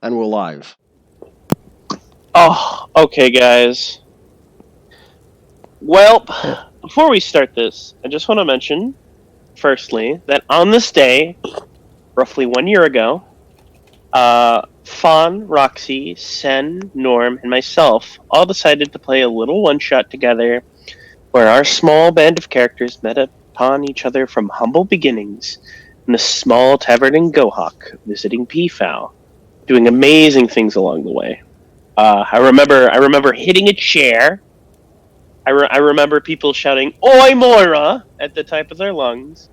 And we're live. Oh, okay, guys. Well, before we start this, I just want to mention, firstly, that on this day, roughly 1 year ago, Fawn, Roxy, Sen, Norm, and myself all decided to play a little one-shot together where our small band of characters met upon each other from humble beginnings in a small tavern in Gohawk, visiting Peafowl, doing amazing things along the way. I remember hitting a chair. I remember people shouting "Oi Moira" at the top of their lungs,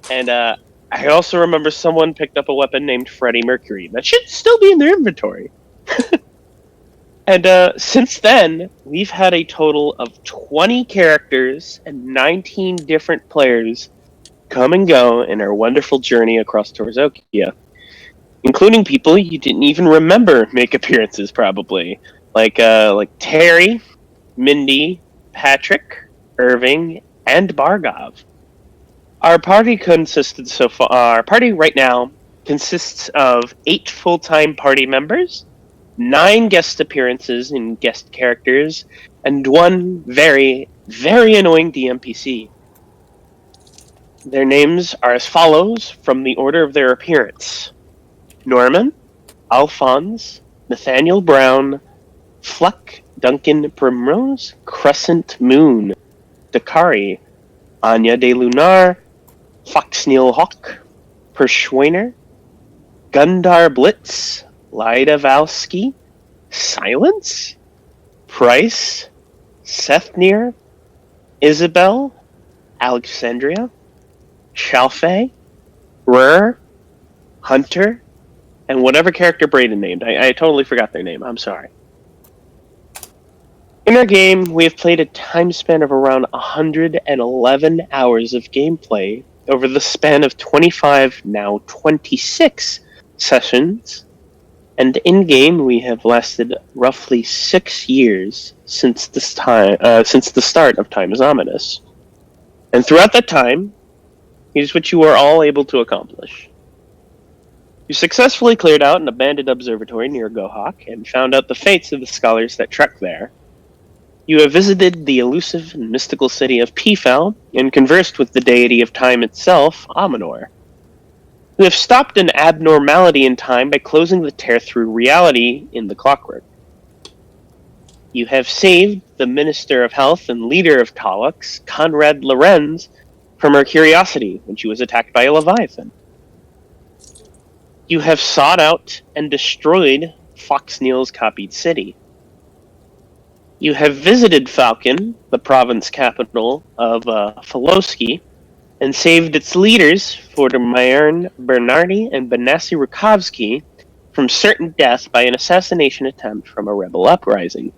and I also remember someone picked up a weapon named Freddie Mercury that should still be in their inventory. And since then, we've had a total of 20 characters and 19 different players come and go in our wonderful journey across Torzokia, including people you didn't even remember make appearances, probably like Terry, Mindy, Patrick, Irving, and Bargov. Our party right now consists of 8 full-time party members, 9 guest appearances in guest characters, and 1 very, very annoying DMPC. Their names are as follows from the order of their appearance: Norman, Alphonse, Nathaniel Brown, Fluck, Duncan Primrose, Crescent Moon, Dakari, Anya de Lunar, Foxneil Hawk, Perschweiner, Gundar Blitz, Lyda Valsky, Silence, Price, Sethnir, Isabel, Alexandria, Shalfei, Rur, Hunter, and whatever character Braden named. I totally forgot their name. I'm sorry. In our game, we have played a time span of around 111 hours of gameplay over the span of 25, now 26 sessions, and in game we have lasted roughly 6 years since the start of Time is Ominous. And throughout that time, here's what you are all able to accomplish. You successfully cleared out an abandoned observatory near Gohawk and found out the fates of the scholars that trek there. You have visited the elusive and mystical city of Peafowl and conversed with the deity of time itself, Amanor. You have stopped an abnormality in time by closing the tear through reality in the clockwork. You have saved the Minister of Health and leader of Talux, Conrad Lorenz, from her curiosity when she was attacked by a Leviathan. You have sought out and destroyed Foxneil's copied city. You have visited Falcon, the province capital of Faloski, and saved its leaders, Fordemayern Bernardi and Benassi Rukovsky, from certain death by an assassination attempt from a rebel uprising.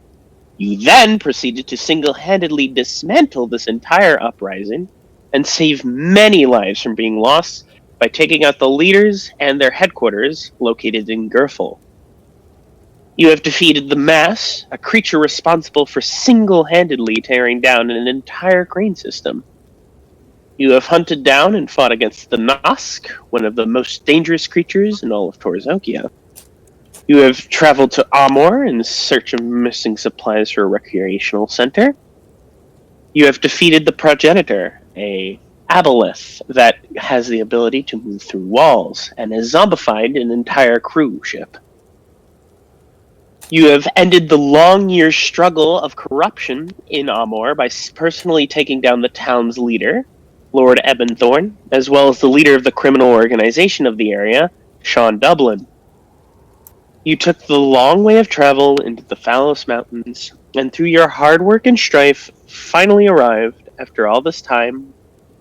You then proceeded to single-handedly dismantle this entire uprising and save many lives from being lost by taking out the leaders and their headquarters located in Gerfel. You have defeated the Mass, a creature responsible for single-handedly tearing down an entire crane system. You have hunted down and fought against the Nosk, one of the most dangerous creatures in all of Torzokia. You have traveled to Amor in search of missing supplies for a recreational center. You have defeated the Progenitor, a aboleth that has the ability to move through walls and has zombified an entire crew ship. You have ended the long year struggle of corruption in Amor by personally taking down the town's leader, Lord Ebenthorn, as well as the leader of the criminal organization of the area, Sean Dublin. You took the long way of travel into the Phalos Mountains, and through your hard work and strife, finally arrived, after all this time,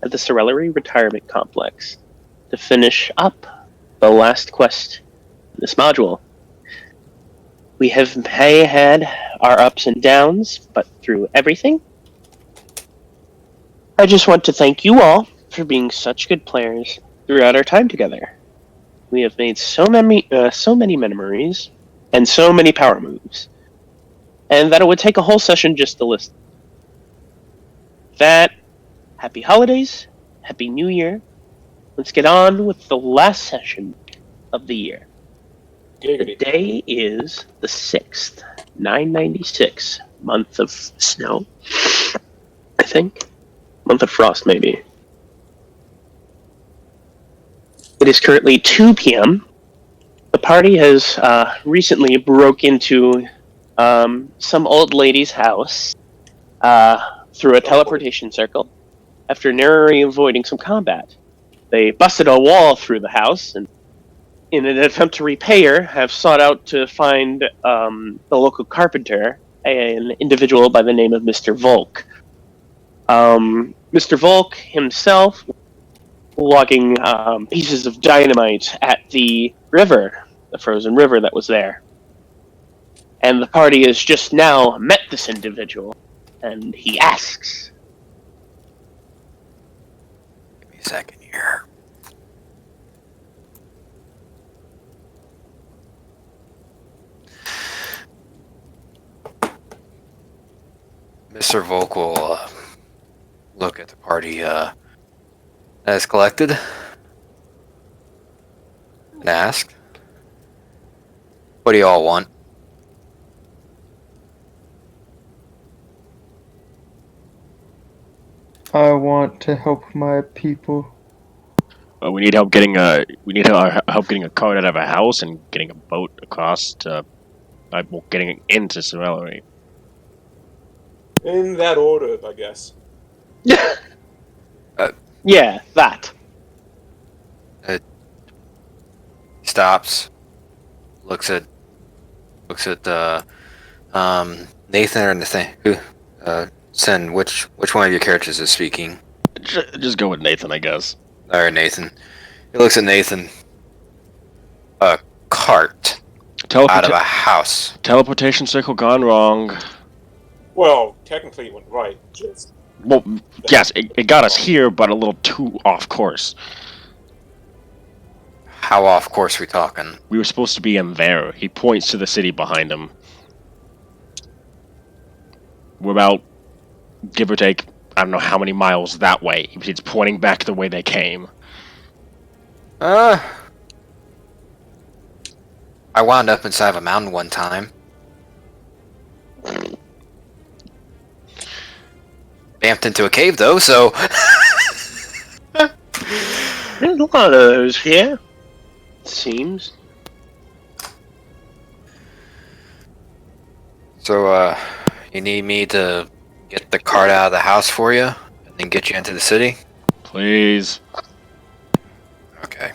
at the Sierellery Retirement Complex to finish up the last quest in this module. We have had our ups and downs, but through everything, I just want to thank you all for being such good players throughout our time together. We have made so many memories and so many power moves, and that it would take a whole session just to list. That, happy holidays, happy new year. Let's get on with the last session of the year. The Giggity. day is the 6th, 996, month of snow, I think. Month of frost, maybe. It is currently 2 p.m. The party has recently broke into some old lady's house through a teleportation circle after narrowly avoiding some combat. They busted a wall through the house and, in an attempt to repay her, have sought out to find the local carpenter, an individual by the name of Mr. Volk. Mr. Volk himself logging pieces of dynamite at the river, the frozen river that was there. And the party has just now met this individual, and he asks, Give me a second here. Mr. Volk will look at the party that is collected and ask, what do you all want? I want to help my people. We need help getting a cart out of a house and getting a boat across to, getting into Sierellery. In that order, I guess. yeah, that. Stops, looks at Nathan or Nathan. Sen, which one of your characters is speaking? Just go with Nathan, I guess. Alright, Nathan. He looks at Nathan. A cart out of a house. Teleportation circle gone wrong. Well, technically it went right. Just Well, yes, it got us here, but a little too off course. How off course we talking? We were supposed to be in there. He points to the city behind him. We're about, give or take, I don't know how many miles that way. He's pointing back the way they came. I wound up inside of a mountain one time. Vamped into a cave though, so There's a lot of those here, it seems. So, you need me to get the cart out of the house for you, and then get you into the city? Please. Okay.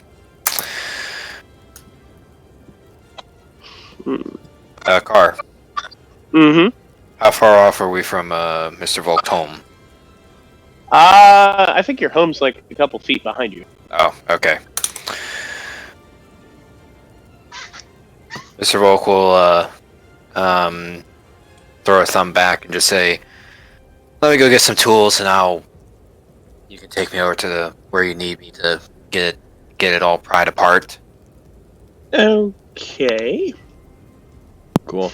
Car. Mm-hmm. How far off are we from, Mr. Volk's home? I think your home's like a couple feet behind you. Oh, okay. Mr. Volk will, throw a thumb back and just say, let me go get some tools and you can take me over to where you need me to get it all pried apart. Okay. Cool.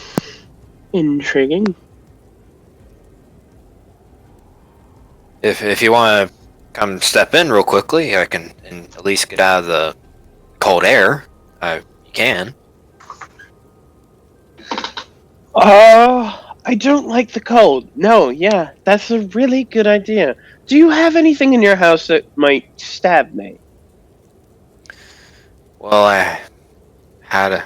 Intriguing. If you want to come step in real quickly, I can and at least get out of the cold air. You can. I don't like the cold. No, yeah, that's a really good idea. Do you have anything in your house that might stab me? Well, I had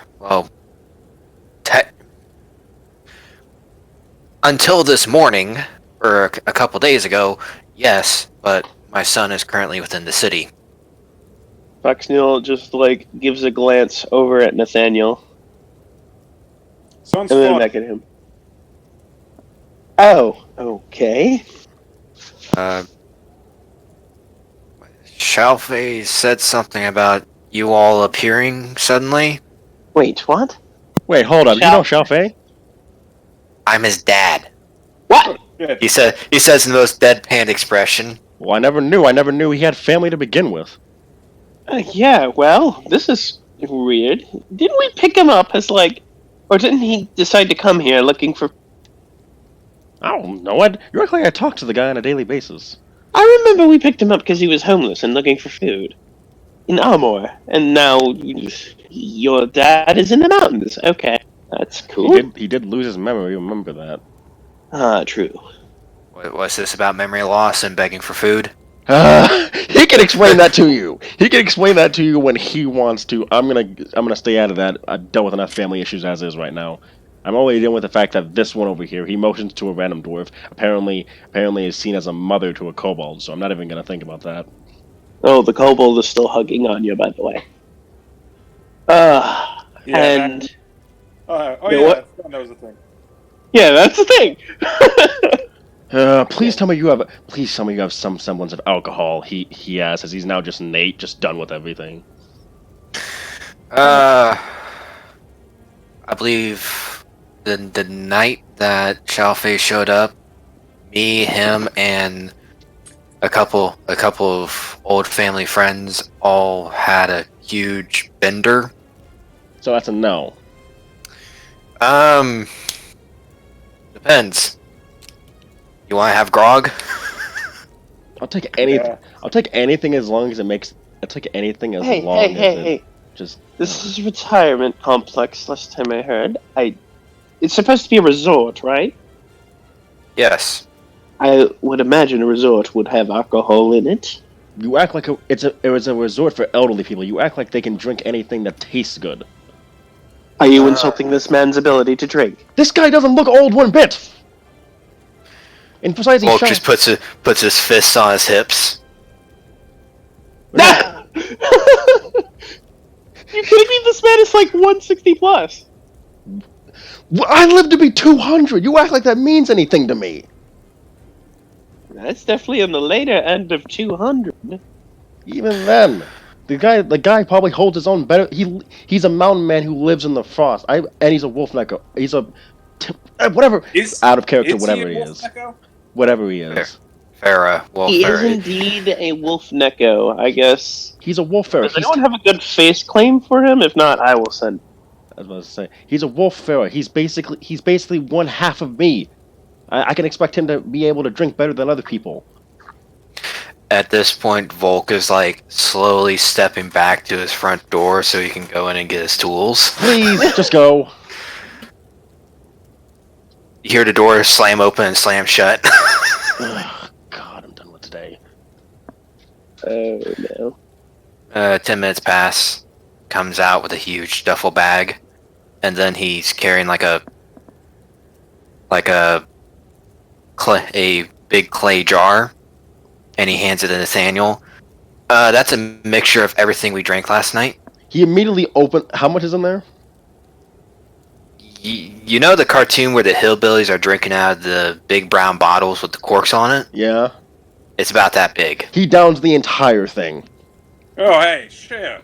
until this morning, or a couple days ago, yes, but my son is currently within the city. Foxneil just, gives a glance over at Nathaniel. sounds And then fun. back at him. Oh, okay. Shafley said something about you all appearing suddenly. Wait, what? Wait, hold up. You know Shafley? I'm his dad. What? He says in the most deadpan expression. Well, I never knew he had family to begin with. Yeah, well, this is weird. Didn't we pick him up as, or didn't he decide to come here looking for... I don't know. You act like I talk to the guy on a daily basis. I remember we picked him up because he was homeless and looking for food. in Armor, and now your dad is in the mountains. Okay, that's cool. He did lose his memory. Remember that. Ah, true. What's this about memory loss and begging for food? He can explain that to you. He can explain that to you when he wants to. I'm gonna stay out of that. I've dealt with enough family issues as is right now. I'm only dealing with the fact that this one over here, he motions to a random dwarf. Apparently is seen as a mother to a kobold. So I'm not even gonna think about that. Oh, the kobold is still hugging on you, by the way. Yeah, and oh You know yeah, what? I forgot that was a thing. yeah, that's the thing. Please tell me you have. Please tell me you have some semblance of alcohol. He has, as he's now just Nate, just done with everything. I believe the night that Shafley showed up, me, him, and a couple of old family friends all had a huge bender. So that's a no. Depends. You want to have grog? I'll take anything. Yeah. I'll take anything as long as it makes. I'll take anything as long as it Hey. just. This is a retirement complex, last time I heard. It's supposed to be a resort, right? Yes. I would imagine a resort would have alcohol in it. You act like it was a resort for elderly people. You act like they can drink anything that tastes good. Are you insulting this man's ability to drink? This guy doesn't look old one bit. And besides, he's Volk shot. just puts his fists on his hips. Ah! You kidding me? This man is like 160 plus. I live to be 200. You act like that means anything to me. That's definitely on the later end of 200. Even then, the guy probably holds his own better. He's a mountain man who lives in the frost. And he's a wolf necker. He's a whatever. Out of character, whatever he is. Whatever he is. Farah, wolf He is fairy. indeed a wolf necko, I guess. He's a wolf pharaoh. Does anyone have a good face claim for him? If not, I will send. I was about to say he's a wolf pharaoh. He's basically one half of me. I can expect him to be able to drink better than other people. At this point, Volk is like slowly stepping back to his front door so he can go in and get his tools. Please, just go. You hear the door slam open and slam shut. Ugh, God, I'm done with today. Oh no. 10 minutes pass. Comes out with a huge duffel bag, and then he's carrying a big clay jar, and he hands it to Nathaniel. That's a mixture of everything we drank last night. He immediately opened. How much is in there? You know the cartoon where the hillbillies are drinking out of the big brown bottles with the corks on it? Yeah. It's about that big. He downs the entire thing. Oh hey, shit.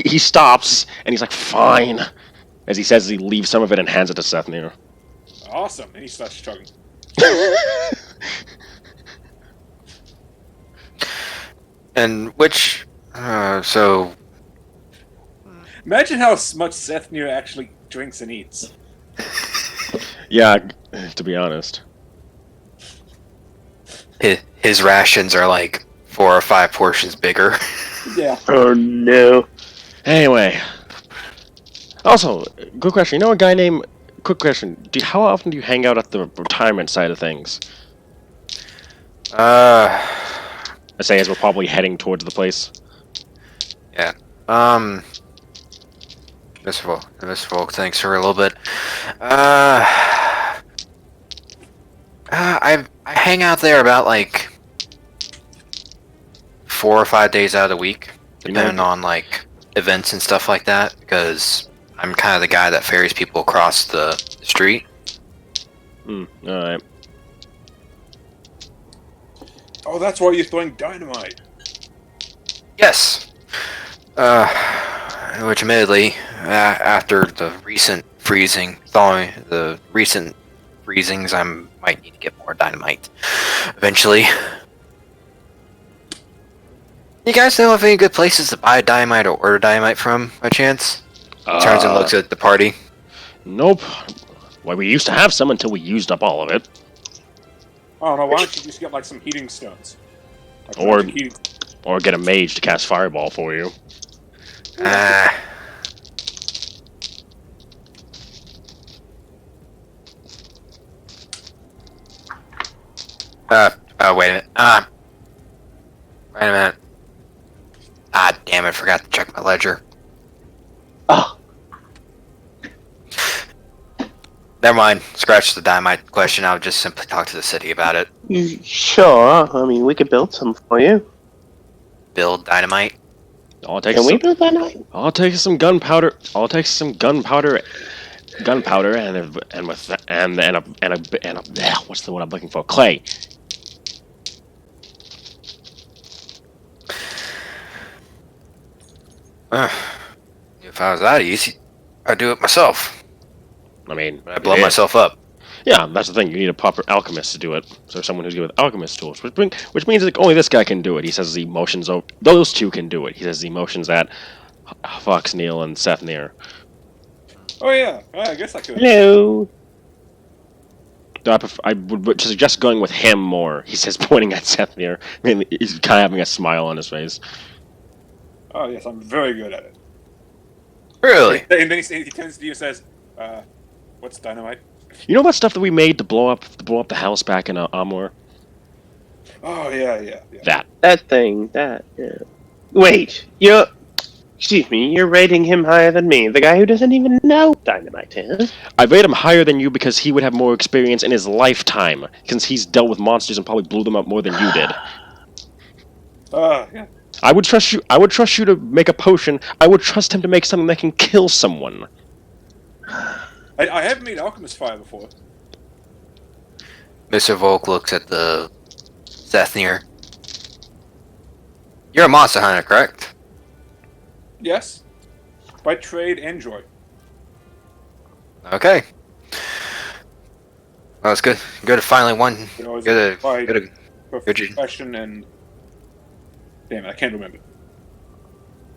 He stops and he's like, "Fine," as he says as he leaves some of it and hands it to Sethnir. Awesome. And he starts chugging. And which, so Imagine how much Sethnir actually drinks and eats. Yeah, to be honest. his rations are like 4 or 5 portions bigger. Yeah. Oh no. Anyway. Also, good question. You know a guy named... Quick question. How often do you hang out at the retirement side of things? I say as we're probably heading towards the place. Yeah. Miss Volk, thanks for a little bit. I hang out there about like 4 or 5 days out of the week, depending on like events and stuff like that, because I'm kind of the guy that ferries people across the street. Alright. Oh, that's why you're throwing dynamite. Yes. Which admittedly, after the recent freezings, I might need to get more dynamite eventually. You guys know of any good places to buy dynamite or order dynamite from, by chance? He turns and looks at the party. Nope. Well, we used to have some until we used up all of it. Oh no, why don't you just get like some heating stones? Like Or- magic heating. Or get a mage to cast Fireball for you. Ah. Oh, wait a minute. Wait a minute. Ah, damn it, forgot to check my ledger. Oh, Never mind, scratch the dynamite question, I'll just simply talk to the city about it. sure. I mean, we could build some for you. Build dynamite. I'll take Can we some. build that night? I'll take some gunpowder. I'll take some gunpowder, and with that, and a what's the word I'm looking for? Clay. If I was that easy, I'd do it myself. I mean, But I blow myself up. Yeah, that's the thing. You need a proper alchemist to do it. So someone who's good with alchemist tools, which means that only this guy can do it. He says the emotions. Those two can do it. He says the emotions that Fox Neil and Seth Near. Oh yeah, I guess I could. Hello. I would suggest going with him more. He says, pointing at Seth Near. I mean, he's kind of having a smile on his face. Oh yes, I'm very good at it. Really? And then he turns to you and says, "What's dynamite?" You know that stuff that we made to blow up the house back in Amor? Oh yeah. That. Thing. Yeah. Wait, excuse me, you're rating him higher than me, the guy who doesn't even know dynamite is. I rate him higher than you because he would have more experience in his lifetime, since he's dealt with monsters and probably blew them up more than you did. Yeah. I would trust you. I would trust you to make a potion. I would trust him to make something that can kill someone. I have made alchemist fire before. Mr. Volk looks at the Sethnir. You're a monster hunter, correct? Yes. By trade and joy. Okay. Well, it's good. Good to finally one. You know, it's Good by to profession and... Damn it, I can't remember.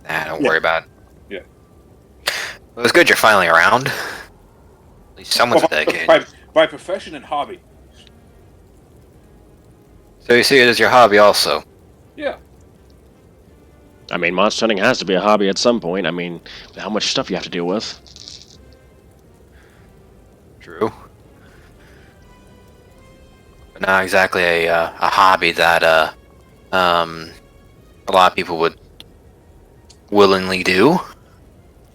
don't Yeah. worry about it. Yeah. Well, it's good you're finally around. At least someone's dedicated. By profession and hobby. So you see it as your hobby also. Yeah. I mean, monster hunting has to be a hobby at some point. I mean, how much stuff you have to deal with. True. But not exactly a hobby that a lot of people would willingly do.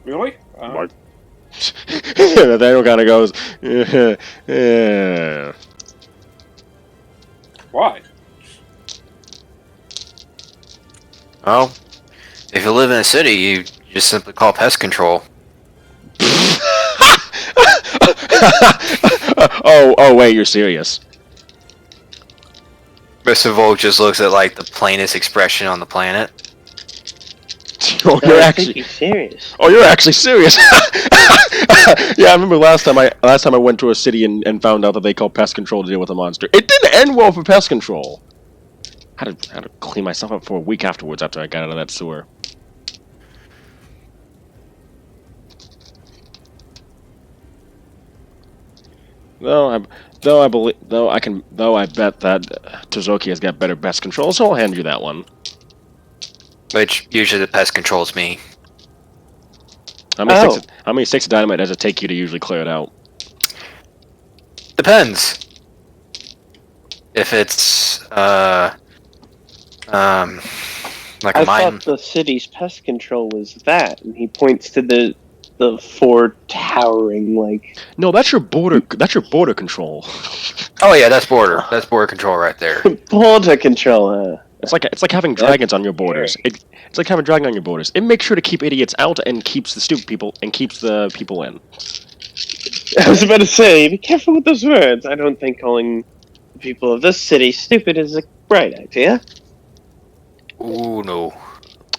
Really? What? Nathaniel kind of goes, yeah. Why? Well, if you live in a city, you just simply call pest control. Oh, wait, you're serious. Mr. Volk just looks at like the plainest expression on the planet. Oh, I you're think actually. he's serious. Oh, you're actually serious. Yeah, I remember last time I went to a city and found out that they called pest control to deal with a monster. It didn't end well for pest control. Had to clean myself up for a week afterwards after I got out of that sewer. Though I bet that Tozoki has got better pest control, so I'll hand you that one. Which usually the pest controls me. How many sticks of dynamite does it take you to usually clear it out? Depends. If it's like I a mine. thought the city's pest control was that, and he points to the four towering, like... No, that's your border. That's your border control. Oh yeah, that's border. That's border control right there. border control. It's like having dragons on your borders. It's like having a dragon on your borders. It makes sure to keep idiots out and keeps the stupid people and keeps the people in. I was about to say, be careful with those words. I don't think calling the people of this city stupid is a right idea. Ooh no.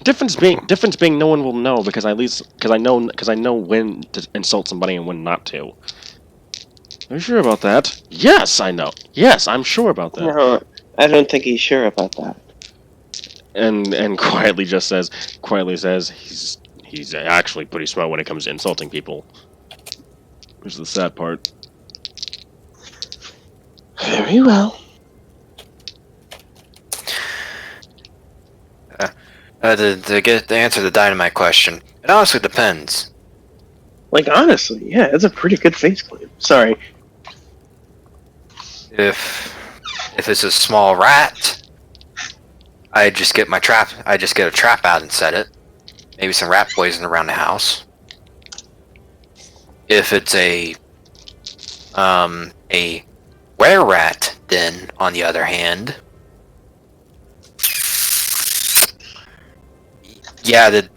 Difference being no one will know because I know when to insult somebody and when not to. Are you sure about that? Yes, I know. Yes, I'm sure about that. No, I don't think he's sure about that. And quietly says he's actually pretty smart when it comes to insulting people. Which is the sad part. Very well. To answer the dynamite question, it honestly depends. Like, honestly, yeah, it's a pretty good face claim. Sorry. If it's a small rat, I just get a trap out and set it. Maybe some rat poison around the house. If it's a were-rat den, on the other hand, yeah, the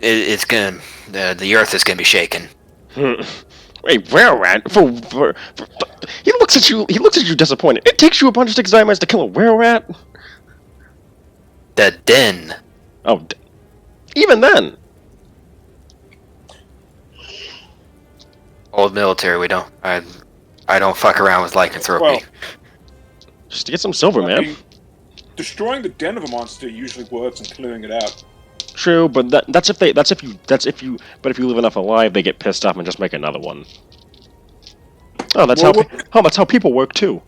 earth is gonna be shaken. Wait, were-rat? He looks at you. He looks at you disappointed. It takes you a bunch of sticks dynamite to kill a were-rat. The den. Oh, even then. Old military, I don't fuck around with lycanthropy. Well, Just to get some silver, I man. mean, destroying the den of a monster usually works and clearing it out. True, but that's if you leave enough alive, they get pissed off and just make another one. Oh, that's how people work too.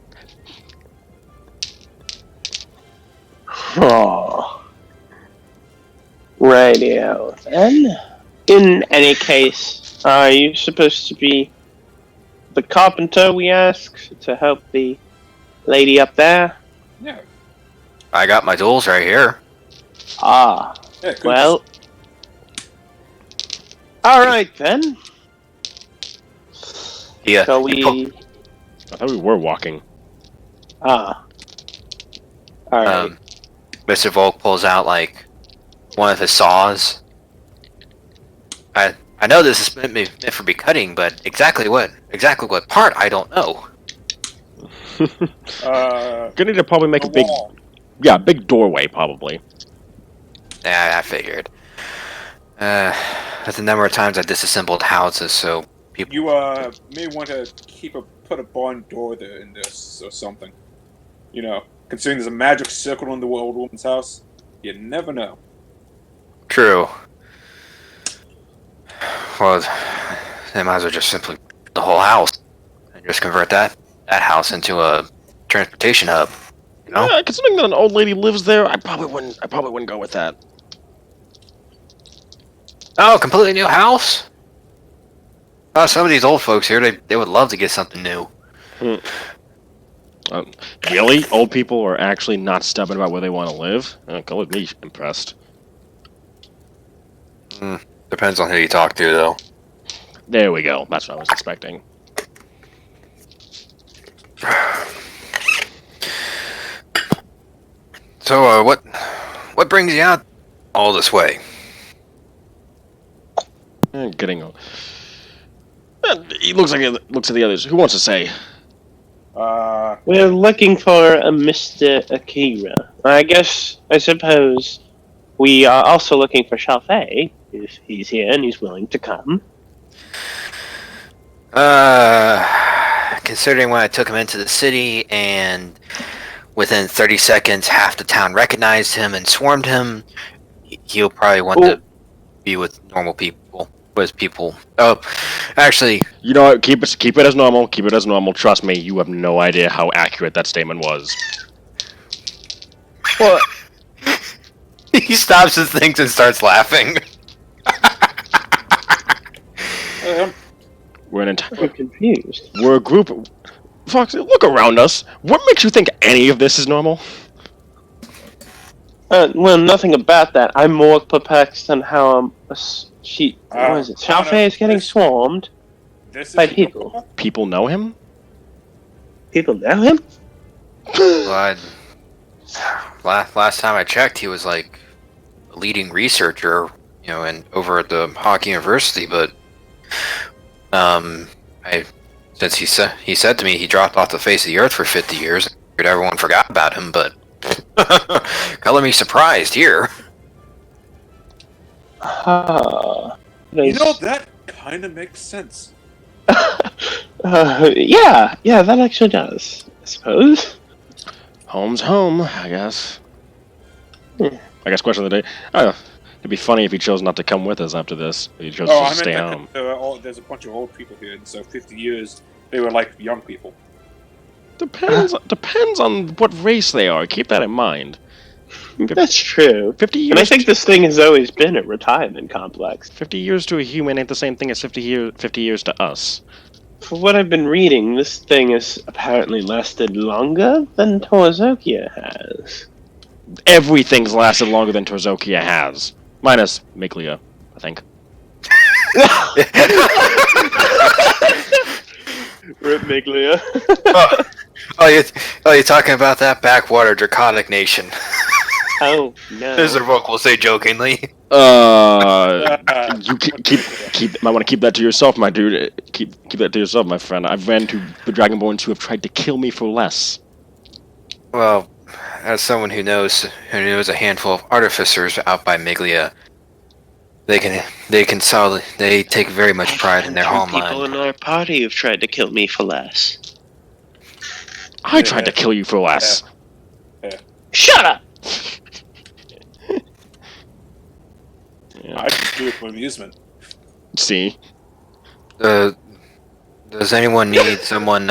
Oh. Radio. Then, in any case, are you supposed to be the carpenter we asked to help the lady up there? Yeah. I got my tools right here. Ah. Yeah, good. Well. Alright then. Yeah. So we. I thought we were walking. Ah. Alright. Mr. Volk pulls out like one of his saws. I know this is meant for be cutting, but exactly what part I don't know. Gonna need to probably make a big, wall. big doorway probably. Yeah, I figured. That's the number of times I disassembled houses, so people. You may want to put a barn door there in this or something. You know, considering there's a magic circle in the old woman's house, you never know. True. Well, they might as well just simply the whole house and just convert that house into a transportation hub. You know? Yeah, considering that an old lady lives there, I probably wouldn't go with that. Oh, completely new house? Oh, some of these old folks here, they would love to get something new. Really? Old people are actually not stubborn about where they want to live? Go with me, impressed. Depends on who you talk to, though. There we go. That's what I was expecting. So, what brings you out all this way? Getting. He looks at the others. Who wants to say? We're looking for a Mr. Akira. I suppose we are also looking for Shafley, if he's here and he's willing to come. Considering when I took him into the city and within 30 seconds half the town recognized him and swarmed him, he'll probably want to be with normal people. With people. Oh, actually, You know what? Keep it as normal. Keep it as normal. Trust me, you have no idea how accurate that statement was. what? He stops his things and starts laughing. I'm confused. We're a group. Fox, look around us. What makes you think any of this is normal? Well, nothing about that. I'm more perplexed on how what is it? Shafley is getting swarmed This by is people. People know him? People know him? Well, last time I checked, he was like a leading researcher, and over at the Hockey University. But since he said to me he dropped off the face of the earth for 50 years, I figured everyone forgot about him. But color me surprised here. You know, that kind of makes sense. Yeah, that actually does, I suppose. Home's home, I guess. Hmm. I guess question of the day. It'd be funny if he chose not to come with us after this. He chose Oh, to I meant stay that home. there's a bunch of old people here, and so 50 years, they were like young people. Depends on what race they are. Keep that in mind. That's true. 50 years. And I think this thing has always been a retirement complex. 50 years to a human ain't the same thing as 50 years to us. For what I've been reading, this thing has apparently lasted longer than Torzokia has. Everything's lasted longer than Torzokia has. Minus Miglia, I think. Rip Miglia. you're talking about that backwater draconic nation. Oh, no. Mr. Volk will say jokingly. You might want to keep that to yourself, my dude. Keep that to yourself, my friend. I've ran into the Dragonborns who have tried to kill me for less. Well, as someone who knows a handful of artificers out by Miglia, they take very much pride in their homeland. People in our party have tried to kill me for less. I tried to kill you for less. Shut up! I just do it for amusement. See? Does anyone need someone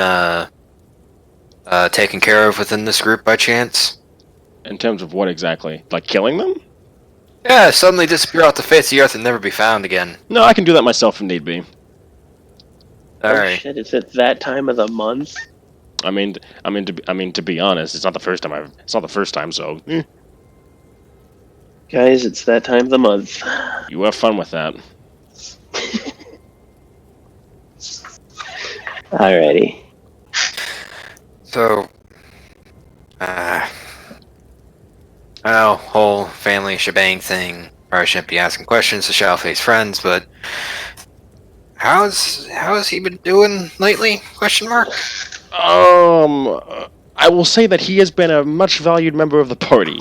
taken care of within this group by chance? In terms of what exactly? Like killing them? Yeah, suddenly disappear off the face of the earth and never be found again. No, I can do that myself if need be. Alright. Shit, is it that time of the month? I mean, to be honest, it's not the first time. So Guys, it's that time of the month. you have fun with that. Alrighty. So, I know, whole family shebang thing. Probably shouldn't be asking questions to Shallface friends, but how's he been doing lately? Question mark. I will say that he has been a much valued member of the party.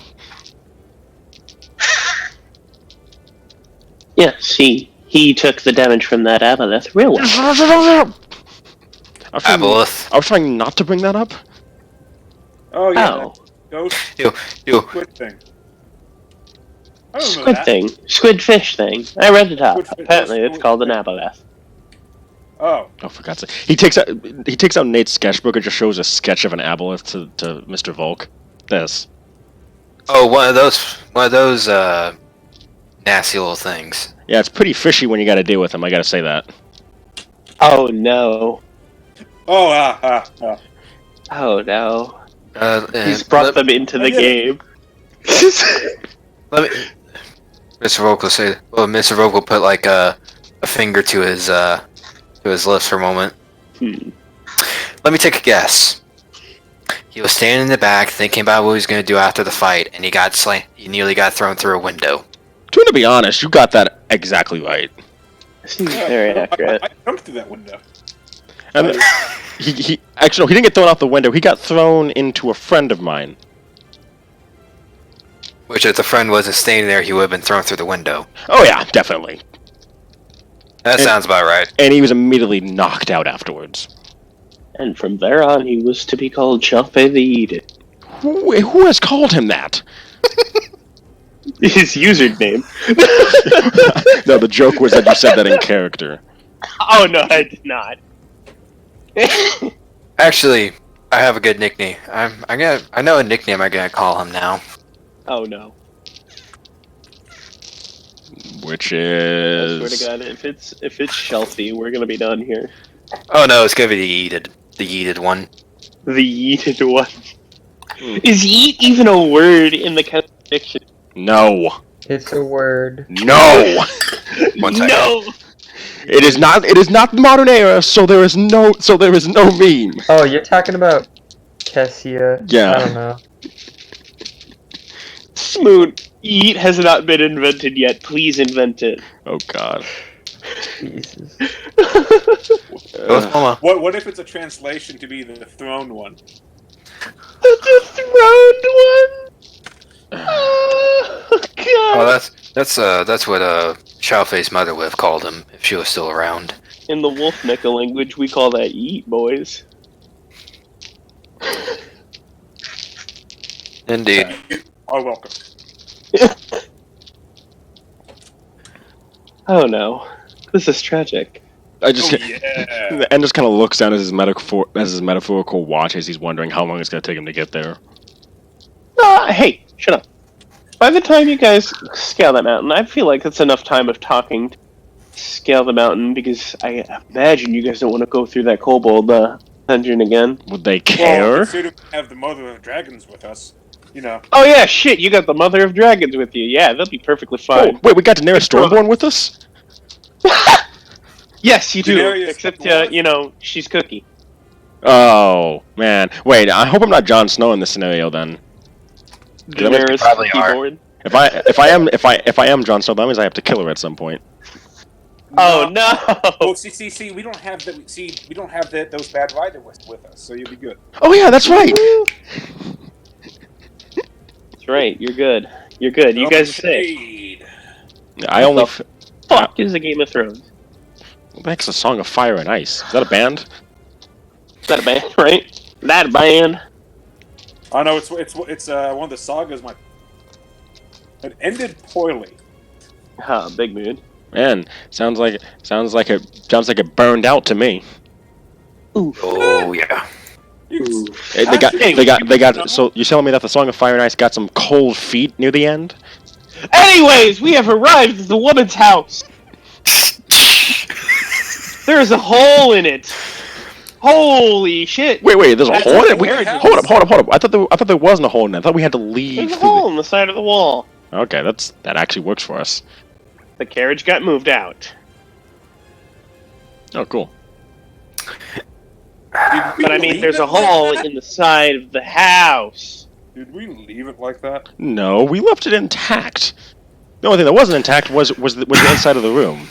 Yes, he took the damage from that aboleth real well. Aboleth. I was trying not to bring that up. Oh yeah, Oh. ghost You. squid thing. I don't know Squid that. thing. Squid fish thing. I read it up. Squid fish. Apparently it's called an aboleth. Oh, Oh, for God's sake! He takes out Nate's sketchbook and just shows a sketch of an aboleth to Mr. Volk. This. Oh, one of those nasty little things. Yeah, it's pretty fishy when you got to deal with him. I got to say that. Oh no. oh. Oh no. He's And brought them into the game. Let me. Mr. Volk will say. Well, Mr. Volk will put like a finger to his lips for a moment. Let me take a guess. He was standing in the back thinking about what he was going to do after the fight, and he nearly got thrown through a window. To be honest, you got that exactly right. Seems very accurate. I jumped through that window. And then, he actually no, he didn't get thrown out the window. He got thrown into a friend of mine. Which, if the friend wasn't staying there, he would have been thrown through the window. Oh yeah, definitely. That sounds about right. And he was immediately knocked out afterwards. And from there on, he was to be called Shafley the Eat It. Who has called him that? His username. No, the joke was that you said that in character. Oh no, I did not. Actually, I have a good nickname. I know a nickname I'm gonna call him now. Oh no. Which I is... swear to God, if it's Chelsea, we're gonna be done here. Oh no, it's gonna be the yeeted one. The yeeted one. Is yeet even a word in the contradiction? No. It's a word. No! One second. No. It is not modern era, so there is no meme. Oh, you're talking about Kessia. Yeah. I don't know. Moon, eat has not been invented yet. Please invent it. Oh god. Jesus. What if it's a translation to be the thrown one? The throned one. Oh god. Oh, that's what Shallface's mother would have called him if she was still around. In the Wolfnickel language, we call that eat, boys. Indeed. You are welcome. Oh no, this is tragic. I just Oh, yeah. and just kind of looks down at his metaphorical watch as he's wondering how long it's gonna take him to get there. Hey, shut up. By the time you guys scale that mountain, I feel like it's enough time of talking to scale the mountain, because I imagine you guys don't want to go through that kobold dungeon again. Would they Well, care? considering we have the Mother of Dragons with us, you know. Oh yeah, shit, you got the Mother of Dragons with you. Yeah, they'll be perfectly Oh, fine. wait, we got Daenerys Stormborn with us? Yes, you do. Daenerys Except, what? you know, she's Cookie. Oh, man. Wait, I hope I'm not Jon Snow in this scenario then. Daenerys probably are. keyboard. If I am Jon Snow, that means I have to kill her at some point. Oh no! Well, see, we don't have that. See, we don't have those bad riders with us, so you'll be good. Oh yeah, that's right. That's right. You're good. You're good. You guys are safe. Indeed. I only. Fuck is the Game of Thrones? What the heck's a Song of Fire and Ice? Is that a band? Is that a band, right? That a band? I know it's one of the sagas. It ended poorly. Huh, big mood. Man, sounds like it burned out to me. Oh yeah. You- They got. So you're telling me that the Song of Fire and Ice got some cold feet near the end? Anyways, we have arrived at the woman's house. There's a hole in it. Holy shit! Wait, there's a That's hole in a it. carriage. Hold up. I thought there wasn't a hole in it. I thought we had to leave. There's a through hole in the side of the wall. Okay, that actually works for us. The carriage got moved out. Oh, cool. But I mean, there's a hole in the side of the house. Did we leave it like that? No, we left it intact. The only thing that wasn't intact was the inside of the room.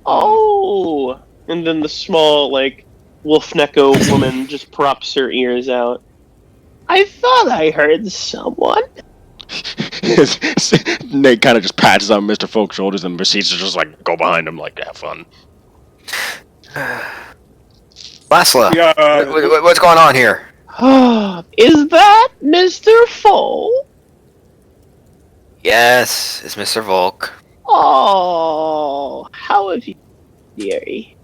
Oh! And then the small, like, Wolfnecko woman just props her ears out. I thought I heard someone. Nate kind of just patches on Mr. Folk's shoulders and proceeds to just like go behind him like have fun. Laszlo, Yeah, what's going on here? Is that Mr. Folk? Yes, it's Mr. Volk. Oh, how have you, dearie?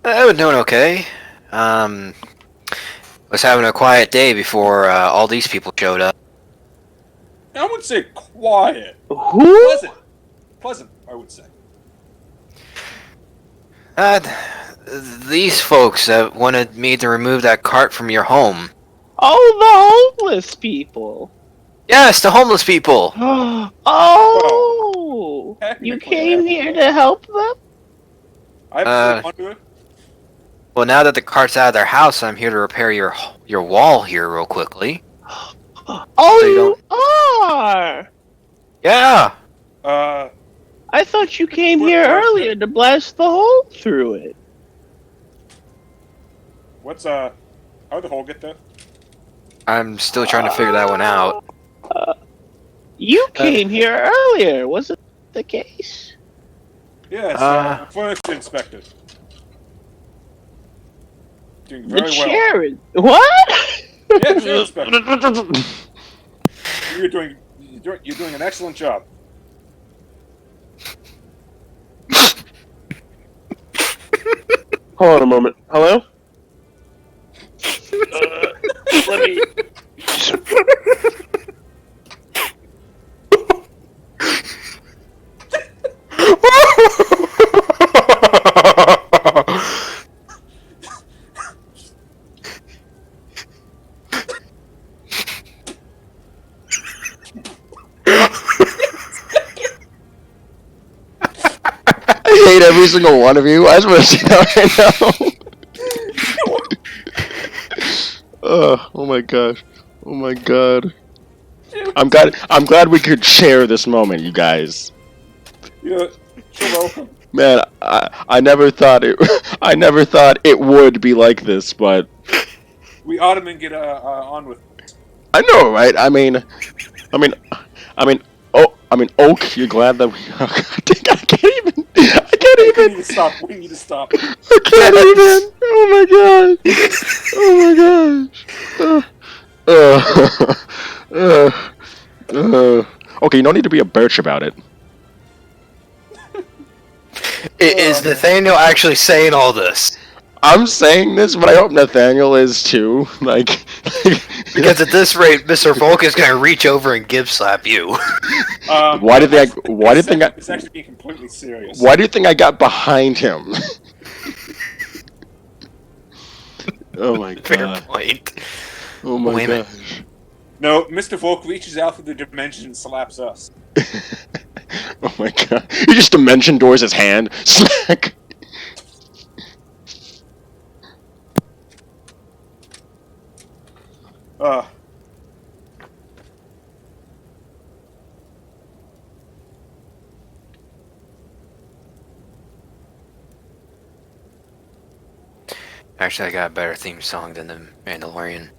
I was doing okay. Was having a quiet day before all these people showed up. I would say quiet. Who? Pleasant, I would say. These folks wanted me to remove that cart from your home. Oh, the homeless people. Yes, the homeless people. Oh, you Technically, came here to help them? I've under it. Well, now that the cart's out of their house, I'm here to repair your wall here real quickly. Oh, So you you are. Yeah. I thought you came here earlier to blast the hole through it. What's how'd the hole get there? I'm still trying to figure that one out. You came here earlier, wasn't the case? Yes, furniture inspector. Doing The very well. chair is... What? Yeah, chair inspector. You're doing an excellent job. Hold on a moment. Hello? Let me... I hate every single one of you. I just want to say that right now. Oh my gosh. Oh my god. I'm glad we could share this moment, you guys. Yeah, you're welcome. Man, I never thought it would be like this, but We ought to get on with it. I know, right? I mean, Oak, you're glad that we. I can't even. We need to stop. We need to stop. I can't even. Oh my gosh. Okay, no need to be a birch about it. Is Nathaniel actually saying all this? I'm saying this, but I hope Nathaniel is too. Like Because at this rate, Mr. Volk is gonna reach over and give slap you. Why do you think It's actually being completely serious. Why do you think I got behind him? Oh my Fair god. point. Oh my Wait a minute. gosh. No, Mr. Volk reaches out through the dimension and slaps us. Oh my god. He just dimension doors his hand. Smack. Uh, Actually, I got a better theme song than the Mandalorian.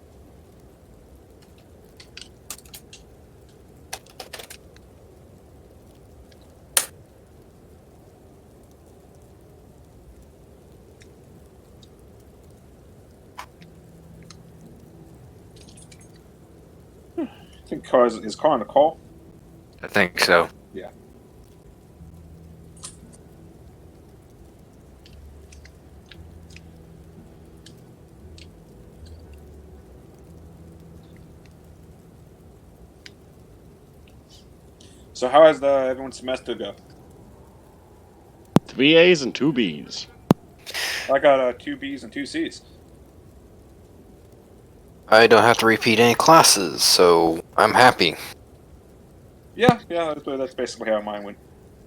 I think is car on the call. I think so. Yeah. So how has everyone's semester go? 3 A's and 2 B's. I got 2 B's and 2 C's. I don't have to repeat any classes, so I'm happy. Yeah, that's basically how mine went.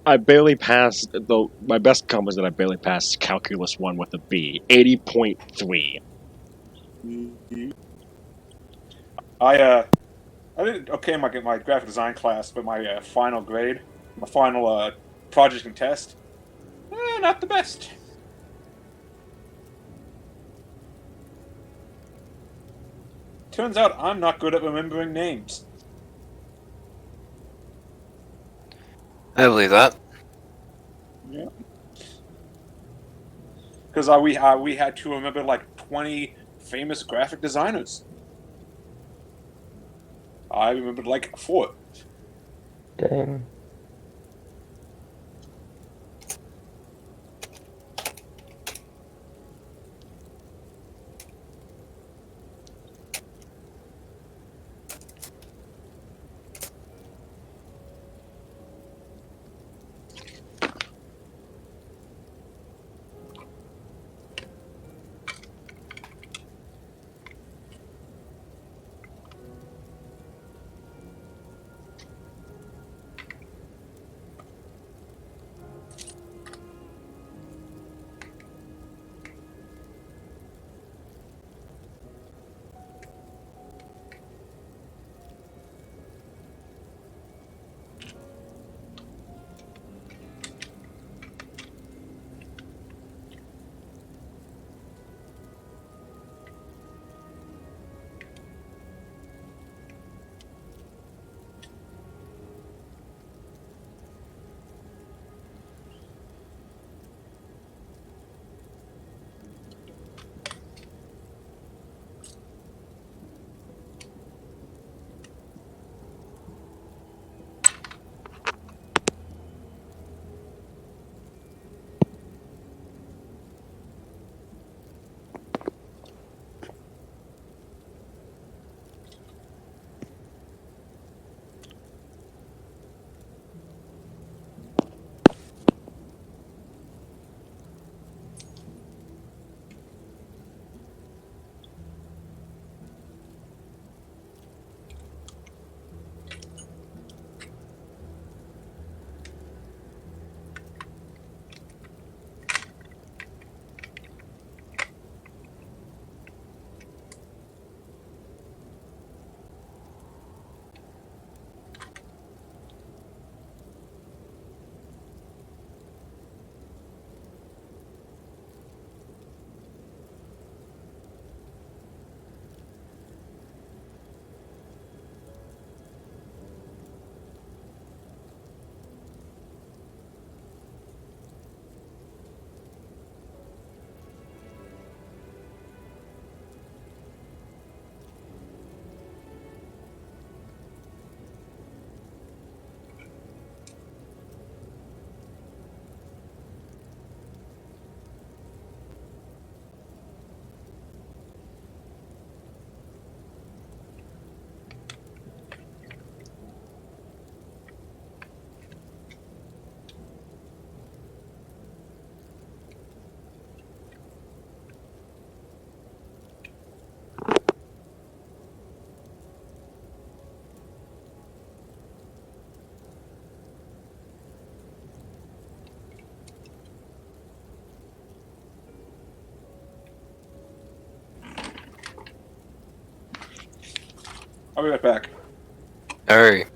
I barely passed, though my best comment is that I barely passed Calculus 1 with a B. 80.3. I did okay in my graphic design class, but my final grade, my final project and test, not the best. Turns out I'm not good at remembering names. I believe that. Yeah. Because we had to remember like 20 famous graphic designers. I remembered like 4. Dang. I'll be right back. Alright.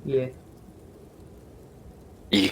Yeah. E.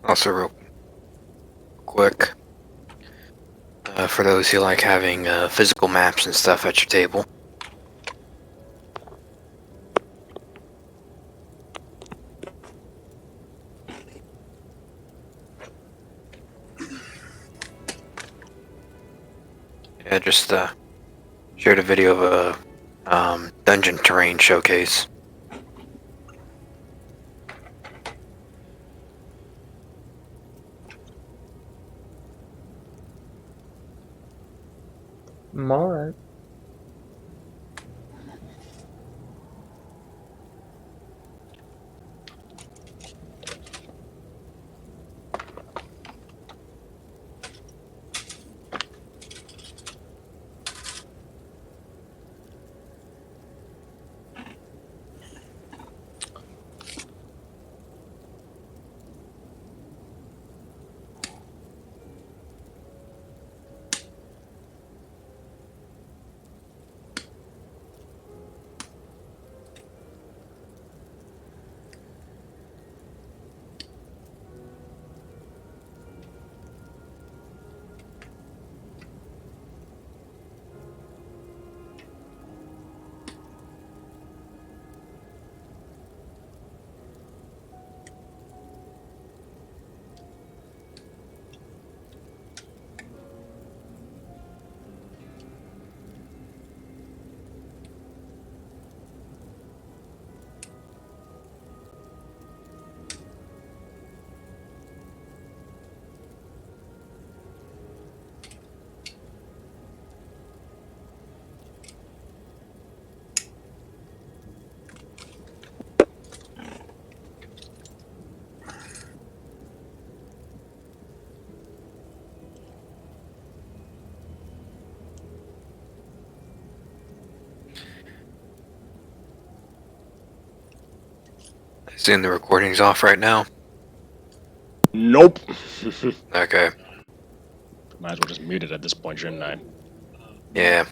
Also, real quick, for those who like having physical maps and stuff at your table. Yeah, just shared a video of a dungeon terrain showcase. Alright. I assume the recording's off right now. Nope. Okay. Might as well just mute it at this point, shouldn't I? Yeah.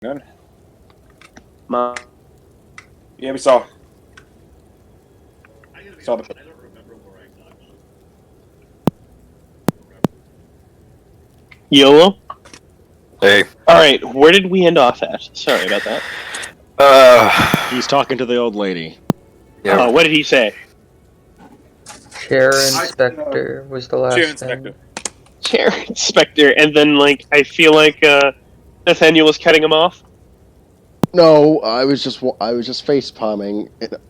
None? Ma- Yeah, we saw. Saw the. YOLO? Hey. Alright, where did we end off at? Sorry about that. He's talking to the old lady. Yeah. What did he say? Chair inspector was the last Chair thing. inspector. Chair inspector, and then, like, I feel like, Nathaniel was cutting him off. No, I was just face palming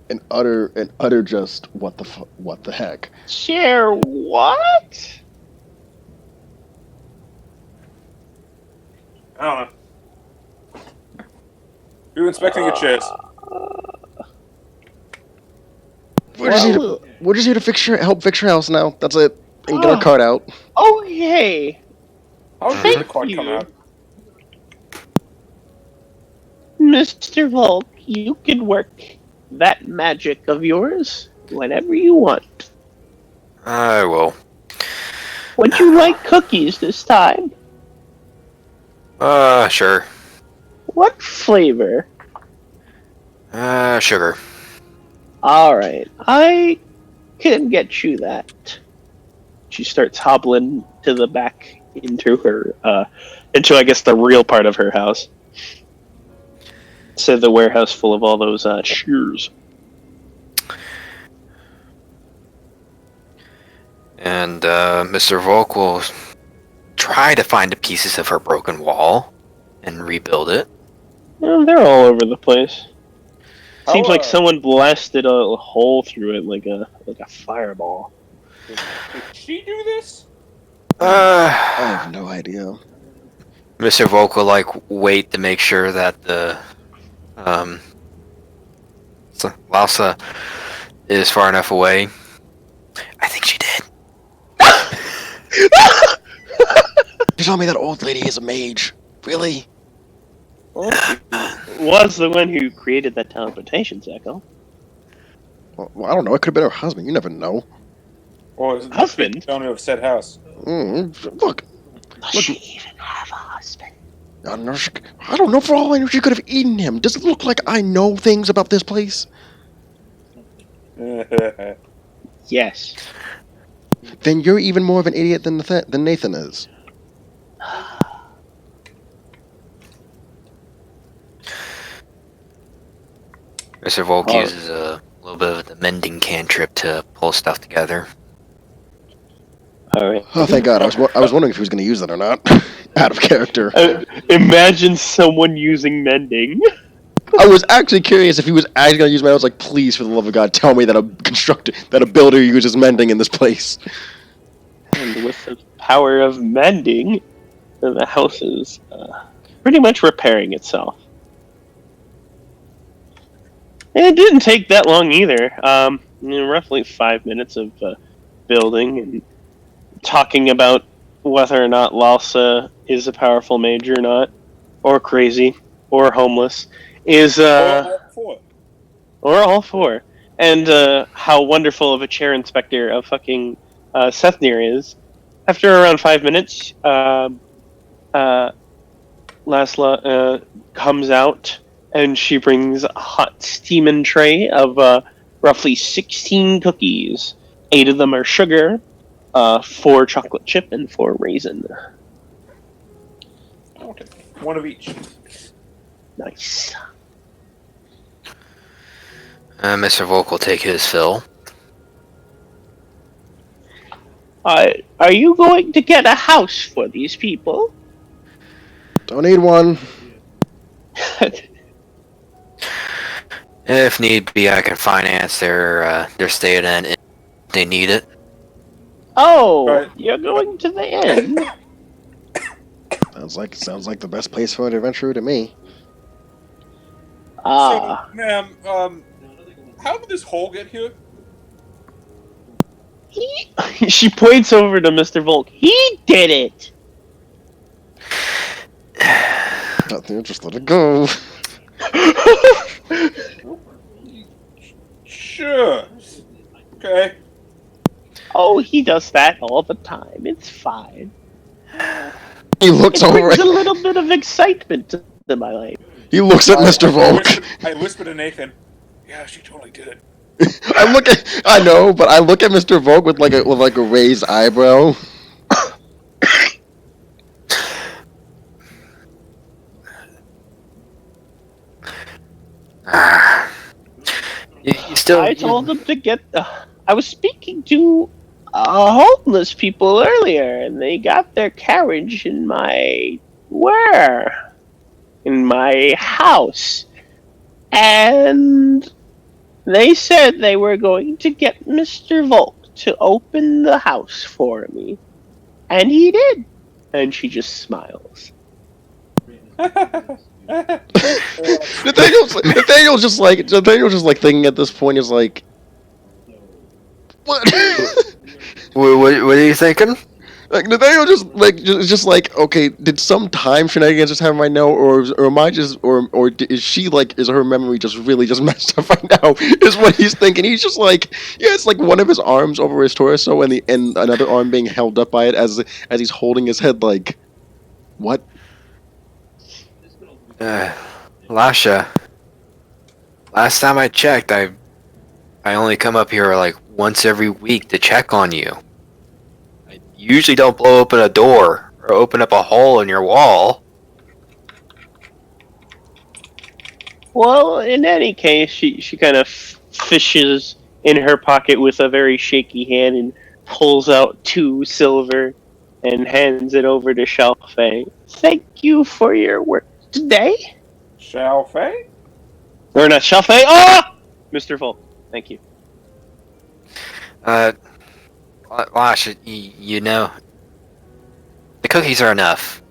in utter just what the heck. Chair what? I don't know. You're inspecting your chairs. We're just here to help fix your house now. That's it. And get our card out. Okay. How did Thank the card come you. out? Mr. Volk, you can work that magic of yours whenever you want. I will. Would you like cookies this time? Sure. What flavor? Sugar. Alright, I can get you that. She starts hobbling to the back into her, into, I guess, the real part of her house. So the warehouse full of all those, shears. And, Mr. Volk will try to find the pieces of her broken wall and rebuild it. Well, they're all over the place. How, Seems like someone blasted a hole through it like a fireball. Did she do this? I have no idea. Mr. Volk will, like, wait to make sure that the, Lhasa is far enough away. I think she did. You told me that old lady is a mage. Really? Well, she was the one who created that teleportation cycle. Well, I don't know. It could have been her husband. You never know. Or is it Husband? the owner of said house? Look. Does she even have a husband? I don't know. For all I know, she could have eaten him. Does it look like I know things about this place? Yes. Then you're even more of an idiot than Nathan is. Mr. Volk uses a little bit of the mending cantrip to pull stuff together. Alright. Oh, thank God. I was wondering if he was going to use that or not. Out of character. Imagine someone using mending. I was actually curious if he was actually going to use mending. I was like, please, for the love of God, tell me that a builder uses mending in this place. And with the power of mending, the house is pretty much repairing itself. And it didn't take that long either. Roughly 5 minutes of building and talking about whether or not Lhasa is a powerful mage or not, or crazy, or homeless, is Or all four, and how wonderful of a chair inspector of fucking Sethnir is. After around 5 minutes, Lasla comes out and she brings a hot steaming tray of roughly 16 cookies. 8 of them are sugar, 4 chocolate chip, and 4 raisin. Okay. One of each. Nice. Mr. Volk will take his fill. Are you going to get a house for these people? Don't need one. If need be, I can finance their stay at an inn if they need it. Oh, Right. you're going to the inn? Sounds like the best place for an adventurer to me. Ah. So, ma'am, how did this hole get here? She points over to Mr. Volk. He did it! Nothing, just let it go. Sure. Okay. Oh, he does that all the time. It's fine. He looks It over brings at a little bit of excitement to in my life. He looks at Mr. Volk. I whispered to Nathan, yeah, she totally did. I know, but I look at Mr. Volk with like a raised eyebrow. You still. I told them to get. I was speaking to homeless people earlier, and they got their carriage in my in my house, and they said they were going to get Mr. Volk to open the house for me, and he did. And she just smiles. Nathaniel's just like thinking at this point is like, what? What are you thinking? Like Nathaniel just like, okay, did some time shenanigans just happen right now, or am I just or is she like, is her memory just really just messed up right now? Is what he's thinking. He's just like, yeah, it's like one of his arms over his torso and another arm being held up by it as he's holding his head like, what? Lasha. Last time I checked, I only come up here like once every week to check on you. I usually don't blow open a door or open up a hole in your wall. Well, in any case, she kind of fishes in her pocket with a very shaky hand and pulls out 2 silver and hands it over to Shafley. Thank you for your work today. Shafley? Or not Shafley. Ah! Mr. Volk. Thank you. Lash, you know, the cookies are enough.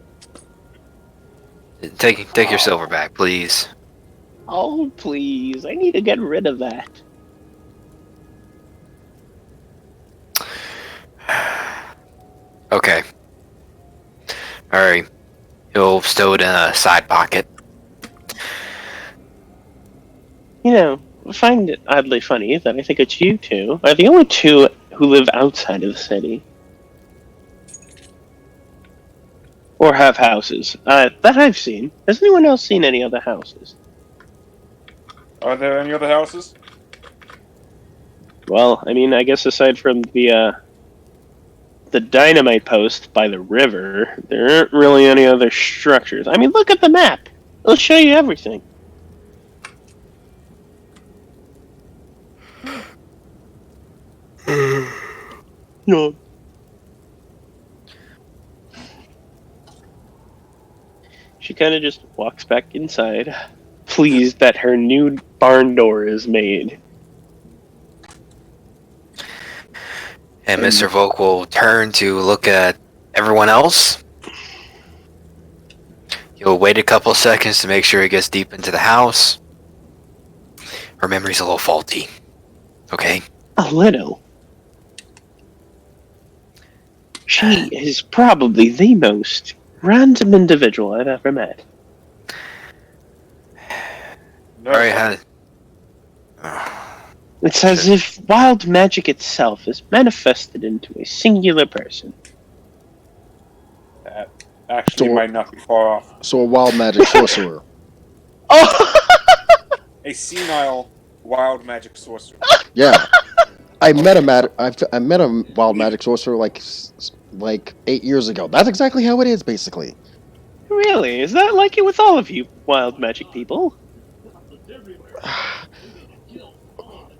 Take your silver back, please. Oh, please. I need to get rid of that. Okay. Alright. He'll stow it in a side pocket. You know, I find it oddly funny that I think it's you two are the only two who live outside of the city. Or have houses. That I've seen. Has anyone else seen any other houses? Are there any other houses? Well, I mean, I guess aside from the dynamite post by the river, there aren't really any other structures. I mean, look at the map. It'll show you everything. No. She kind of just walks back inside, pleased that her new barn door is made. And Mr. Volk will turn to look at everyone else. He'll wait a couple seconds to make sure he gets deep into the house. Her memory's a little faulty. Okay? A little. She is probably the most random individual I've ever met. No. Alright, It's as if wild magic itself is manifested into a singular person. That actually might not be far off. So a wild magic sorcerer. Oh! A senile wild magic sorcerer. Yeah, I met a wild magic sorcerer like 8 years ago. That's exactly how it is, basically. Really? Is that like it with all of you wild magic people?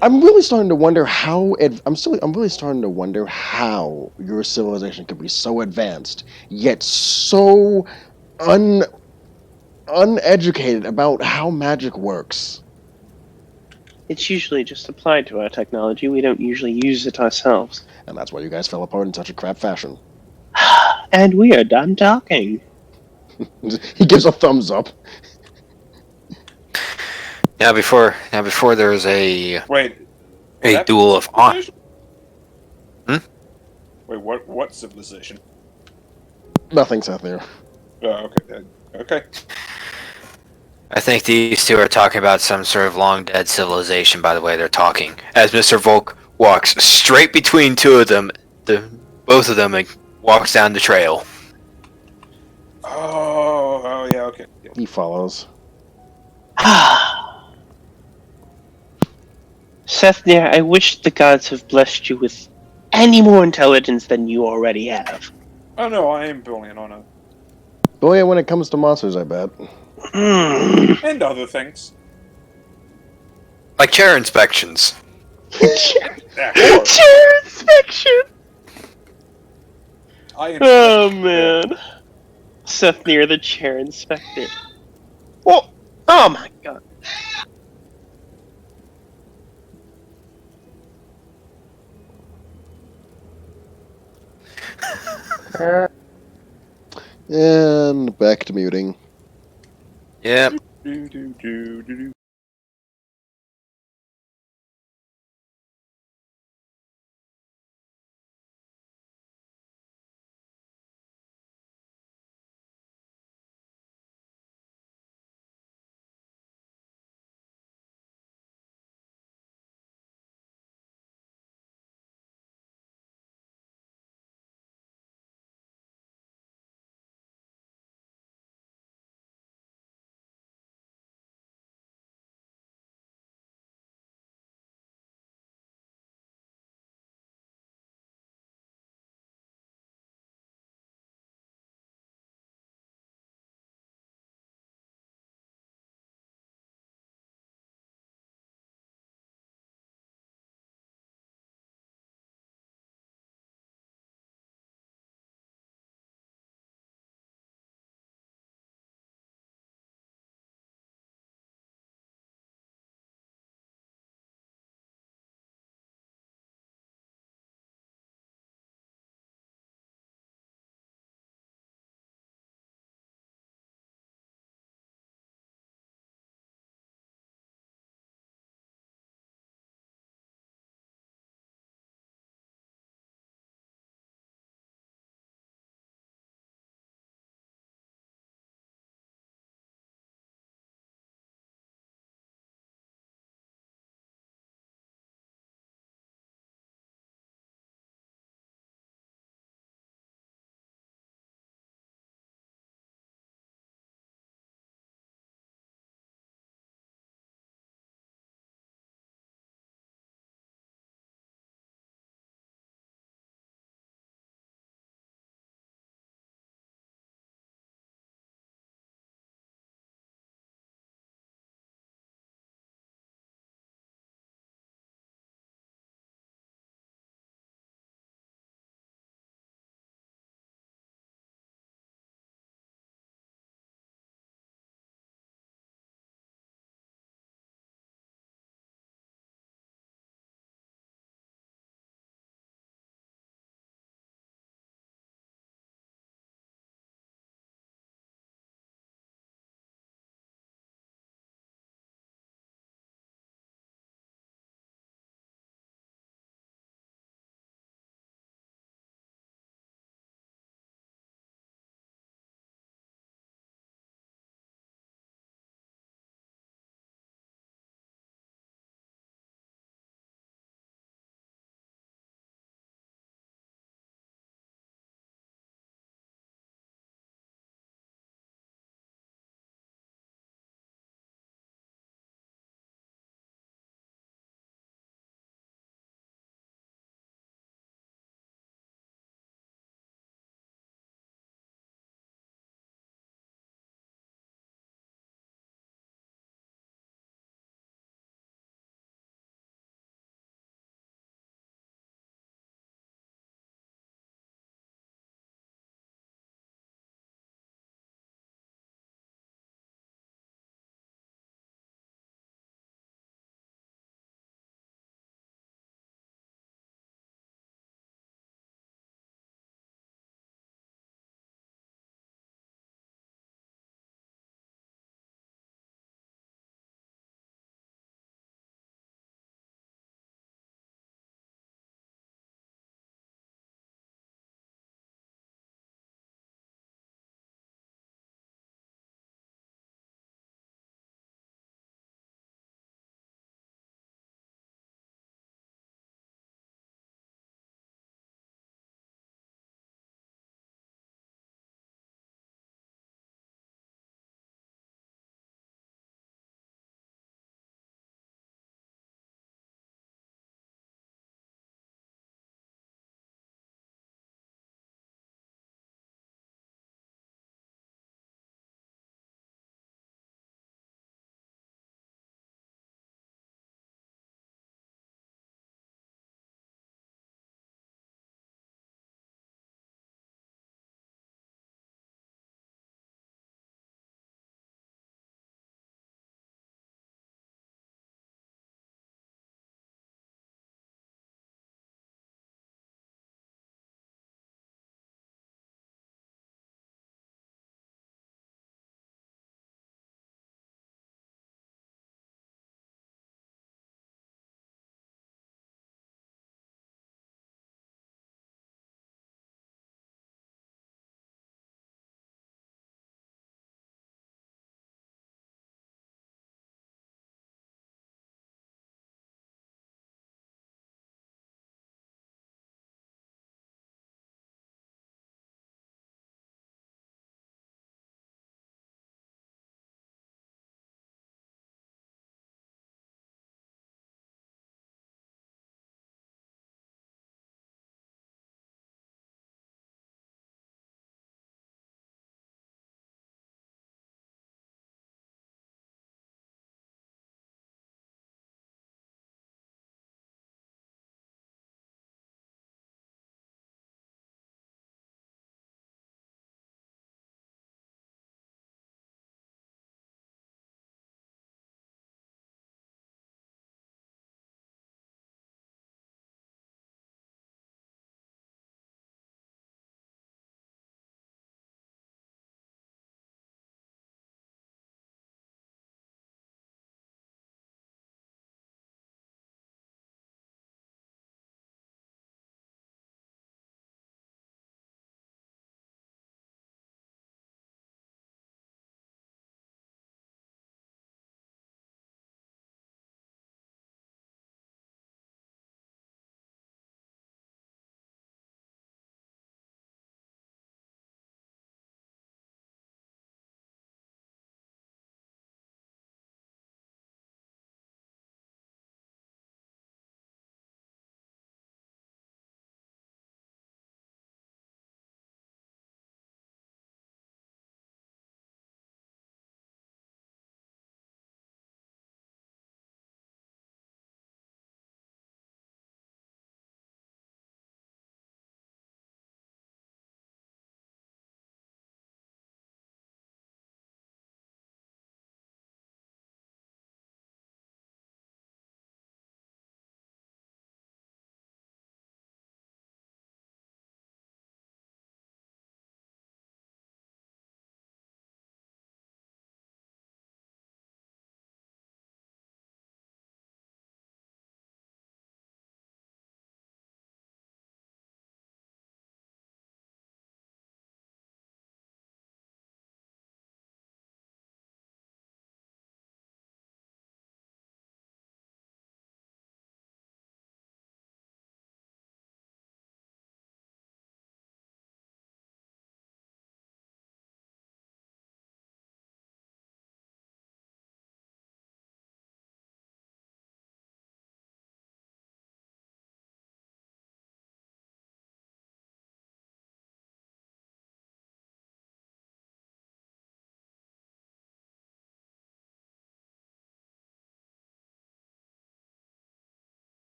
I'm really starting to wonder how I'm really starting to wonder how your civilization could be so advanced yet so uneducated about how magic works. It's usually just applied to our technology. We don't usually use it ourselves. And that's why you guys fell apart in such a crap fashion. And we are done talking. He gives a thumbs up. Now before there's a Wait. duel of honor. Wait, what civilization? Nothing's out there. Oh, okay. Okay. I think these two are talking about some sort of long dead civilization by the way they're talking. As Mr. Volk walks straight between two of them, both of them, and walks down the trail. Oh. Oh, yeah, okay. Yeah. He follows. Sethnir, I wish the gods have blessed you with any more intelligence than you already have. Oh, no, I am brilliant on it. Oh yeah, when it comes to monsters, I bet. And other things. Like chair inspections. Yeah, sure. Chair inspection! I inspect. Oh man. Sethnir, the chair inspector. Oh my god. And back to muting. Yep. Do, do, do, do, do.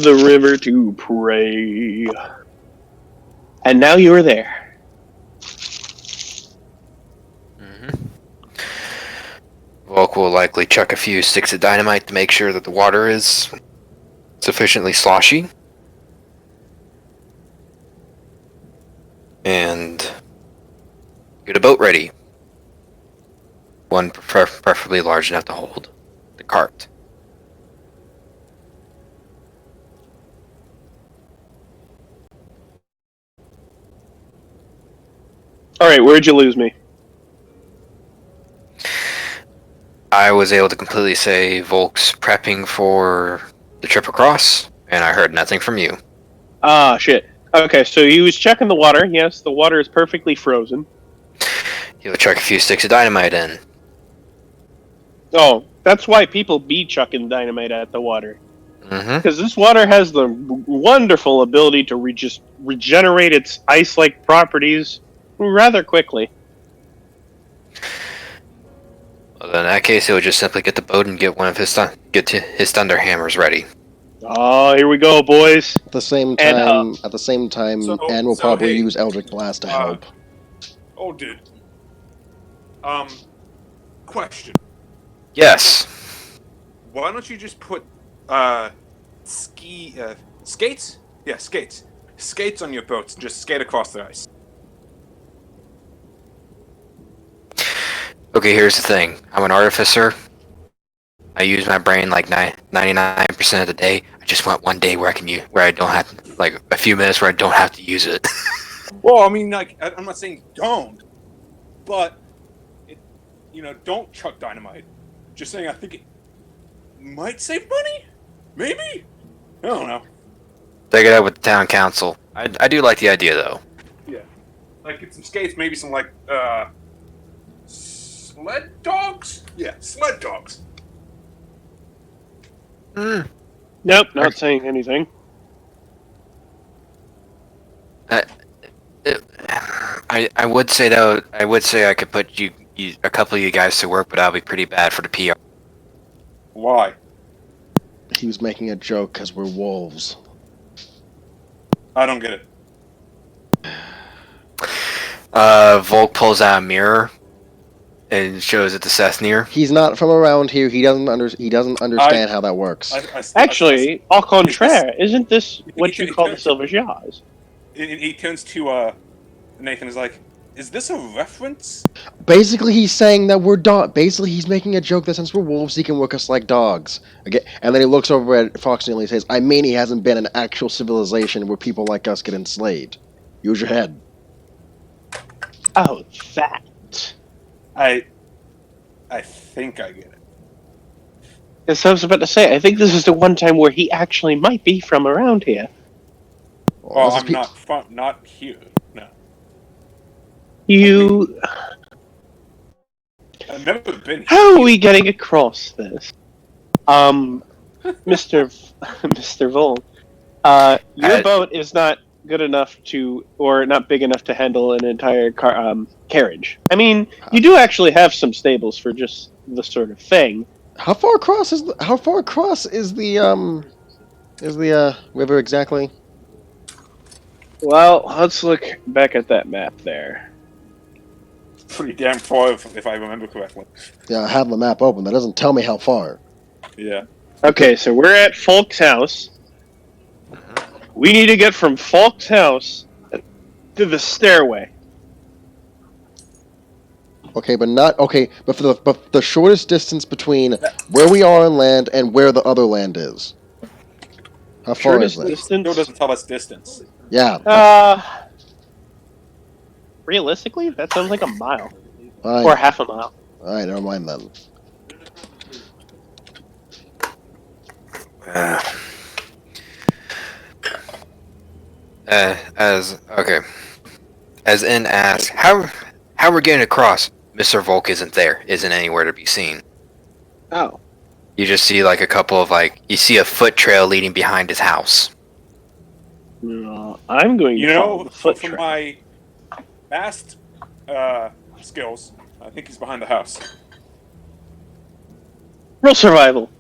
the river to pray. And now you are there. Volk will likely chuck a few sticks of dynamite to make sure that the water is sufficiently sloshy. And get a boat ready. One preferably large enough to hold the cart. Alright, where'd you lose me? I was able to completely say Volk's prepping for the trip across, and I heard nothing from you. Ah, shit. Okay, so he was checking the water. Yes, the water is perfectly frozen. He'll chuck a few sticks of dynamite in. Oh, that's why people be chucking dynamite at the water. Mm-hmm. Because this water has the wonderful ability to regenerate its ice-like properties rather quickly. Well, then in that case, he'll just simply get the boat and get one of his his thunder hammers ready. Oh, here we go, boys. At the same And, time, So- Anne will so, probably hey, use Eldritch Blast to help. Oh, dude. Question. Yes. Why don't you just put skates? Yeah, skates. Skates on your boats and just skate across the ice. Okay, here's the thing. I'm an artificer. I use my brain like 99% of the day. I just want one day where I don't have like a few minutes where I don't have to use it. Well, I mean, like, I'm not saying don't, but don't chuck dynamite. Just saying, I think it might save money. Maybe. I don't know. Take it up with the town council. I do like the idea though. Yeah, like get some skates, maybe some like sled dogs. Yeah, sled dogs. Mm. Nope, not saying anything. I would say though. I would say I could put you a couple of you guys to work, but that'll be pretty bad for the PR. Why? He was making a joke because we're wolves. I don't get it. Volk pulls out a mirror and shows it to Sethneer. He's not from around here. He doesn't understand how that works. Actually, au contraire, isn't this what you call the Silver Jaws? He turns to Nathan. Is like, is this a reference? Basically, he's saying that we're Basically, he's making a joke that since we're wolves, he can work us like dogs. Okay, and then he looks over at Fox and he says, "I mean, he hasn't been an actual civilization where people like us get enslaved. Use your head." Oh, that. I think I get it. As I was about to say, I think this is the one time where he actually might be from around here. Well, this is I'm not here. No, You... I've never been here. How are we getting across this? Mr. Mr. Volk, your boat is not good enough to, or not big enough to handle an entire carriage. I mean, you do actually have some stables for just the sort of thing. How far across is the river exactly? Well, let's look back at that map there. Pretty damn far, if I remember correctly. Yeah, I have the map open. That doesn't tell me how far. Yeah. Okay, so we're at Volk's house. We need to get from Volk's house to the stairway. Okay, but for the shortest distance between where we are on land and where the other land is. How far is Shortest that? distance? Still doesn't tell us distance. Yeah. Realistically, that sounds like a mile. Fine. Or half a mile. Alright, never mind then. As N asks, how we're getting across? Mr. Volk isn't anywhere to be seen. Oh. You just see like a couple of you see a foot trail leading behind his house. No, I'm going to follow the foot from trail. my vast skills, I think he's behind the house. Real survival.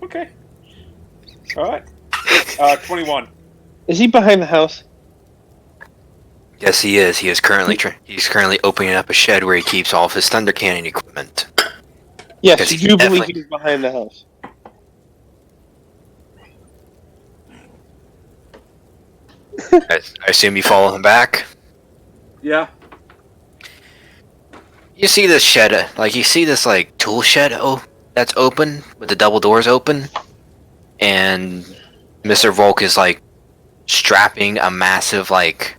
Okay. All right. 21. Is he behind the house? Yes, he is. He is currently he's currently opening up a shed where he keeps all of his thunder cannon equipment. Yes, Because you he do can believe definitely- he's behind the house. I assume you follow him back. Yeah. You see this shed, you see this like tool shed that's open with the double doors open, and Mr. Volk is like strapping a massive what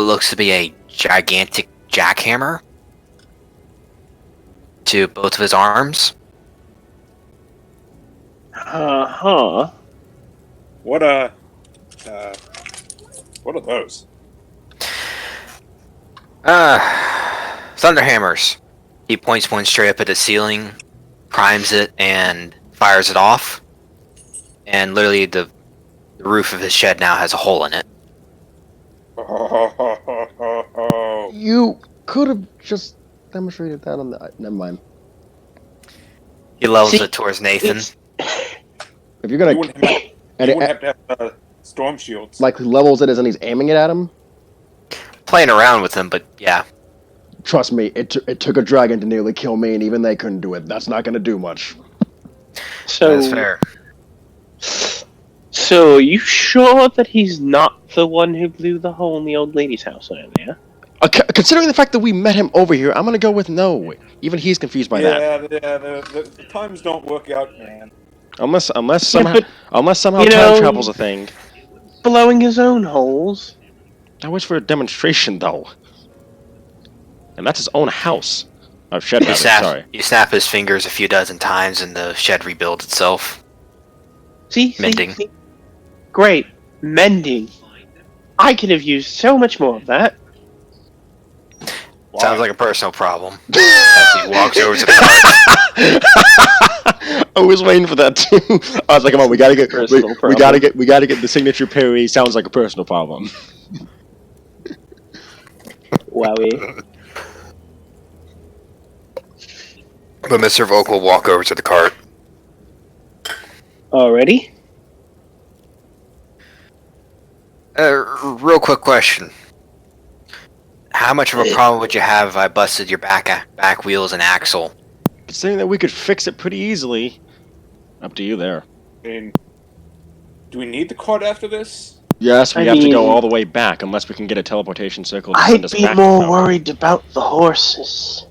looks to be a gigantic jackhammer to both of his arms. Uh-huh. What are those? Thunder hammers. He points one straight up at the ceiling, primes it, and fires it off. And literally, the roof of his shed now has a hole in it. Oh. You could have just demonstrated that on the. Never mind. He levels See, it towards Nathan. It's, If you're gonna, You wouldn't have, and you it, wouldn't have to have storm shields. like levels it as and he's aiming it at him. Playing around with him, but yeah. Trust me, it took a dragon to nearly kill me, and even they couldn't do it. That's not gonna do much. so, That's fair. So, are you sure that he's not the one who blew the hole in the old lady's house earlier? Considering the fact that we met him over here, I'm gonna go with no. Even he's confused by that. Yeah, the times don't work out, man. Unless somehow but, time you know, travel's a thing. Blowing his own holes? That was for a demonstration, though. And that's his own house. Oh, shed, rather, sorry. You snap his fingers a few dozen times, and the shed rebuilds itself. See? Mending. See? Great. Mending. I could have used so much more of that. Sounds like a personal problem. As he walks over to the cart. I was waiting for that too. I was like, "Come on, we gotta get, Personal we problem. gotta get the signature parry." Sounds like a personal problem. Wowie. But Mr. Volk will walk over to the cart. Already? Real quick question. How much of a problem would you have if I busted your back wheels and axle? Considering that we could fix it pretty easily. Up to you there. I mean, do we need the card after this? Yes, we I have to go mean- all the way back unless we can get a teleportation circle to send I'd us be back. more to worried about the horses.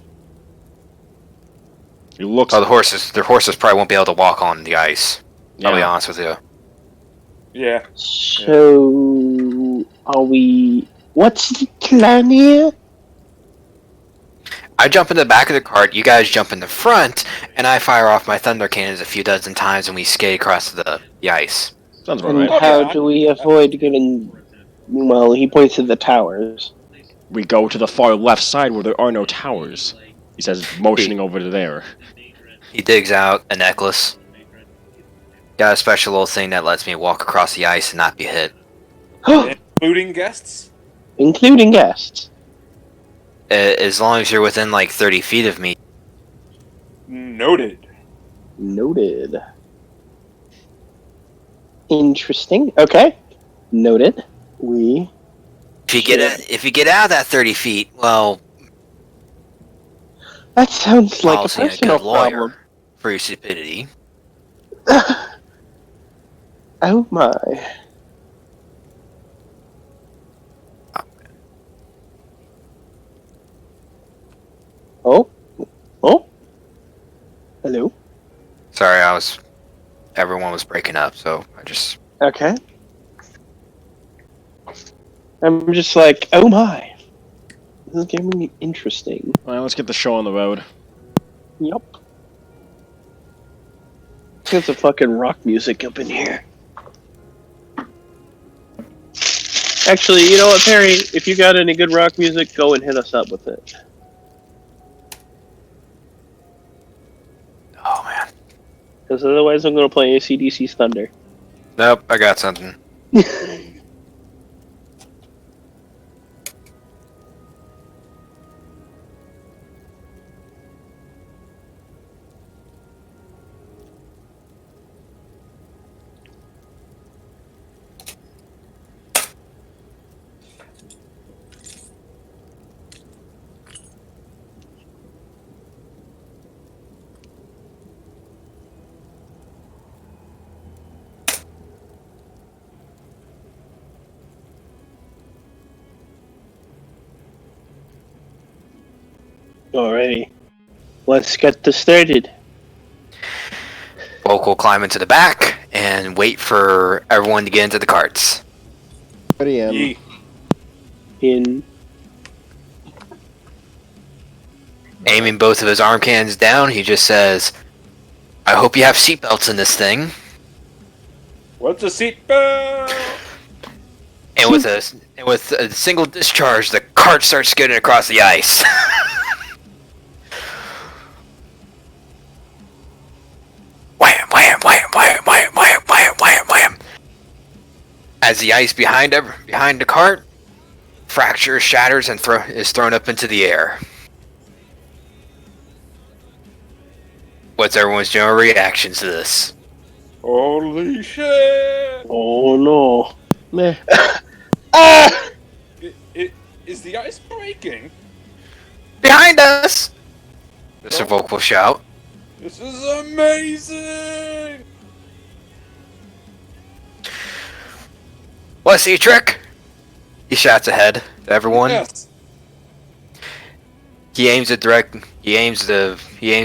It looks. Oh, the horses probably won't be able to walk on the ice. I'll be yeah. honest with you. Yeah. So, are we... What's the plan here? I jump in the back of the cart, you guys jump in the front, and I fire off my thunder cannons a few dozen times, and we skate across the ice. Sounds about And right. how Okay. do we avoid getting... Well, he points to the towers. We go to the far left side where there are no towers. He says, motioning over to there. He digs out a necklace. Got a special little thing that lets me walk across the ice and not be hit. Including guests? Including guests. As long as you're within 30 feet of me. Noted. Noted. Interesting. Okay. Noted. We... If you get out of that 30 feet, well, That sounds like a policy and personal good lawyer problem. for your stupidity. Oh my. Oh? Oh? Hello? Sorry, everyone was breaking up, so I just... Okay. I'm just like, oh my. This is getting interesting. Alright, let's get the show on the road. Yup. Get some fucking rock music up in here. Actually, you know what, Perry? If you got any good rock music, go and hit us up with it. Oh, man. Because otherwise I'm going to play AC/DC's Thunder. Nope, I got something. Alrighty. Let's get this started. Volk will climb into the back and wait for everyone to get into the carts. Ready, Yee. In. Aiming both of his arm cannons down, he just says, I hope you have seatbelts in this thing. What's a seatbelt? And with a single discharge, the cart starts skidding across the ice. Wham, wham, wham, wham, wham, wham, wham, wham, wham. As the ice behind the cart fractures, shatters, and is thrown up into the air. What's everyone's general reactions to this? Holy shit! Oh no. Meh. Is the ice breaking? Behind us! Mr. Volk will shout. This is amazing! Want to see a trick? He shouts ahead to everyone. Yes. He aims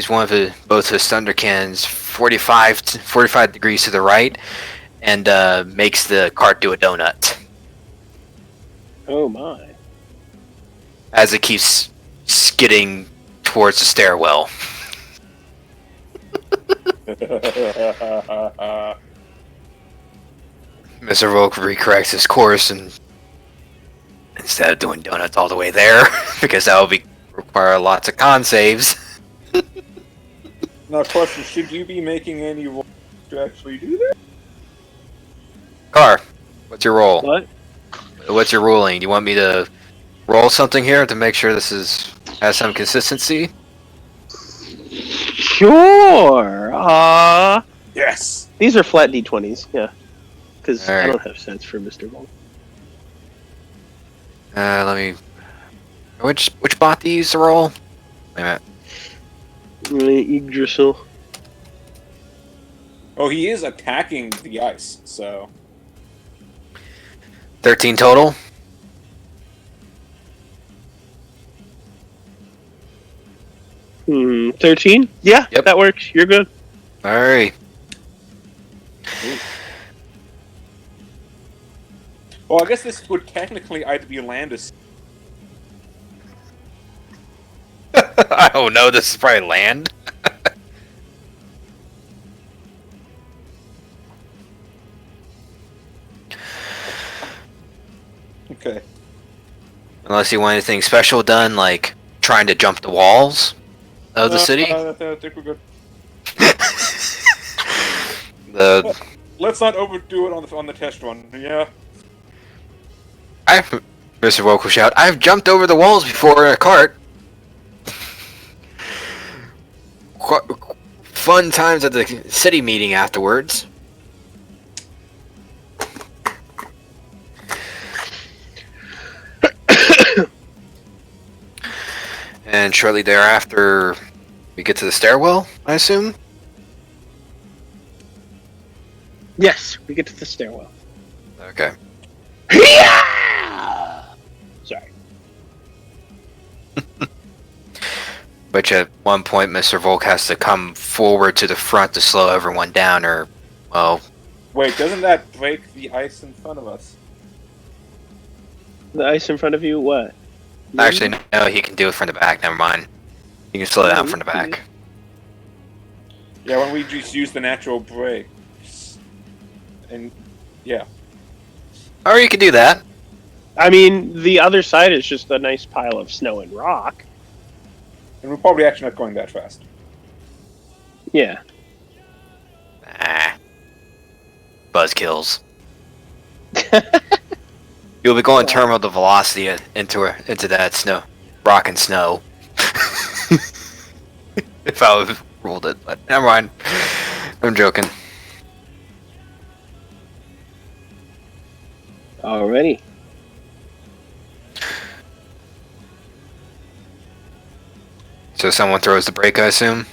one of both his thunder cannons 45 degrees to the right, and makes the cart do a donut Oh my. as it keeps skidding towards the stairwell. Mr. Volk recorrects his course, and instead of doing donuts all the way there, because that would require lots of con saves. Now, question: should you be making any rolls to actually do that? Car, what's your roll? What? What's your ruling? Do you want me to roll something here to make sure this has some consistency? Sure. Yes. These are flat d20s, yeah. Because I Alright. don't have stats for Mr. Volk. Let me. Which bot do you use to roll? Wait a minute. Yggdrasil. Oh, he is attacking the ice, so 13 total. Hmm. 13? Yeah, Yep. that works. You're good. All right. well, I guess this would technically either be land or sea. I don't know. This is probably land. Okay. Unless you want anything special done, like trying to jump the walls of the city. I think we're good. The Let's not overdo it on the test run. Yeah. Mr. Volk will shout, I've jumped over the walls before in a cart. Fun times at the city meeting afterwards. And shortly thereafter, we get to the stairwell, I assume? Yes, we get to the stairwell. Okay. Sorry. Which at one point, Mr. Volk has to come forward to the front to slow everyone down, or, well, Wait, doesn't that break the ice in front of us? The ice in front of you, what? actually, no, he can do it from the back, never mind. He can slow down from the back. Yeah, when we just use the natural break. And yeah. Or you could do that. I mean, the other side is just a nice pile of snow and rock. And we're probably actually not going that fast. Yeah. Ah. Buzzkills. You'll be going terminal to velocity into that snow, rock and snow. If I would have ruled it, but never mind. I'm joking. Alrighty. So someone throws the brake, I assume?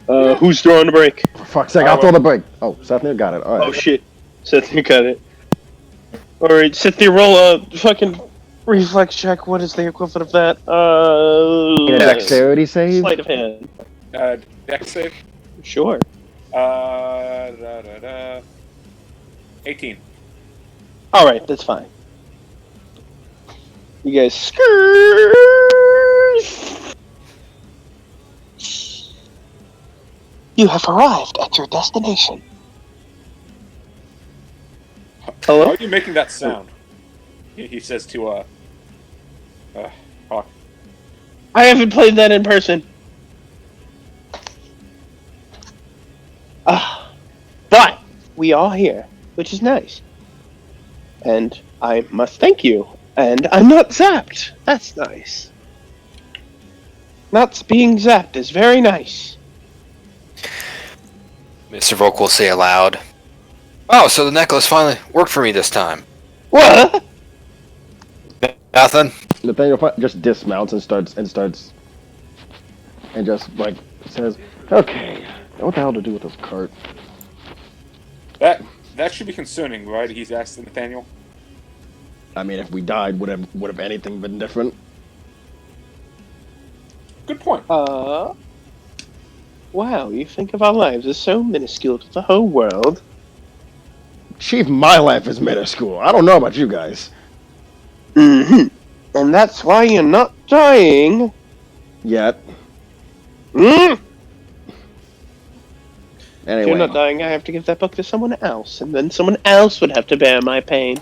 Who's throwing the brake? For fuck's sake, I'll throw the brake. Oh, Seth Neal got it. All right. Oh shit. Seth, you got it. Alright, Seth, you roll a fucking Reflex check. What is the equivalent of that? In a dexterity save? Sleight of hand. Dex save. Sure. 18. All right, that's fine. You guys skirt. You have arrived at your destination. Hello? How are you making that sound? He says to Hawk. I haven't played that in person. But we are here, which is nice. And I must thank you. And I'm not zapped. That's nice. Not being zapped is very nice. Mr. Volk will say aloud, "Oh, so the necklace finally worked for me this time." What? Nothing. Nathaniel just dismounts and starts and just like says, "Okay, what the hell to do with this cart?" That should be concerning, right? He's asked Nathaniel. I mean, if we died, would have anything been different? Good point. Wow, you think of our lives as so minuscule to the whole world. Chief, my life is minuscule. I don't know about you guys. Mm-hmm. And that's why you're not dying. Yet. Mm? Anyway. If you're not dying, I have to give that book to someone else, and then someone else would have to bear my pain.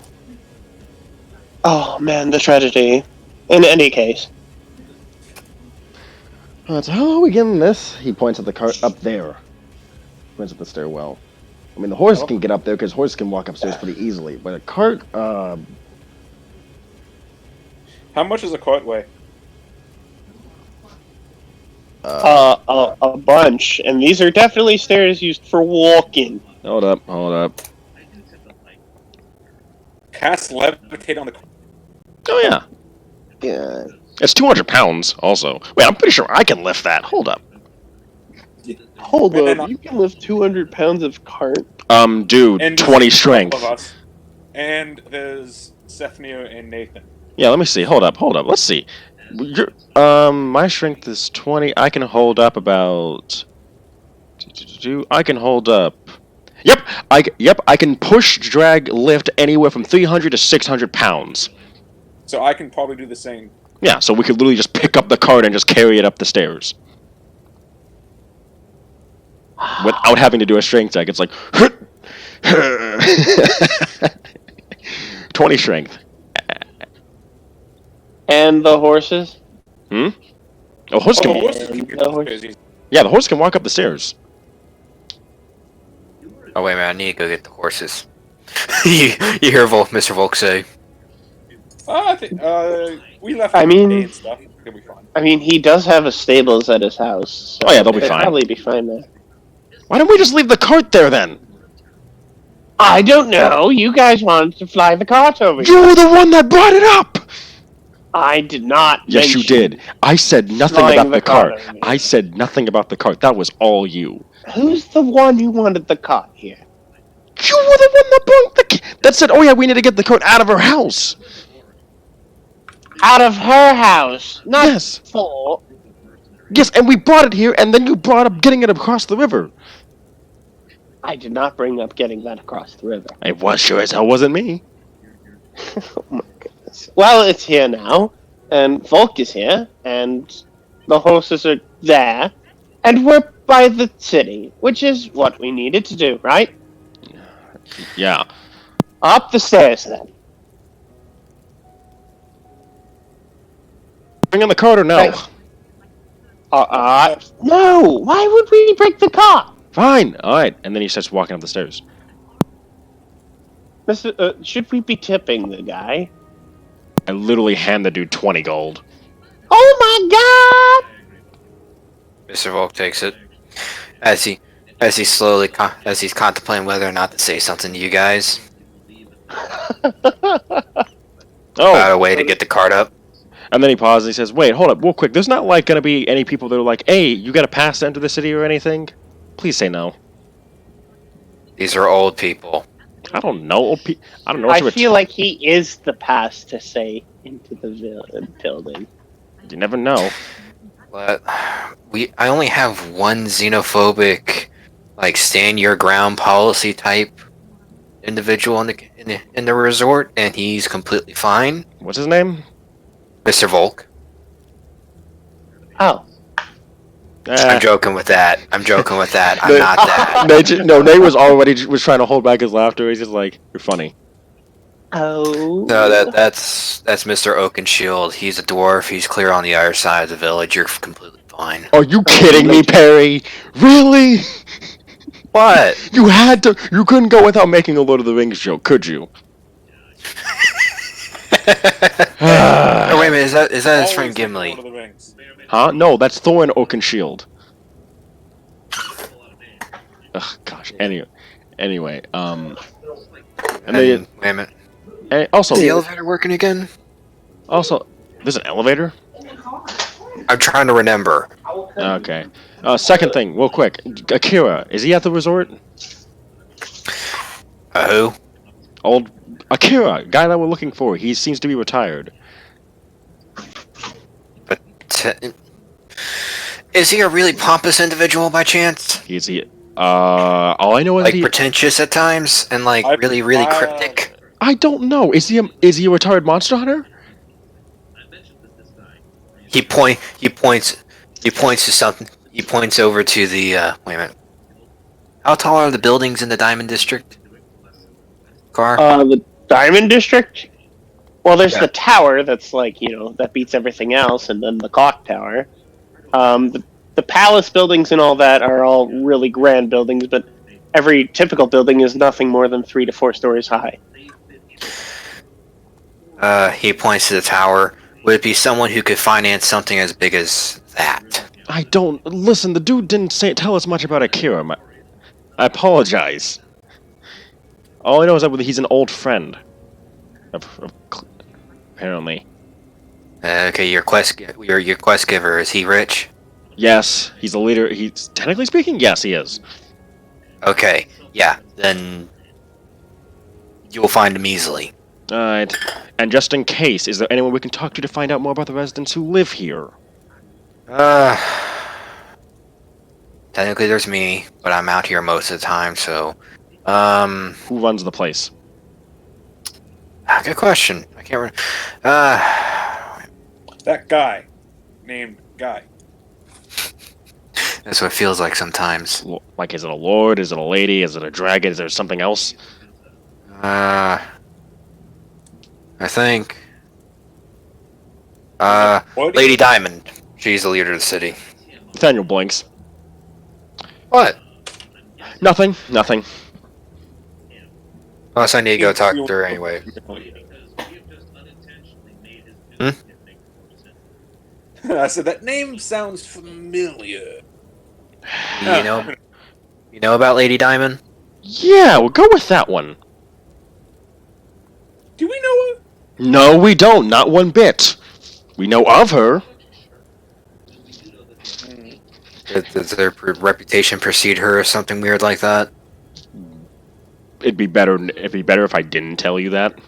Oh man, the tragedy. In any case. So how are we getting this? He points at the cart up there. Points at the stairwell. I mean, the horse can get up there because horse can walk upstairs pretty easily, but a cart, How much does a cart weigh? A bunch, and these are definitely stairs used for walking. Hold up. Cast levitate on the cart. Oh yeah. Yeah. It's 200 pounds, also. Wait, I'm pretty sure I can lift that. Hold up. Hold And up, you can lift 200 pounds of cart? Dude, And 20 there's a strength. couple of us. And there's Sethmir and Nathan. Yeah, let me see. Hold up. Let's see. My strength is 20. I can hold up about... I can hold up... Yep, I can push, drag, lift anywhere from 300 to 600 pounds. So I can probably do the same. Yeah, so we could literally just pick up the cart and just carry it up the stairs. Without having to do a strength check. It's like... 20 strength. And the horses? Oh, horse can... Yeah, the horse can walk up the stairs. Oh wait a minute, I need to go get the horses. you hear Mr. Volk say, I think, we left I mean- hay and stuff. It'll be fine. I mean, he does have a stables at his house. So Oh yeah, they'll be they'll fine. probably be fine there. Why don't we just leave the cart there then? I don't know. You guys wanted to fly the cart over here. You were the one that brought it up! I did not. Yes, you mention did. I said nothing flying about the cart. over here. I said nothing about the cart. That was all you. Who's the one who wanted the cart here? You were the one that brought that said, oh yeah, we need to get the cart out of her house. Out of her house, not Yes. for. Yes, and we brought it here, and then you brought up getting it across the river. I did not bring up getting that across the river. It was sure as hell wasn't me. Oh my goodness. Well, it's here now, and Volk is here, and the horses are there, and we're by the city, which is what we needed to do, right? Yeah. Up the stairs, then. Bring in the cart or no? Right. No! Why would we break the cart? Fine. All right. And then he starts walking up the stairs. Should we be tipping the guy? I literally hand the dude 20 gold. Oh my god! Mr. Volk takes it. As he's contemplating whether or not to say something to you guys. About a way to get the cart up. And then he pauses and he says, wait, hold up, real quick. There's not, like, going to be any people that are like, hey, you got to pass to enter the city or anything? Please say no. These are old people. I don't know. I don't know. I feel like he is the pass to say into the building. You never know. But I only have one xenophobic, like stand your ground policy type individual in the resort, and he's completely fine. What's his name? Mr. Volk. Oh. I'm joking with that. I'm not that. Nate was trying to hold back his laughter. He's just like, you're funny. Oh. No, that's Mr. Oakenshield. He's a dwarf. He's clear on the other side of the village. You're completely fine. Are you kidding me, Perry? Really? What? You had to. You couldn't go without making a Lord of the Rings joke, could you? Oh, wait a minute. Is that his friend Gimli? Lord of the Rings. Huh? No, that's Thorin Oakenshield. Ugh, gosh. Anyway, and they, Wait a minute. and also, Is the elevator working again? Also, there's an elevator. I'm trying to remember. Okay. Second thing, real quick. Akira, is he at the resort? Who? Old Akira, guy that we're looking for. He seems to be retired. But is he a really pompous individual by chance? Is he? All I know is Like pretentious at times and like really cryptic. I don't know. Is he a retired monster hunter? He points to something. He points over to the wait a minute. How tall are the buildings in the Diamond District? Car? The Diamond District? Well, there's the tower that's like, that beats everything else, and then the clock tower. The palace buildings and all that are all really grand buildings, but every typical building is nothing more than 3 to 4 stories high. He points to the tower. Would it be someone who could finance something as big as that? I don't listen. The dude didn't tell us much about Akira. I apologize. All I know is that he's an old friend. Apparently. Okay, your quest giver, is he rich? Yes, he's a leader. He's technically speaking, yes, he is. Okay, yeah, then you'll find him easily. Alright. And just in case, is there anyone we can talk to find out more about the residents who live here? Technically there's me, but I'm out here most of the time, so Who runs the place? good question. I can't remember. That guy, named Guy. That's what it feels like sometimes. Like, is it a lord? Is it a lady? Is it a dragon? Is there something else? I think. What? Lady Diamond. She's the leader of the city. Nathaniel blinks. What? Nothing. Unless I need to go talk to her anyway. I said that name sounds familiar. You know about Lady Diamond? Yeah, we'll go with that one. Do we know her? No, we don't. Not one bit. We know of her. Does their reputation precede her or something weird like that? It'd be better if I didn't tell you that.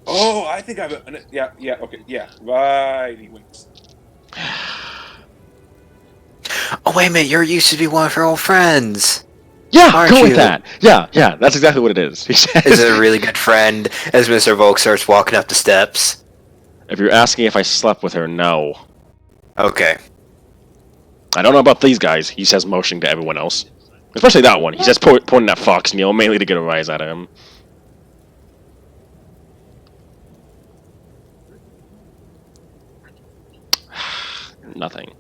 Oh, I think I've... Yeah, okay, yeah. Righty winks. Oh, wait a minute, you used to be one of her old friends. Yeah, Aren't go with you? that. Yeah, that's exactly what it is. He says, Is it a really good friend as Mr. Volk starts walking up the steps? If you're asking if I slept with her, no. Okay. I don't know about these guys, he says, motioning to everyone else. Especially that one. He says, pointing at Fox Neil, mainly to get a rise out of him. Nothing.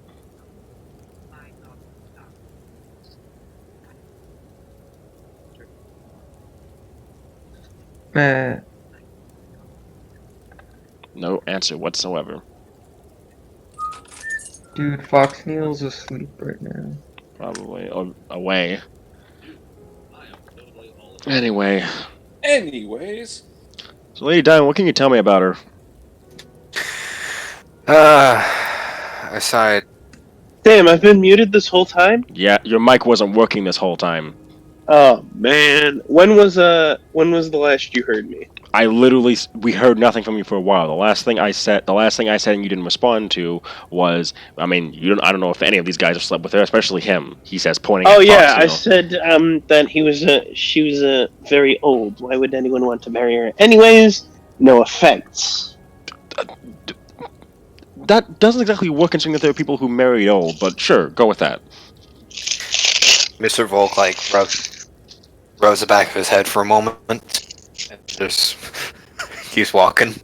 No answer whatsoever. Dude, Fox Neil's asleep right now. Probably away. Anyway. Anyways. So, Lady Diamond, what can you tell me about her? I sighed. Damn, I've been muted this whole time? Yeah, your mic wasn't working this whole time. Oh man, when was the last you heard me? We heard nothing from you for a while. The last thing I said and you didn't respond to was, I mean, I don't know if any of these guys have slept with her, especially him. He says, pointing Oh at yeah, I Fox, said that she was very old. Why would anyone want to marry her? Anyways, no offense. That doesn't exactly work considering that there are people who married old, but sure, go with that. Mr. Volk rubs the back of his head for a moment and just keeps walking.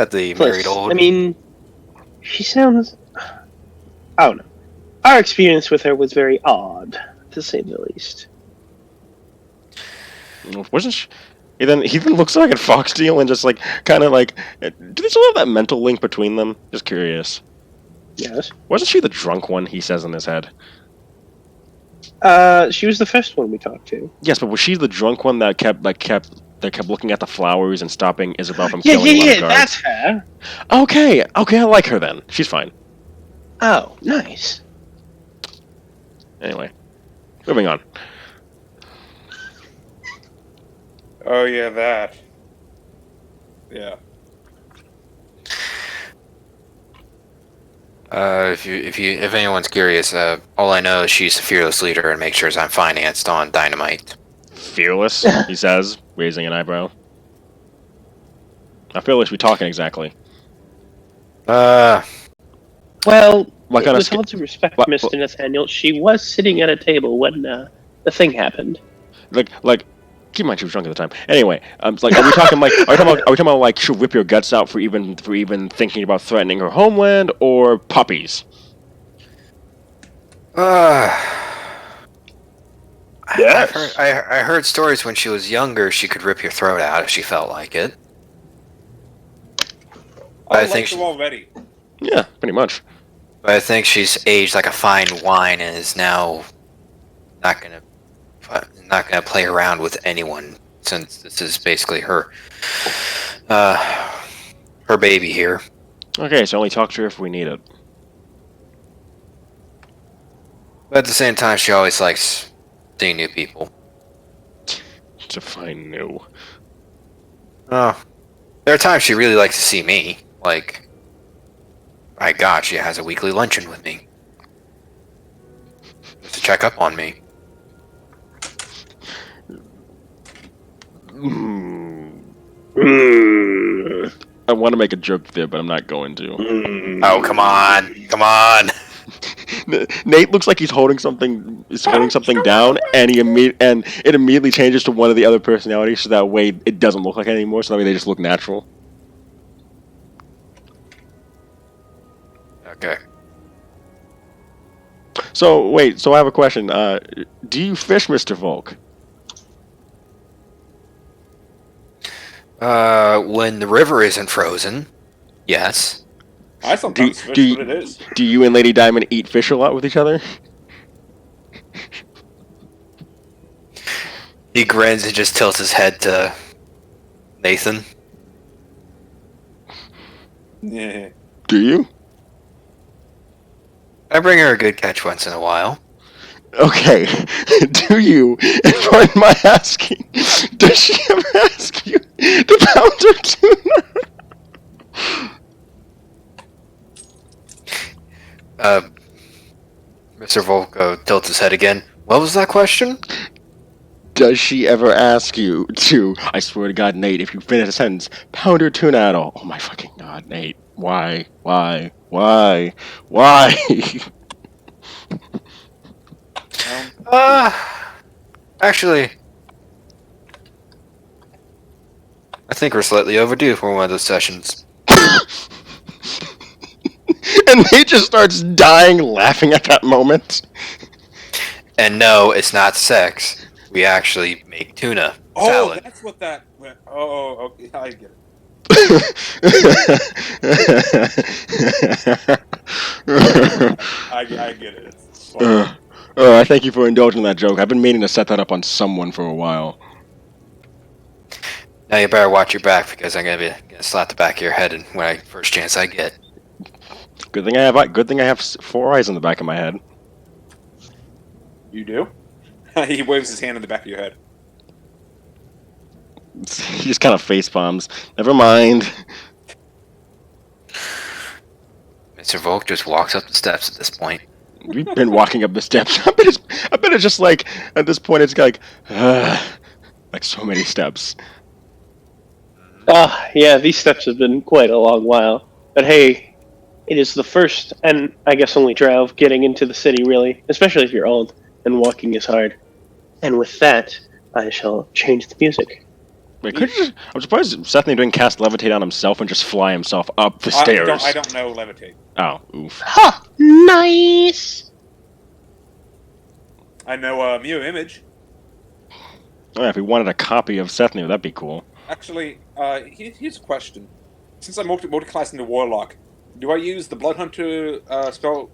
At the married Plus, old. I mean, she sounds. I don't know. Our experience with her was very odd, to say the least. Wasn't she? He then looks like at Foxdeal and just like kind of like, do they still have that mental link between them? Just curious. Yes. Wasn't she the drunk one? He says in his head. She was the first one we talked to. Yes, but was she the drunk one that kept looking at the flowers and stopping Isabel from killing one of the guards? That's her. Okay, I like her then. She's fine. Oh, nice. Anyway, moving on. Oh yeah, that. Yeah. If anyone's curious, all I know is she's a fearless leader and makes sure I'm financed on dynamite. Fearless, he says, raising an eyebrow. Now, fearless, we talking exactly? Well, Like with all due respect, Mr. Nathaniel, she was sitting at a table when the thing happened. Like, keep in mind she was drunk at the time. Anyway, are we talking like she'll rip your guts out for even thinking about threatening her homeland or puppies? Yes. I heard stories when she was younger she could rip your throat out if she felt like it. I think her already. Yeah, pretty much. But I think she's aged like a fine wine and is now not gonna play around with anyone since this is basically her baby here. Okay, so only talk to her if we need it. But at the same time, she always likes seeing new people. Define new. Oh, there are times she really likes to see me. Like, my God, she has a weekly luncheon with me just to check up on me. I want to make a joke there, but I'm not going to. Oh, come on! Nate looks like he's holding something. Down, and it immediately changes to one of the other personalities, so that way it doesn't look like it anymore. So that way they just look natural. Okay. So wait. So I have a question. Do you fish, Mr. Volk? When the river isn't frozen, yes. I sometimes fish what it is. Do you and Lady Diamond eat fish a lot with each other? He grins and just tilts his head to Nathan. Yeah. Do you? I bring her a good catch once in a while. Okay. Do you? And pardon my asking, does she ever ask you to pound her tuna? Mr. Volk tilts his head again. What was that question? Does she ever ask you to, I swear to God, Nate, if you finish a sentence, pound her tuna at all? Oh my fucking God, Nate. Why? Actually, I think we're slightly overdue for one of those sessions. And Nate just starts dying laughing at that moment. And no, it's not sex. We actually make tuna salad. That's what that. Oh, okay, I get it. I get it. It's fun. I thank you for indulging that joke. I've been meaning to set that up on someone for a while. Now you better watch your back because I'm gonna slap the back of your head when first chance I get. Good thing I have 4 eyes on the back of my head. You do? He waves his hand in the back of your head. He just kind of face palms. Never mind. Mr. Volk just walks up the steps at this point. We've been walking up the steps. I bet it's just like at this point it's like so many steps. Yeah, these steps have been quite a long while. But hey, it is the first, and I guess only trial of getting into the city, really. Especially if you're old, and walking is hard. And with that, I shall change the music. Wait, I'm surprised Seth didn't cast levitate on himself and just fly himself up the stairs. I don't know levitate. Oh, oof. Ha! Nice! I know mirror image. Oh, yeah, if we wanted a copy of Seth, that'd be cool. Actually, here's a question. Since I'm multi-classed into Warlock, do I use the Bloodhunter spell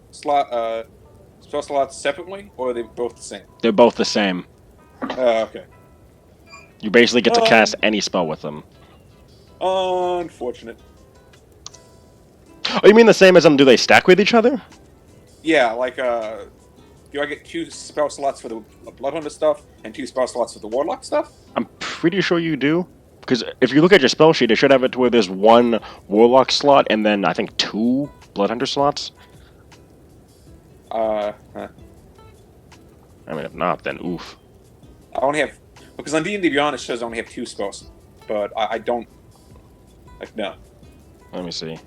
slots separately, or are they both the same? They're both the same. Okay. You basically get to cast any spell with them. Unfortunate. Oh, you mean the same as them? Do they stack with each other? Yeah, like, do I get 2 spell slots for the Bloodhunter stuff, and 2 spell slots for the Warlock stuff? I'm pretty sure you do. Because if you look at your spell sheet, it should have it to where there's 1 Warlock slot, and then I think 2 Bloodhunter slots. Huh. I mean, if not, then oof. I only have... Because on D&D Beyond, it says I only have 2 spells. But I don't... Like, no. Let me see.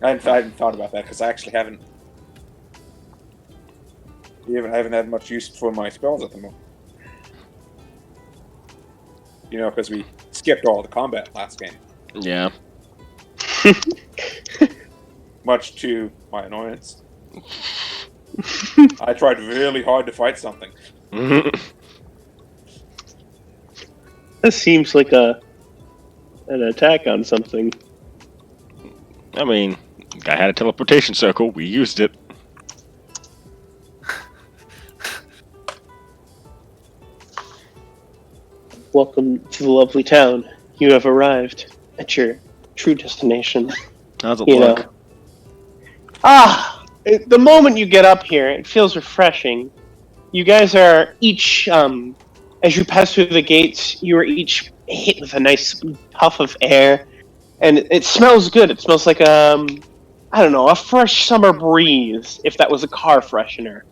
I hadn't thought about that, because I actually haven't... I haven't had much use for my spells at the moment. You know, because we skipped all the combat last game. Yeah. Much to my annoyance. I tried really hard to fight something. This seems like an attack on something. I mean, guy had a teleportation circle. We used it. Welcome to the lovely town. You have arrived at your true destination. How's it You look? know. The moment you get up here, it feels refreshing. You guys are each, as you pass through the gates, you are each hit with a nice puff of air, and it smells good. It smells like, I don't know, a fresh summer breeze, if that was a car freshener.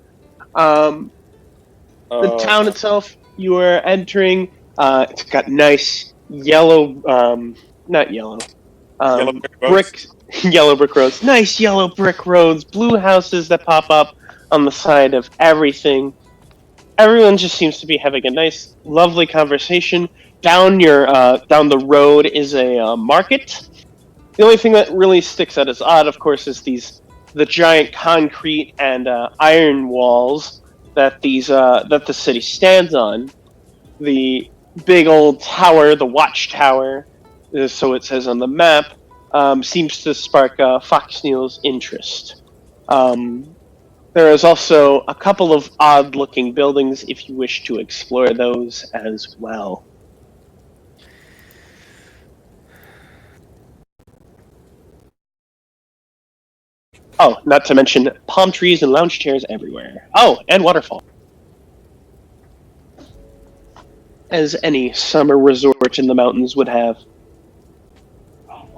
The town itself, you are entering, it's got nice yellow, not yellow, Yellow brick roads. yellow brick roads. Nice yellow brick roads, blue houses that pop up on the side of everything. Everyone just seems to be having a nice, lovely conversation. Down the road is a market. The only thing that really sticks out as odd, of course, is the giant concrete and iron walls that the city stands on. The big old tower, the watchtower, so it says on the map, seems to spark Fox Neal's interest. There is also a couple of odd-looking buildings if you wish to explore those as well. Oh, not to mention palm trees and lounge chairs everywhere. Oh, and waterfall. As any summer resort in the mountains would have.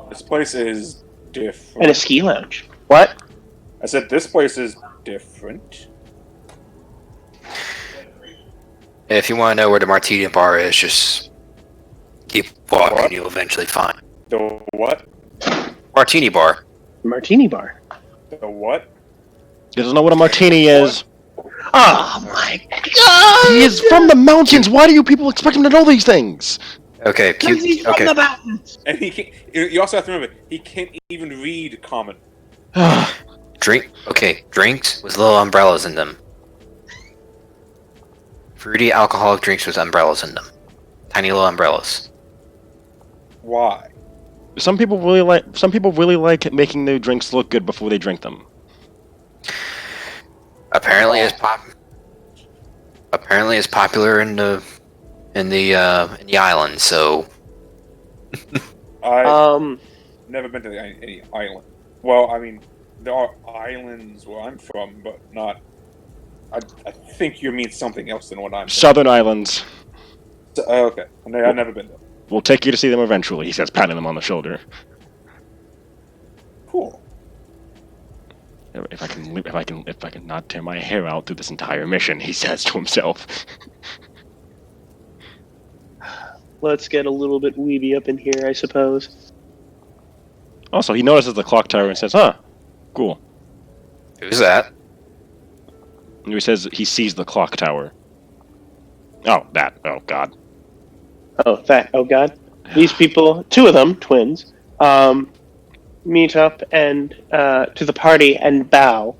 This place is different. And a ski lounge. What? I said this place is different. If you want to know where the martini bar is, just keep walking. What? You'll eventually find The what? martini bar. Martini bar. The what? He doesn't know what a martini is. Oh my god! He is from the mountains. Why do you people expect him to know these things? Okay, Because he's from the mountains! And he can't. You also have to remember, he can't even read common. Drinks with little umbrellas in them. Fruity alcoholic drinks with umbrellas in them. Tiny little umbrellas. Why? Some people really like making their drinks look good before they drink them. Apparently, it's popular in the island. So, I've never been to any island. Well, I mean, there are islands where I'm from, but not I think you mean something else than what I'm saying. Southern Islands. Okay. I've never been there. We'll take you to see them eventually, he says, patting them on the shoulder. Cool. If I can not tear my hair out through this entire mission, he says to himself. Let's get a little bit weeby up in here, I suppose. Also, he notices the clock tower and says, "Huh, cool." Who's that? And he says he sees the clock tower. Oh, that. Oh, God. Oh god. These people, two of them, twins, meet up and to the party and bow.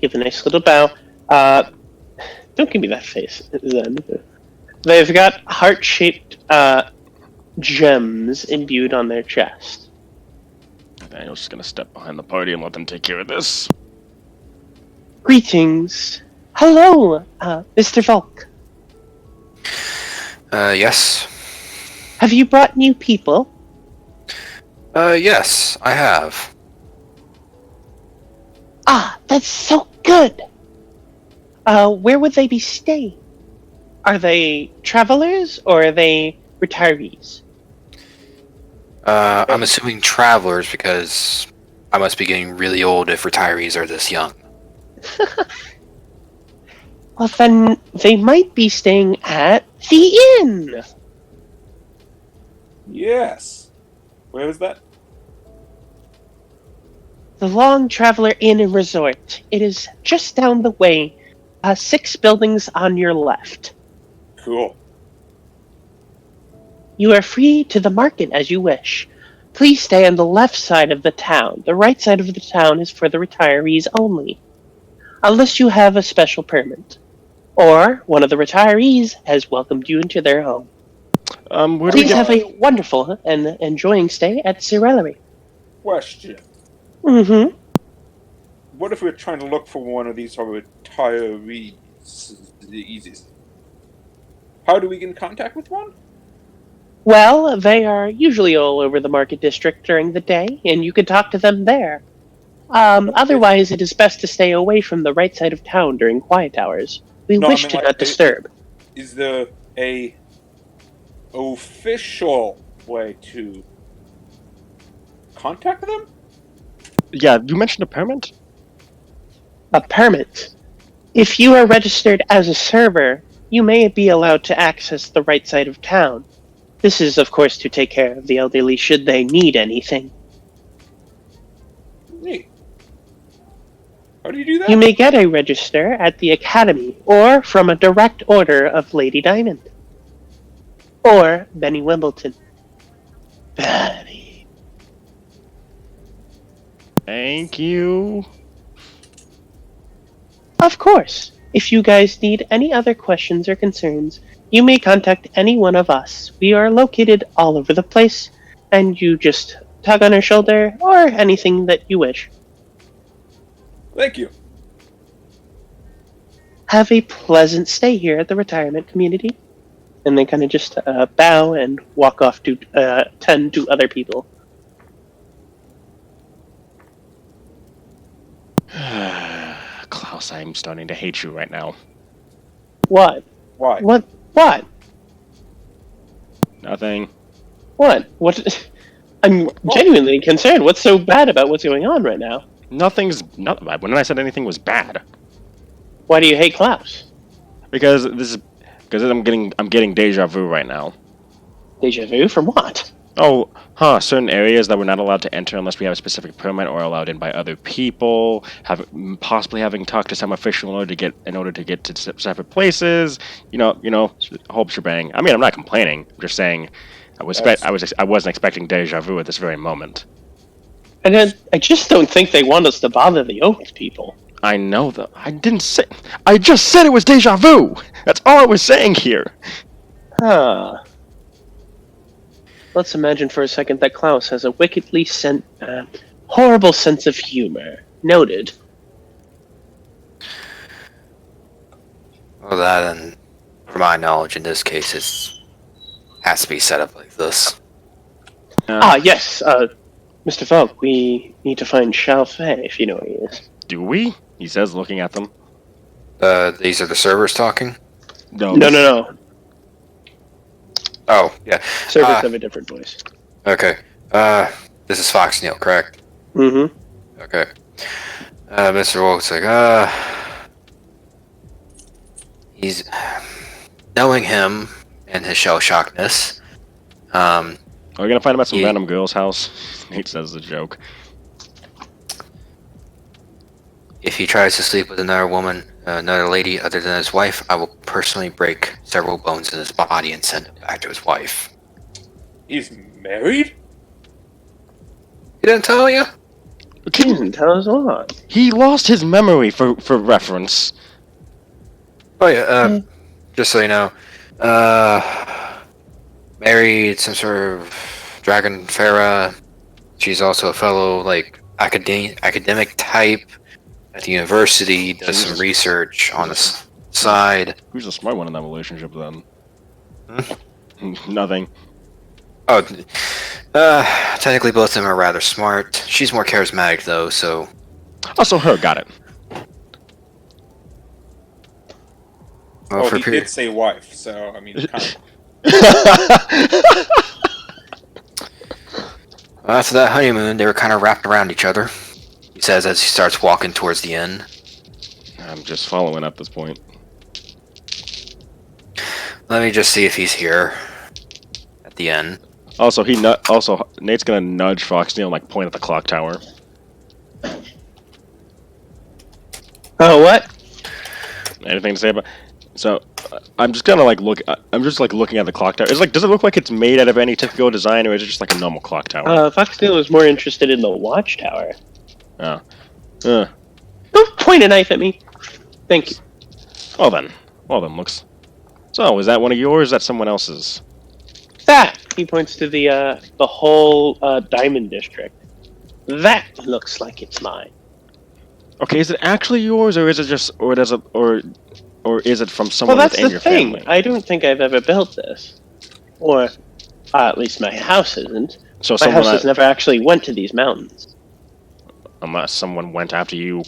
Give a nice little bow. Don't give me that face, then. They've got heart-shaped gems imbued on their chest. Daniel's just gonna step behind the party and let them take care of this. Greetings. Hello, Mr. Volk. Yes. Have you brought new people? Yes, I have. Ah, that's so good. Where would they be staying? Are they travelers or are they retirees? I'm assuming travelers because I must be getting really old if retirees are this young. Well, then they might be staying at the inn. Yes. Where is that? The Long Traveler Inn and Resort. It is just down the way, 6 buildings on your left. Cool. You are free to the market as you wish. Please stay on the left side of the town. The right side of the town is for the retirees only, unless you have a special permit, or one of the retirees has welcomed you into their home. Where do we Please get... have a wonderful and enjoying stay at Sierellery. Question. Mm-hmm. What if we're trying to look for one of these retirees? The easiest. How do we get in contact with one? Well, they are usually all over the market district during the day, and you can talk to them there. Otherwise, it is best to stay away from the right side of town during quiet hours. We wish to not disturb. Is there a official way to contact them? Yeah, you mentioned a permit? A permit. If you are registered as a server, you may be allowed to access the right side of town. This is, of course, to take care of the elderly should they need anything. Neat. How do you do that? You may get a register at the Academy, or from a direct order of Lady Diamond. Or Benny Wimbledon. Benny. Thank you. Of course. If you guys need any other questions or concerns, you may contact any one of us. We are located all over the place, and you just tug on our shoulder or anything that you wish. Thank you. Have a pleasant stay here at the retirement community. And they kind of just bow and walk off to tend to other people. Klaus, I'm starting to hate you right now. What? Why? What? What? Nothing. What? What? I'm genuinely concerned. What's so bad about what's going on right now? Nothing's... Not, when I said anything was bad. Why do you hate Klaus? Because I'm getting deja vu right now. Deja vu? From what? Oh, certain areas that we're not allowed to enter unless we have a specific permit or allowed in by other people, possibly having talked to some official in order to get to separate places, you know, whole shebang. I mean, I'm not complaining. I'm just saying I wasn't expecting deja vu at this very moment. And then I just don't think they want us to bother the Oak people. I know that. I just said it was deja vu! That's all I was saying here! Huh. Let's imagine for a second that Klaus has a wickedly horrible sense of humor. Noted. Well, that, and from my knowledge, in this case, has to be set up like this. Yes, Mr. Volk, we need to find Shafley, if you know where he is. Do we? He says, looking at them. These are the servers talking? No, No. Oh, yeah. Servers have a different voice. Okay. This is Fox Neil, correct? Mm-hmm. Okay. Mr. Volk's like, he's knowing him and his shell shockness. Are we gonna find him at some Yeah. random girl's house? Nate says the joke. If he tries to sleep with another woman, another lady other than his wife, I will personally break several bones in his body and send him back to his wife. He's married? He didn't tell you? He doesn't tell us a lot. He lost his memory for reference. Oh yeah, just so you know, married some sort of Dragon Farah. She's also a fellow, like, academic type at the university, does some research on the side. Who's the smart one in that relationship then? Nothing. Oh, technically both of them are rather smart. She's more charismatic though, so... Also her, got it. Well, He did say wife, so, I mean, kind of. After that honeymoon, they were kind of wrapped around each other. He says as he starts walking towards the inn. I'm just following up this point. Let me just see if he's here at the inn. Also, Nate's gonna nudge Fox Neil and like point at the clock tower. Oh, what? Anything to say about? So, I'm just gonna like look. I'm just like looking at the clock tower. It's like, does it look like it's made out of any typical design, or is it just like a normal clock tower? Foxtail was more interested in the watchtower. Oh. Don't point a knife at me. Thank you. Well then, looks. So, is that one of yours? Or is that someone else's? That! He points to the whole diamond district. That looks like it's mine. Okay, is it actually yours, or is it just, or is it from someone Well, that's within the your thing. family? I don't think I've ever built this. Or, at least my house isn't. So My someone, house has never actually went to these mountains. unless someone went after you.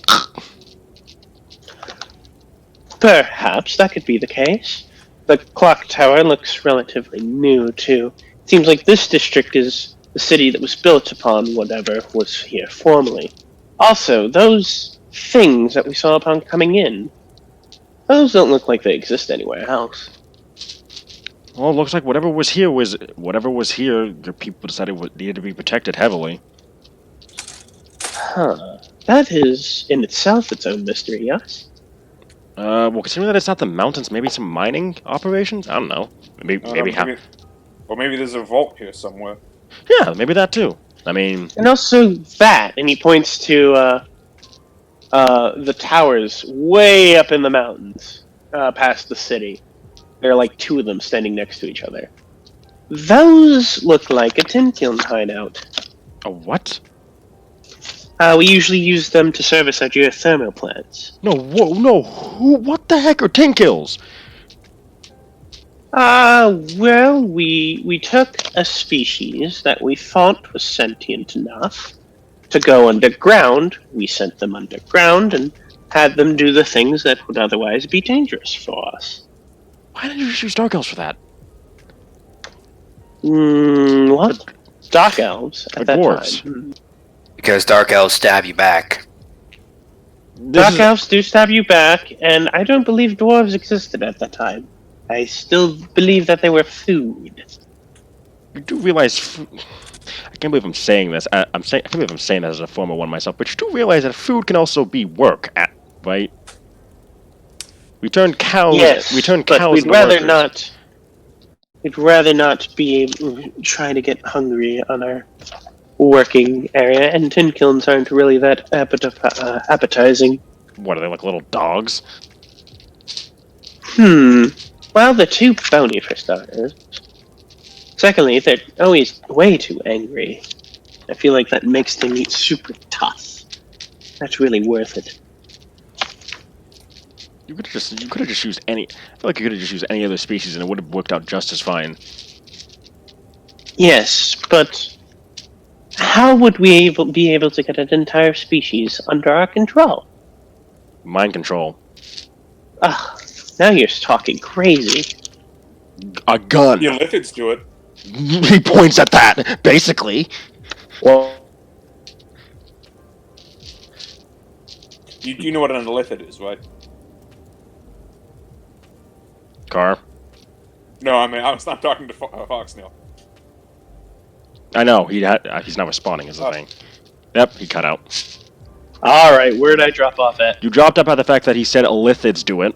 Perhaps that could be the case. The clock tower looks relatively new, too. It seems like this district is the city that was built upon whatever was here formerly. Also, those things that we saw upon coming in, those don't look like they exist anywhere else. Well, it looks like whatever was here. Your people decided needed to be protected heavily. Huh. That is, in itself, its own mystery, yes? Well, considering that it's not the mountains, maybe some mining operations. I don't know. Maybe there's a vault here somewhere. Yeah, maybe that too. I mean, And also that, and he points to, the towers way up in the mountains, past the city. There are like two of them standing next to each other. Those look like a tin kiln hideout. a what? We usually use them to service our geothermal plants. No, whoa, no. Who? What the heck are tinkills? Well, we took a species that we thought was sentient enough to go underground. We sent them underground and had them do the things that would otherwise be dangerous for us. Why didn't you just use dark elves for that? What? Dark elves at that dwarves. time. Because Dark Elves stab you back. Dark elves do stab you back, and I don't believe dwarves existed at that time. I still believe that they were food. You do realize. I can't believe I'm saying this. I can't believe I'm saying that as a former one myself. But you do realize that food can also be work, right? We turn cows. Yes, we turn but cows. we'd into rather workers. not. We'd rather not be trying to get hungry on our working area, and tin kilns aren't really that appetizing. What are they, like little dogs? Well, they're too bony for starters. Secondly, they're always way too angry. I feel like that makes their meat super tough. That's really worth it. You could have just used any. I feel like you could have just used any other species and it would have worked out just as fine. Yes, but how would we be able to get an entire species under our control? Mind control. Ugh, now you're talking crazy. A gun. The Illithids do it. He points at that, basically. Well, You know what an Illithid is, right? Car. No, I mean, I was not talking to Foxnail. I know, he's not responding is the Oh. thing. Yep, he cut out. alright, where did I drop off at? You dropped up at the fact that he said Illithids do it.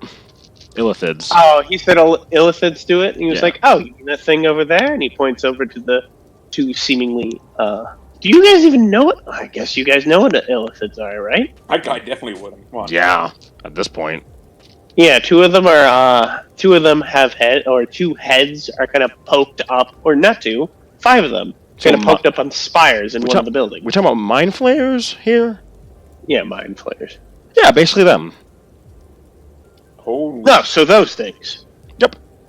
Illithids. Oh, he said Illithids do it, and he was Yeah. like, oh, you mean that thing over there? And he points over to the two seemingly, do you guys even know it? I guess you guys know what Illithids are, right? I definitely would. Come on. Yeah, at this point. Yeah, two of them have two heads are kind of poked up, or not two, 5 of them, So kind of poked up on spires in we one talk- of the buildings. We're talking about mind flayers here? Yeah, mind flayers. Yeah, basically them. Holy. No, so those things.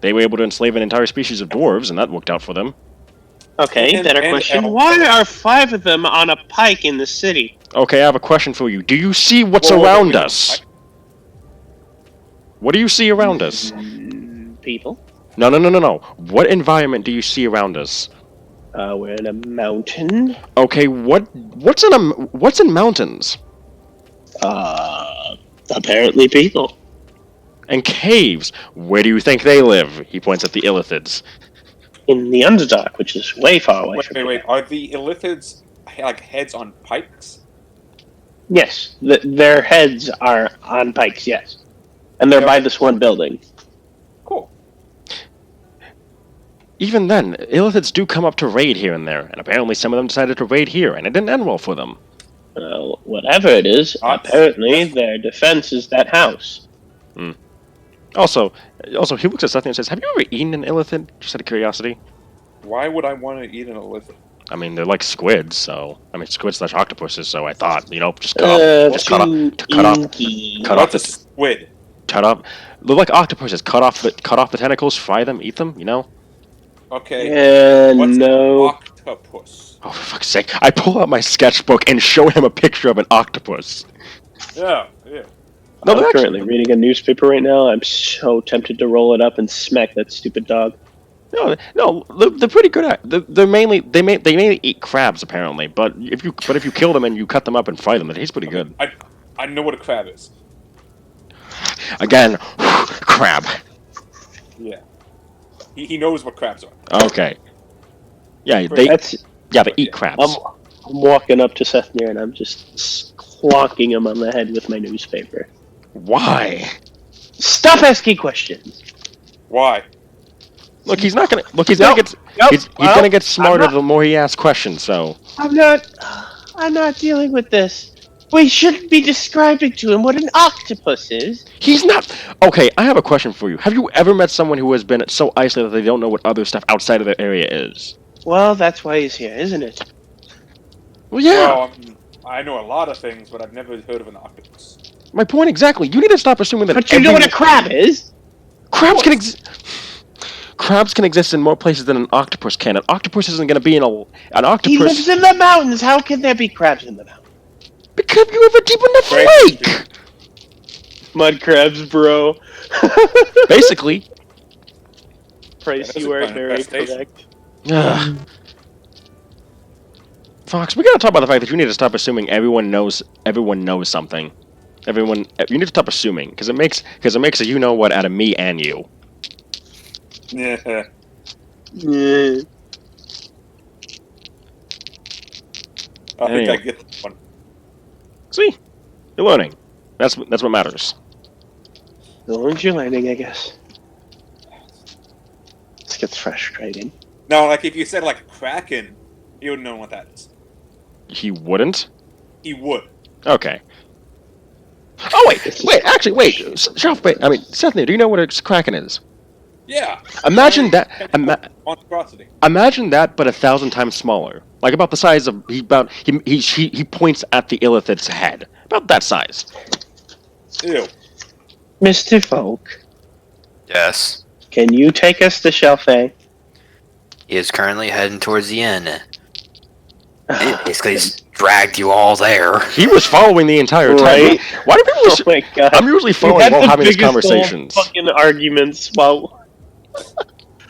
They were able to enslave an entire species of dwarves, and that worked out for them. Okay, And- better and question. elves. Why are 5 of them on a pike in the city? Okay, I have a question for you. Do you see what's Whoa, around wait, us? What do you see around us? People. No. What environment do you see around us? We're in a mountain. Okay, what's in mountains? Apparently people. And caves. Where do you think they live? He points at the Illithids. In the Underdark, which is way far away from Wait. here. Are the Illithids like heads on pikes? Yes, their heads are on pikes, yes. And they're Yep. by this one building. Cool. Even then, Illithids do come up to raid here and there, and apparently some of them decided to raid here, and it didn't end well for them. Well, whatever it is, apparently their defense is that house. Also, he looks at something and says, "Have you ever eaten an Illithid?" Just out of curiosity. Why would I want to eat an Illithid? I mean, they're like squids, so squids/octopuses. So I thought, just cut too inky. cut off What's a the squid? cut off. They're like octopuses. Cut off the tentacles, fry them, eat them. Okay. What's an No. octopus? Oh, for fuck's sake! I pull out my sketchbook and show him a picture of an octopus. Yeah. No, I'm they're actually- currently reading a newspaper right now. I'm so tempted to roll it up and smack that stupid dog. No, they're pretty good at. They're mainly they mainly eat crabs apparently. But if you kill them and you cut them up and fry them, it tastes pretty good. I know what a crab is. Again, crab. Yeah. He knows what crabs are. Okay. Yeah, They- they eat crabs. I'm walking up to Sethnir and I'm just clonking him on the head with my newspaper. Why? Stop asking questions. Why? Look, he's not gonna. Look, he's gonna get. He's gonna get smarter the more he asks questions. So. I'm not dealing with this. We shouldn't be describing to him what an octopus is. He's not. Okay, I have a question for you. Have you ever met someone who has been so isolated that they don't know what other stuff outside of their area is? Well, that's why he's here, isn't it? Well, yeah. Well, I know a lot of things, but I've never heard of an octopus. My point exactly. You need to stop assuming that. But you know what a crab is? Crabs can Crabs can exist in more places than an octopus can. An octopus isn't going to be in an He octopus. lives in the mountains. How can there be crabs in the mountains? Because you ever deep in the Right. lake. Mud crabs, bro. Basically. Price, That is you a are kind of very infestation. correct. Ugh. Fox, we gotta talk about the fact that you need to stop assuming everyone knows something. You need to stop assuming because it makes a you know what out of me and you. Yeah. Yeah. I think Anyway. I get this one. See, you're learning. That's what matters. As long as you're learning, I guess. This gets frustrating. No, like if you said like Kraken, he would know what that is. He wouldn't. He would. Okay. Oh wait, Seth, do you know what a kraken is? Yeah. Imagine that. Monstrosity. Imagine that, but 1,000 times smaller. Like about the size of he points at the Illithid's head. About that size. Ew. Mr. Volk, Yes. can you take us to Shafley? He is currently heading towards the inn. Basically, he's dragged you all there. He was following the entire time. Right. Why do people? Oh my god. I'm usually We following had while the having these biggest old conversations. fucking arguments while.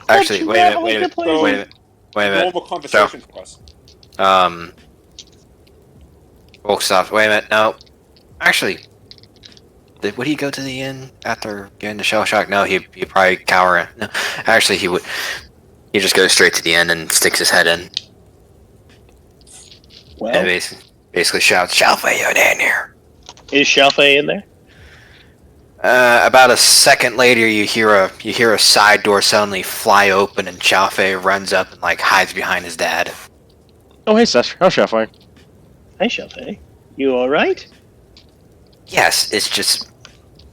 Actually, wait a minute. Wait a Roll minute. the conversation for us. Volk stopped. Wait a minute. No. Actually, would he go to the inn after getting the shell shock? No, he'd probably cower in. No, actually, he would. He just goes straight to the inn and sticks his head in. And Well, basically shouts, "Shafley, you're down here." is Shafley in there? About a second later, you hear a side door suddenly fly open, and Shafley runs up and like hides behind his dad. Oh, hey, Seth. How's Shafley? Hi, Shafley. You alright? Yes, it's just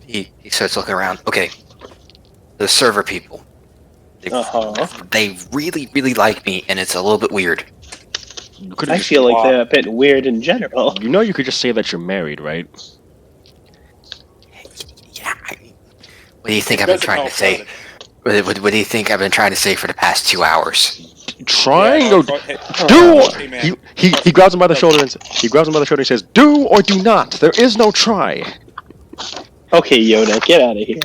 he starts looking around. Okay, the server people. They really, really like me, and it's a little bit weird. I feel like they're a bit weird in general. You know, you could just say that you're married, right? Yeah. What do you think I've been trying to say? What do you think I've been trying to say for the past 2 hours? Trying Yeah, or do. He grabs him by the shoulder and says, "Do or do not. There is no try." Okay, Yoda, get out of here.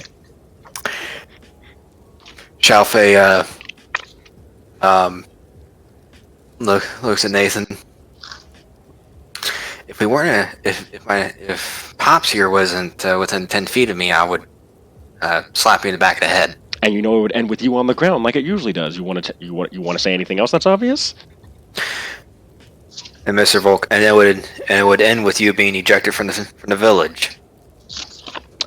Shafley, looks at Nathan. If we weren't, if Pops here wasn't within 10 feet of me, I would slap you in the back of the head. And you know it would end with you on the ground, like it usually does. You want to say anything else that's obvious? And Mr. Volk, and it would end with you being ejected from the village.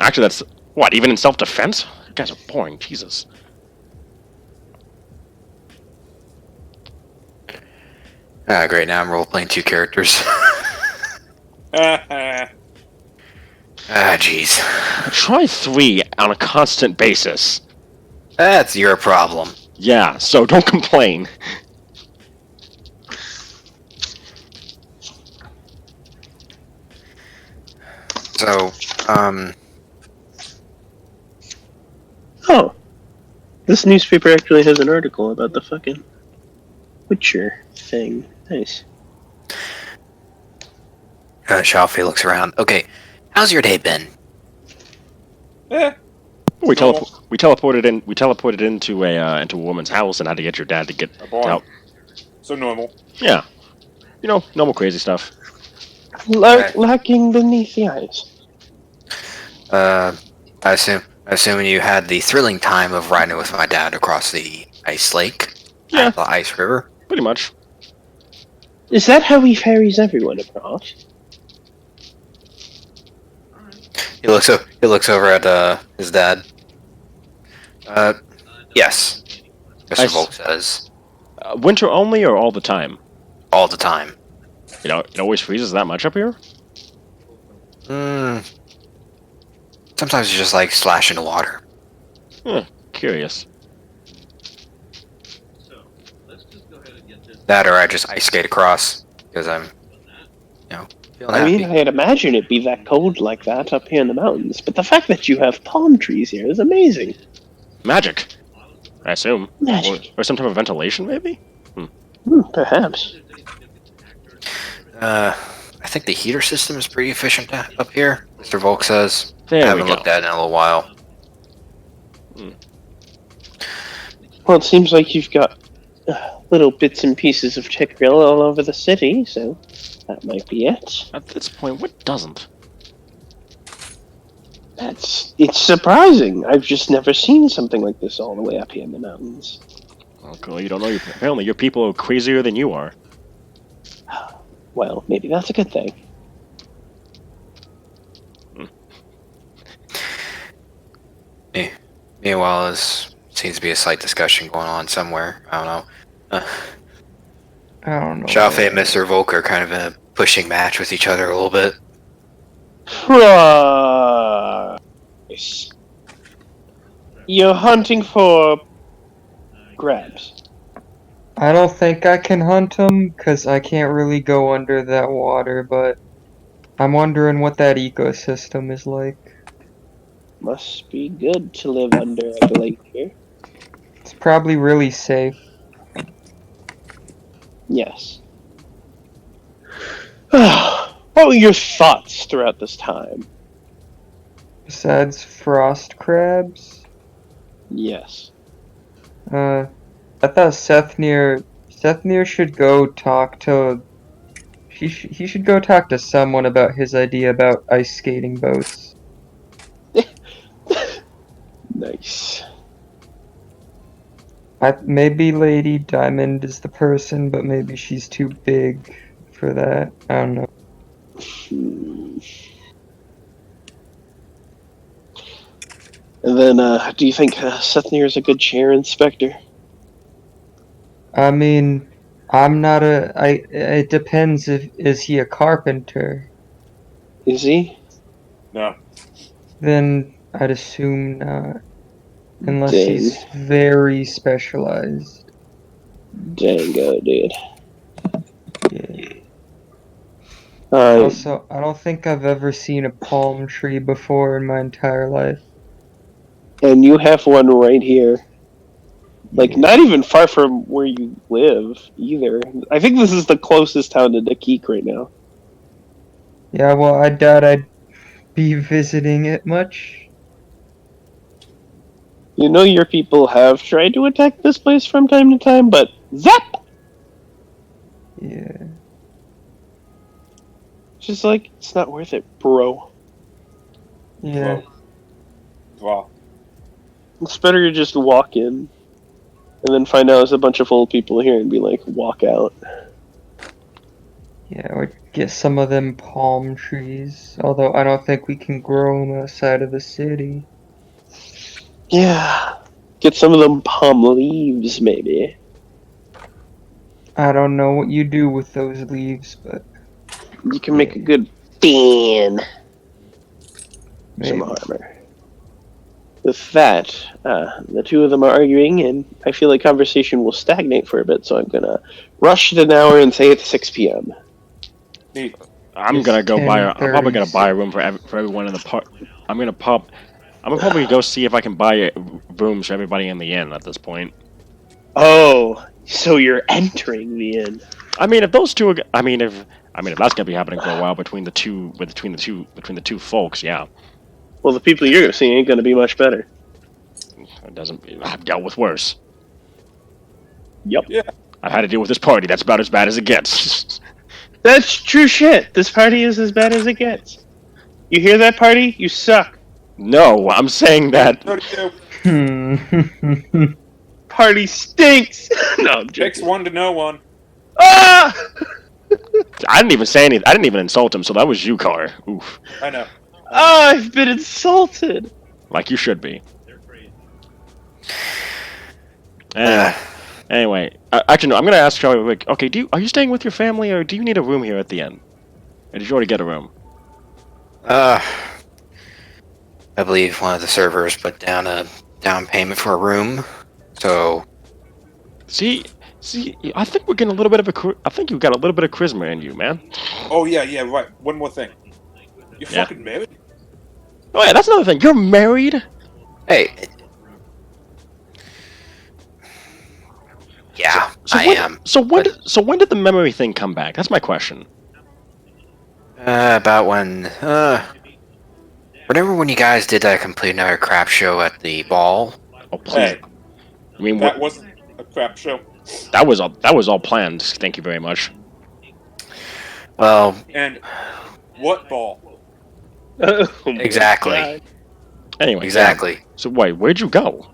Actually, that's what. Even in self-defense, you guys are boring. Jesus. Ah, great. Now I'm role-playing 2 characters. Ah, jeez. Try 3 on a constant basis. That's your problem. Yeah, so don't complain. So, Oh. This newspaper actually has an article about the fucking Witcher thing. Nice. Shafley looks around. Okay, how's your day been? We teleported into a woman's house and had to get your dad to get out. So normal. Yeah, you know, normal crazy stuff. Lacking beneath the eyes. I assume you had the thrilling time of riding with my dad across the ice lake. Yeah. The ice river. Pretty much. Is that how he ferries everyone across? He looks over at his dad. Yes. Mr. Volk says. Winter only or all the time? All the time. You know, it always freezes that much up here? Sometimes you just like splash into water. Curious. That or I just ice skate across because I'm, feeling I mean, happy. I'd imagine it'd be that cold like that up here in the mountains, but the fact that you have palm trees here is amazing. Magic, I assume. Magic. Or some type of ventilation, maybe? Perhaps. I think the heater system is pretty efficient up here, Mr. Volk says. There I haven't we go. looked at it in a little while. Well, it seems like you've got little bits and pieces of tech grill all over the city, so that might be it. At this point, what doesn't? It's surprising. I've just never seen something like this all the way up here in the mountains. Okay, you don't know. Apparently, your people are crazier than you are. Well, maybe that's a good thing. Meanwhile, there seems to be a slight discussion going on somewhere. I don't know. I don't know. Shafley and Mr. Volk are kind of in a pushing match with each other a little bit. Price. You're hunting for grabs. I don't think I can hunt them because I can't really go under that water, but I'm wondering what that ecosystem is like. Must be good to live under a glacier. It's probably really safe. Yes. What were your thoughts throughout this time? Besides frost crabs, Yes. I thought Sethnir should go talk to. He should go talk to someone about his idea about ice skating boats. Nice. Maybe Lady Diamond is the person, but maybe she's too big for that. I don't know. And then, do you think Sethnir is a good chair inspector? I mean, I'm not a. It depends if is he a carpenter. Is he? No. Then I'd assume not, unless Dang. he's very specialized. Dango, dude. Yeah. Uh, Also, I don't think I've ever seen a palm tree before in my entire life. and you have one right here. Like, not even far from where you live, either. I think this is the closest town to Dakik right now. Yeah, well, I doubt I'd be visiting it much. You know your people have tried to attack this place from time to time, but zap! Yeah. Just like, it's not worth it, bro. Yeah. Wow. It's better to just walk in, and then find out there's a bunch of old people here and be like, walk out. Yeah, or get some of them palm trees. Although I don't think we can grow them outside of the city. Yeah. Get some of them palm leaves, maybe. I don't know what you do with those leaves, but You can make a good fan. maybe. Some armor. With that, the two of them are arguing, and I feel like conversation will stagnate for a bit, so I'm gonna rush it an hour and say it's 6 p.m. Neat. I'm It's gonna go buy. I'm probably 10:30. gonna buy a room for everyone in the park. I'm gonna probably go see if I can buy rooms for everybody in the inn at this point. Oh, so you're entering the inn. I mean, if those two, I mean, if that's gonna be happening for a while between the two folks, yeah. Well, the people you're gonna see ain't gonna be much better. It doesn't. I've dealt with worse. Yep. Yeah. I've had to deal with this party. That's about as bad as it gets. That's true shit. This party is as bad as it gets. You hear that, party? You suck. No, I'm saying that. 32. Party stinks. No, I'm Takes joking. one to know one. Ah! I didn't even say anything. I didn't even insult him. So that was you, Car. Oof. I know. Ah, I've been insulted. Like you should be. Uh, Anyway, actually, no. I'm gonna ask Charlie. Like, okay, are you staying with your family, or do you need a room here at the end? Or did you already get a room? I believe one of the servers put down a down payment for a room, so See, I think we're getting a little bit of I think you've got a little bit of charisma in you, man. Oh, yeah, right. One more thing. You're Yeah. fucking married? Oh yeah, that's another thing. You're married. hey. Yeah, I am. So when did the memory thing come back? That's my question. About when, remember when you guys did that complete another crap show at the ball? Oh please. Hey, I mean, that wasn't a crap show. that was all planned. Thank you very much. Well, And what ball? Oh my exactly. God. Anyway, Exactly. yeah. So wait, where'd you go?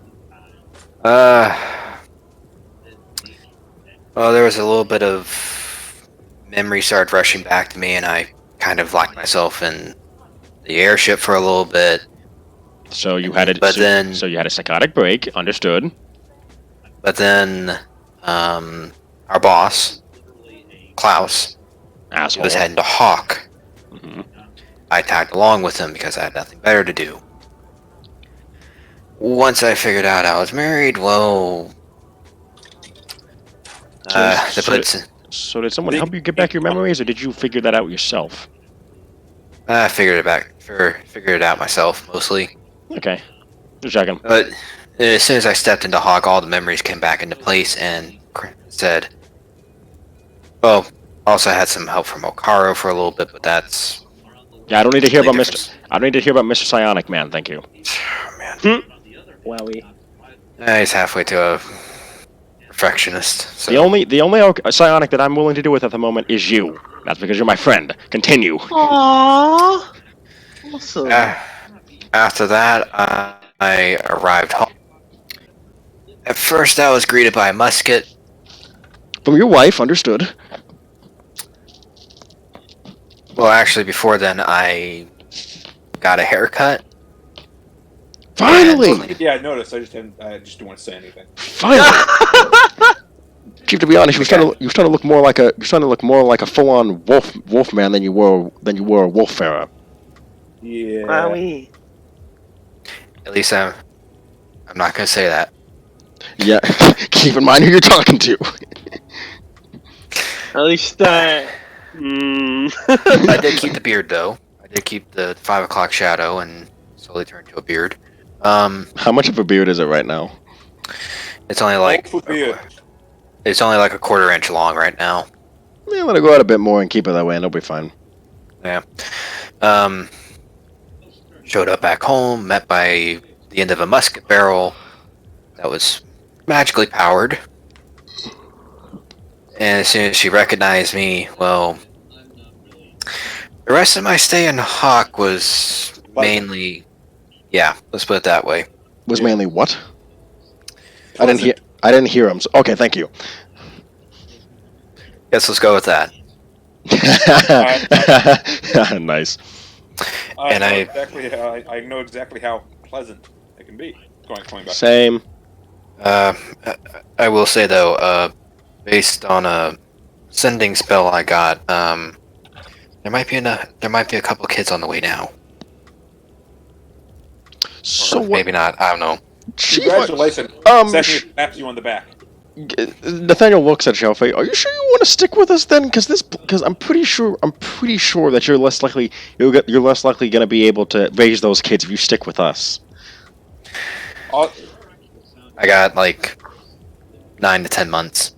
Well, there was a little bit of memory started rushing back to me, and I kind of locked myself in the airship for a little bit. So you had But then- so you had a psychotic break. Understood. But then, our boss, Klaus, he Asshole. was heading to Hawk. Mhm. I tagged along with him because I had nothing better to do. Once I figured out I was married, well, So- puts. So did someone help you get back your memories, or did you figure that out yourself? I figured it out myself mostly. Okay. Just checking. But as soon as I stepped into Hawk, all the memories came back into place and said, "Oh, Also had some help from Okaro for a little bit, but that's Yeah, I don't need to hear about different. Mr. I don't need to hear about Mr. Psionic Man. Thank you. Oh, man. Wowie. He's halfway to a perfectionist. So. The only psionic that I'm willing to do with at the moment is you. That's because you're my friend. Continue. Aww. Awesome. After that, I arrived home. At first, I was greeted by a musket. From your wife, understood. Well, actually, before then, I got a haircut. Finally! Yeah, I noticed. I just didn't want to say anything. Finally! Chief, to be honest, you were starting to look more like a full-on wolf man than you were a wolf pharaoh. Yeah. Wowie. At least I'm not gonna say that. Yeah, keep in mind who you're talking to. At least I did keep the beard though. I did keep the 5 o'clock shadow and slowly turned to a beard. How much of a beard is it right now? It's only like it's only like a quarter-inch long right now. Yeah, let it go out a bit more and keep it that way, and it'll be fine. Yeah. Showed up back home, met by the end of a musket barrel that was magically powered. And as soon as she recognized me, well, the rest of my stay in Hawk was mainly, yeah, let's put it that way. Was mainly what? I didn't hear him. So, okay, thank you. Guess let's go with that. Nice. I know exactly how pleasant it can be. Going back. Same. I will say though, based on a sending spell I got, there might be a couple kids on the way now. So or maybe not. I don't know. Congratulations. Seth taps you on the back. Nathaniel looks at Shafley. Are you sure you want to stick with us then? Because I'm pretty sure that you're less likely going to be able to raise those kids if you stick with us. I got like 9 to 10 months.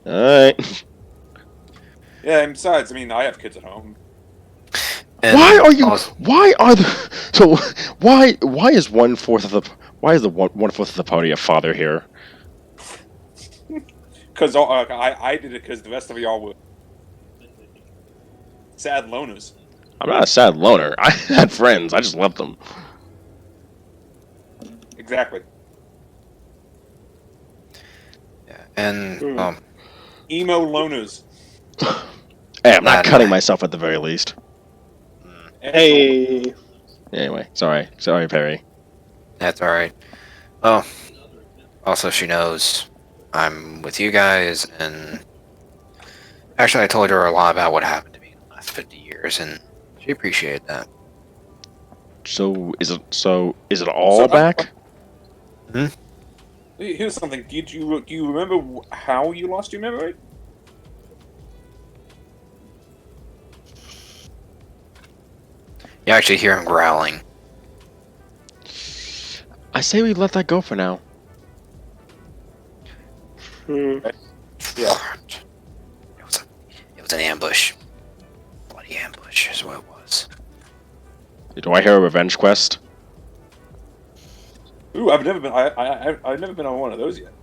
All right. Yeah, and besides, I mean, I have kids at home. And why are you? also, Why are the? So why is 1/4 of the? Why is the 1/4 of the party a father here? Because I did it because the rest of y'all were sad loners. I'm not a sad loner. I had friends. I just left them. Exactly. yeah, and Emo loners. Hey, I'm not cutting myself at the very least. Hey. Anyway, sorry, Perry. that's all right. Oh, also she knows I'm with you guys, and actually I told her a lot about what happened to me in the last 50 years, and she appreciated that. So is it all back? Here's something. Do you remember how you lost your memory? You actually hear him growling. I say we let that go for now. Yeah. It was an ambush. Bloody ambush is what it was. Do I hear a revenge quest? Ooh, I've never been. I've never been on one of those yet.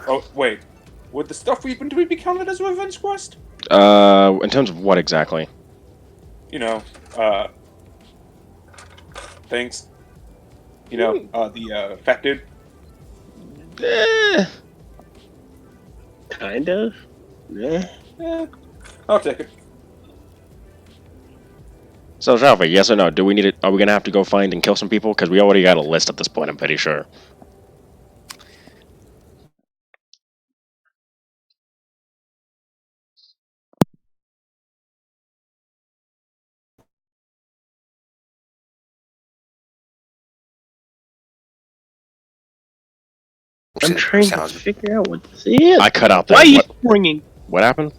Oh wait, would the stuff we've been doing be counted as a revenge quest? In terms of what exactly? You know, things. You know, the fat dude. Kind of. Yeah. I'll take it. So, Shafley, yes or no? Do we need it? Are we gonna have to go find and kill some people? Because we already got a list at this point. I'm pretty sure. I'm trying to figure out what this is. I cut out that. Why are you swinging? What happened?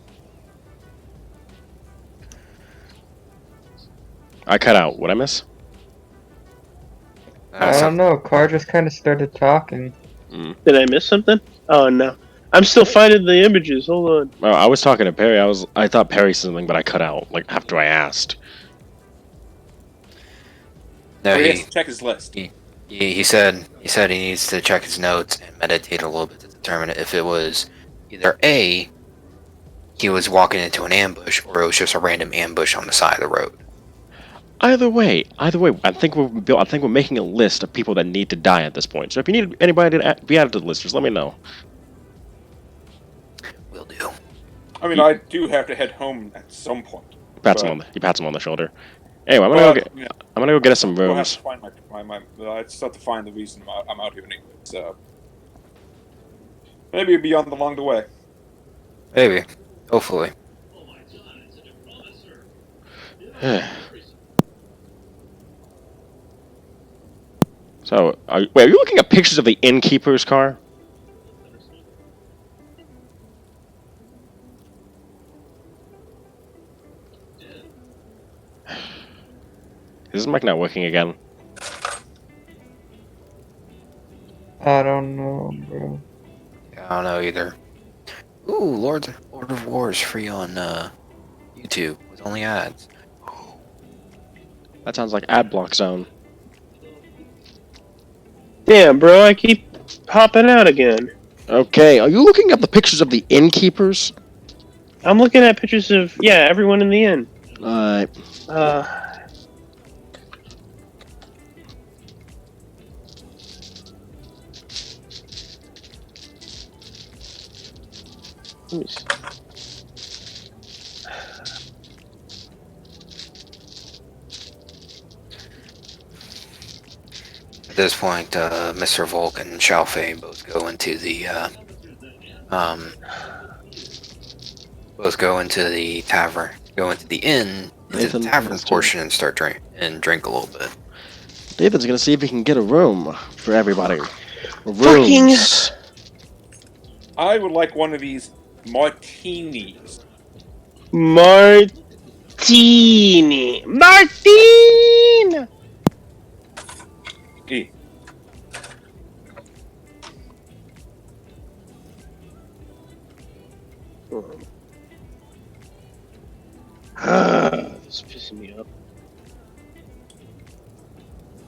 I cut out. What I miss? I don't know. Carr just kind of started talking. Did I miss something? Oh no. I'm still finding the images. Hold on. Oh, I was talking to Perry. I thought Perry said something, but I cut out like after I asked. No, So he has he to check his list. he said he needs to check his notes and meditate a little bit to determine if it was either A, he was walking into an ambush, or it was just a random ambush on the side of the road. Either way, I think we're making a list of people that need to die at this point. So if you need anybody to be added to the list, just let me know. Will do. I mean, I do have to head home at some point. He pats him on the shoulder. Anyway, I'm gonna go get us some We'll have rooms. to find my I just have to find the reason I'm out here anyway. So maybe it'll be on along the way. Maybe. Hopefully. So, are you looking at pictures of the innkeeper's car? Is this mic not working again? I don't know, bro. Yeah, I don't know either. Ooh, Lord of War is free on YouTube with only ads. That sounds like ad block zone. Damn, bro, I keep popping out again. Okay, are you looking at the pictures of the innkeepers? I'm looking at pictures of, yeah, everyone in the inn. Alright. Let me see. At this point, Mr. Volk and Shafley both go into the tavern, go into the inn, into the tavern portion, and start drink a little bit. Nathan's gonna see if he can get a room for everybody. Fucking- Rooms. I would like one of these martinis. Martini! Martine! E. This is pissing me off.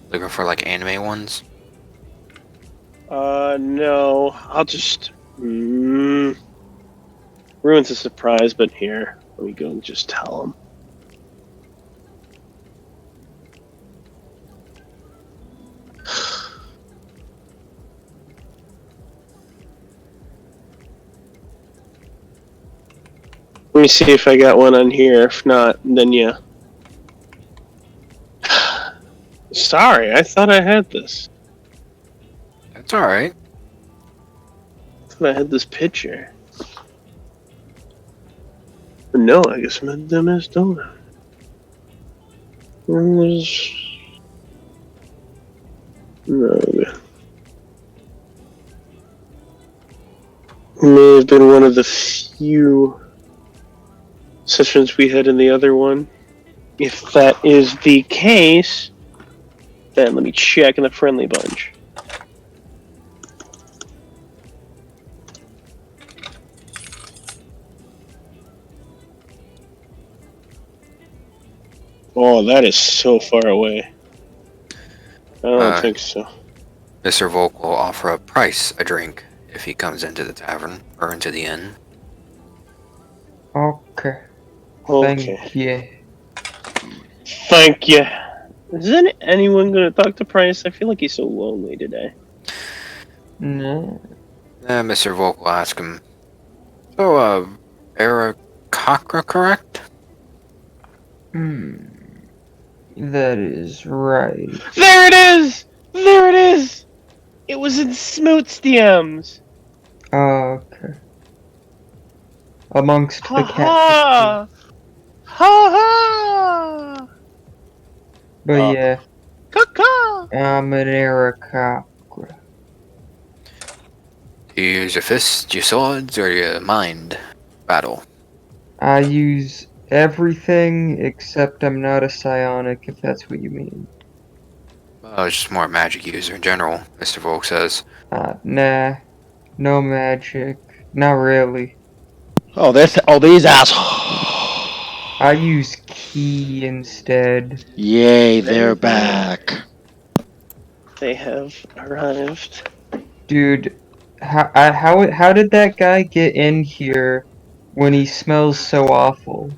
Looking for like anime ones. No. I'll just... ruins a surprise, but here. Let me go and just tell him. Let me see if I got one on here. If not, then yeah. Sorry, I thought I had this. That's all right. I thought I had this picture. But no, I guess I'm at dumbass donut. No. May have been one of the few sessions we had in the other one. If that is the case, then let me check in the friendly bunch. Oh, that is so far away. I don't think so. Mr. Volk will offer up Price a drink if he comes into the tavern or into the inn. Okay. Okay. Thank you. Thank you. Isn't anyone gonna talk to Price? I feel like he's so lonely today. No. Mr. Volk will ask him, so, Arakakra, correct? That is right. There it is! There it is! It was in Smoot's DMs! Okay. Amongst the Ha cats. ha! Ha ha! But yeah, Caw. I'm an Arakakra. Do you use your fists, your swords, or your mind battle? I use everything except I'm not a psionic, if that's what you mean. Well, it's just more a magic user in general, Mr. Volk says. Nah. No magic. Not really. Oh, these assholes. I use key instead. Yay, they're back. They have arrived. Dude, how did that guy get in here when he smells so awful?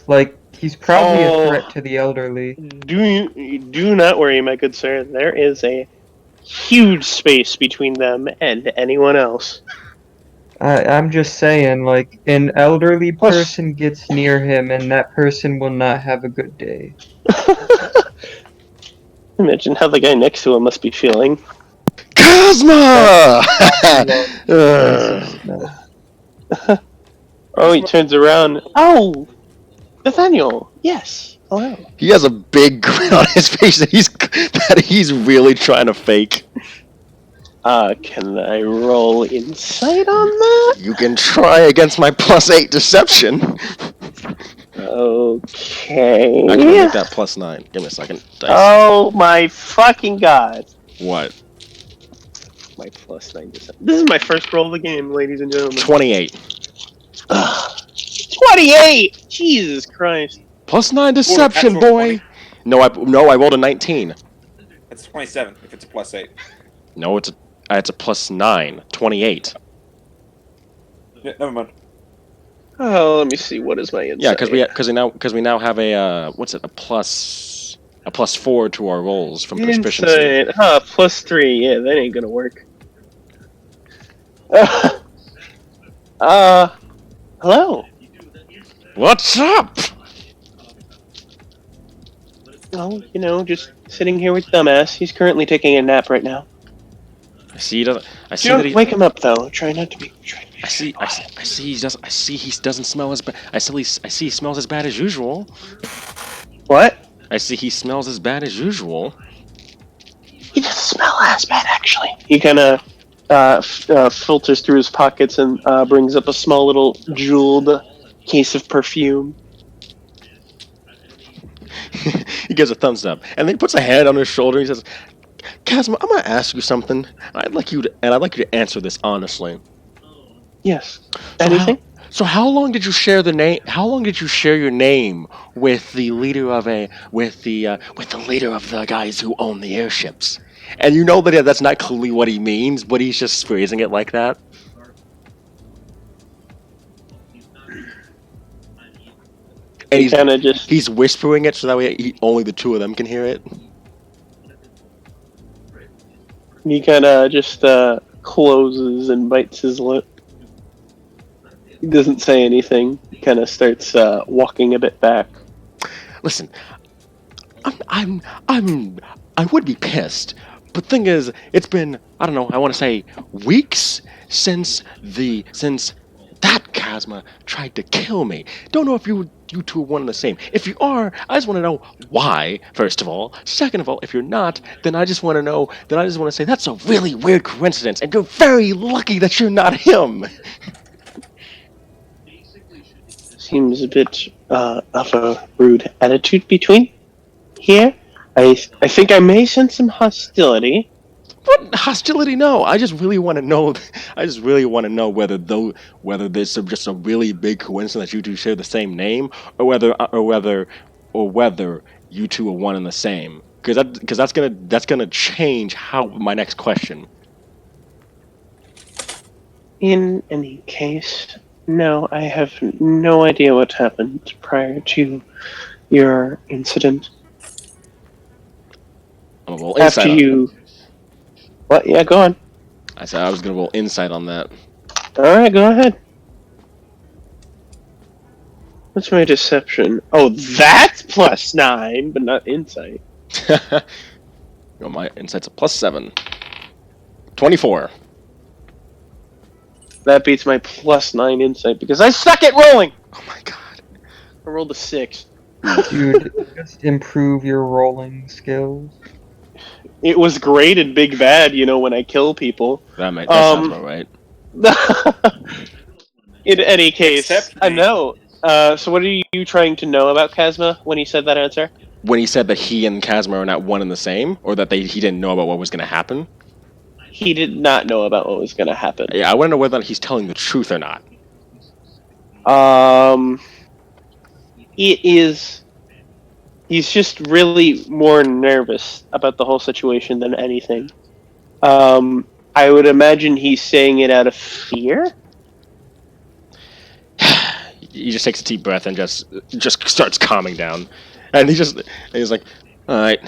Like, he's probably a threat to the elderly. Do not worry, my good sir. There is a huge space between them and anyone else. I'm just saying, like, an elderly person gets near him and that person will not have a good day. Imagine how the guy next to him must be feeling. Cosma! Offensive smell. Oh, he turns around. Oh, Nathaniel. Yes. Hello. He has a big grin on his face that he's really trying to fake. Can I roll insight on that? You can try against my +8 deception. Okay. I can make that +9. Give me a second. Dice. Oh my fucking god. What? My +9 deception. This is my first roll of the game, ladies and gentlemen. 28. 28! Jesus Christ. +9 deception, natural boy. No, I rolled a 19. That's 27 if it's a +8. No, it's a +9. 28. Yeah, never mind. Oh, let me see. What is my insight? Yeah, because we now have a what's it, a +4 to our rolls from proficiency. Insight. +3. Yeah, that ain't gonna work. Hello. What's up? Well, just sitting here with Dumbass. He's currently taking a nap right now. I see he doesn't. I see Don't that he. wake him up, though. Try not to be. I see he doesn't. I see he doesn't smell as bad. I see he smells as bad as usual. What? I see he smells as bad as usual. He doesn't smell as bad, actually. He kind of filters through his pockets and brings up a small little jeweled case of perfume. He gives a thumbs up, and then he puts a hand on his shoulder. And he says, "Kazma, I'm gonna ask you something. I'd like you to answer this honestly." Yes. Anything? So how long did you share the name? How long did you share your name with the leader of the leader of the guys who own the airships? And you know that that's not clearly what he means, but he's just phrasing it like that. And he's whispering it so that way only the two of them can hear it. He kind of just closes and bites his lip. He doesn't say anything. He kind of starts walking a bit back. Listen, I would be pissed, but thing is, it's been, I don't know, I want to say weeks since that Kazma tried to kill me. Don't know if you two are one and the same. If you are, I just want to know why, first of all. Second of all, if you're not, then I just want to say that's a really weird coincidence, and you're very lucky that you're not him. Seems a bit of a rude attitude between here. I think I may sense some hostility. What hostility? No, I just really want to know. Whether this is just a really big coincidence that you two share the same name, or whether you two are one and the same. Because that's gonna change how my next question. In any case, no, I have no idea what happened prior to your incident. I'm gonna roll insight After you. What? Yeah, go on. I said I was gonna roll insight on that. Alright, go ahead. What's my deception? Oh, that's +9, but not insight. No, my insight's a +7. 24. That beats my +9 insight because I suck at rolling! Oh my god. I rolled a 6. Dude, just improve your rolling skills. It was great in Big Bad, when I kill people. That sounds about right. In any case, Except I me. know. So what are you trying to know about Kazma when he said that answer? When he said that he and Kazma are not one and the same, or that he didn't know about what was going to happen? he did not know about what was going to happen. Yeah, I want to know whether he's telling the truth or not. It is. He's just really more nervous about the whole situation than anything. I would imagine he's saying it out of fear. He just takes a deep breath and just starts calming down, and he's like, all right.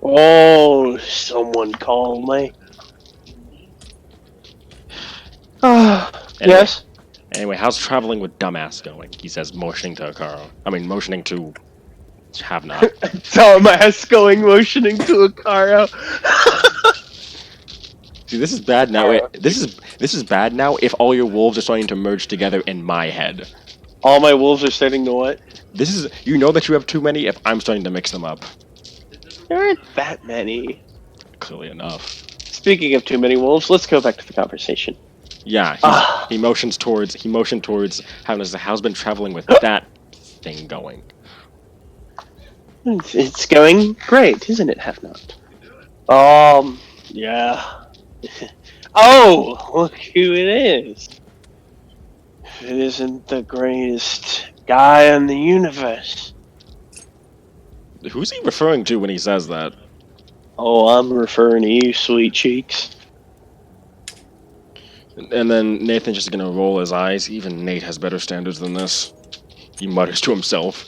Oh, someone called me. Yes? Anyway, how's traveling with dumbass going? He says, motioning to have not. Dumbass going motioning to a car. See, this is bad now. This is bad now. If all your wolves are starting to merge together in my head, All my wolves are starting to what? this is you know that you have too many. If I'm starting to mix them up, There aren't that many. clearly enough. Speaking of too many wolves, let's go back to the conversation. Yeah, he motioned towards how's been traveling with that thing going. It's going great, isn't it, Have-Not? Yeah. Oh, look who it is. It isn't the greatest guy in the universe. Who's he referring to when he says that? Oh, I'm referring to you, sweet cheeks. And then Nathan's just gonna roll his eyes. Even Nate has better standards than this. He mutters to himself.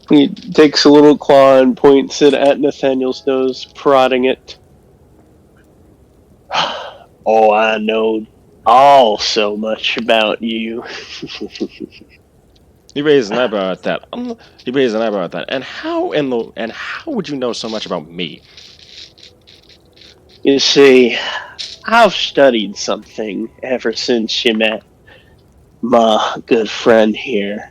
He takes a little claw and points it at Nathaniel's nose, prodding it. Oh, I know all so much about you. He raised an eyebrow at that. And how would you know so much about me? You see, I've studied something ever since you met my good friend here,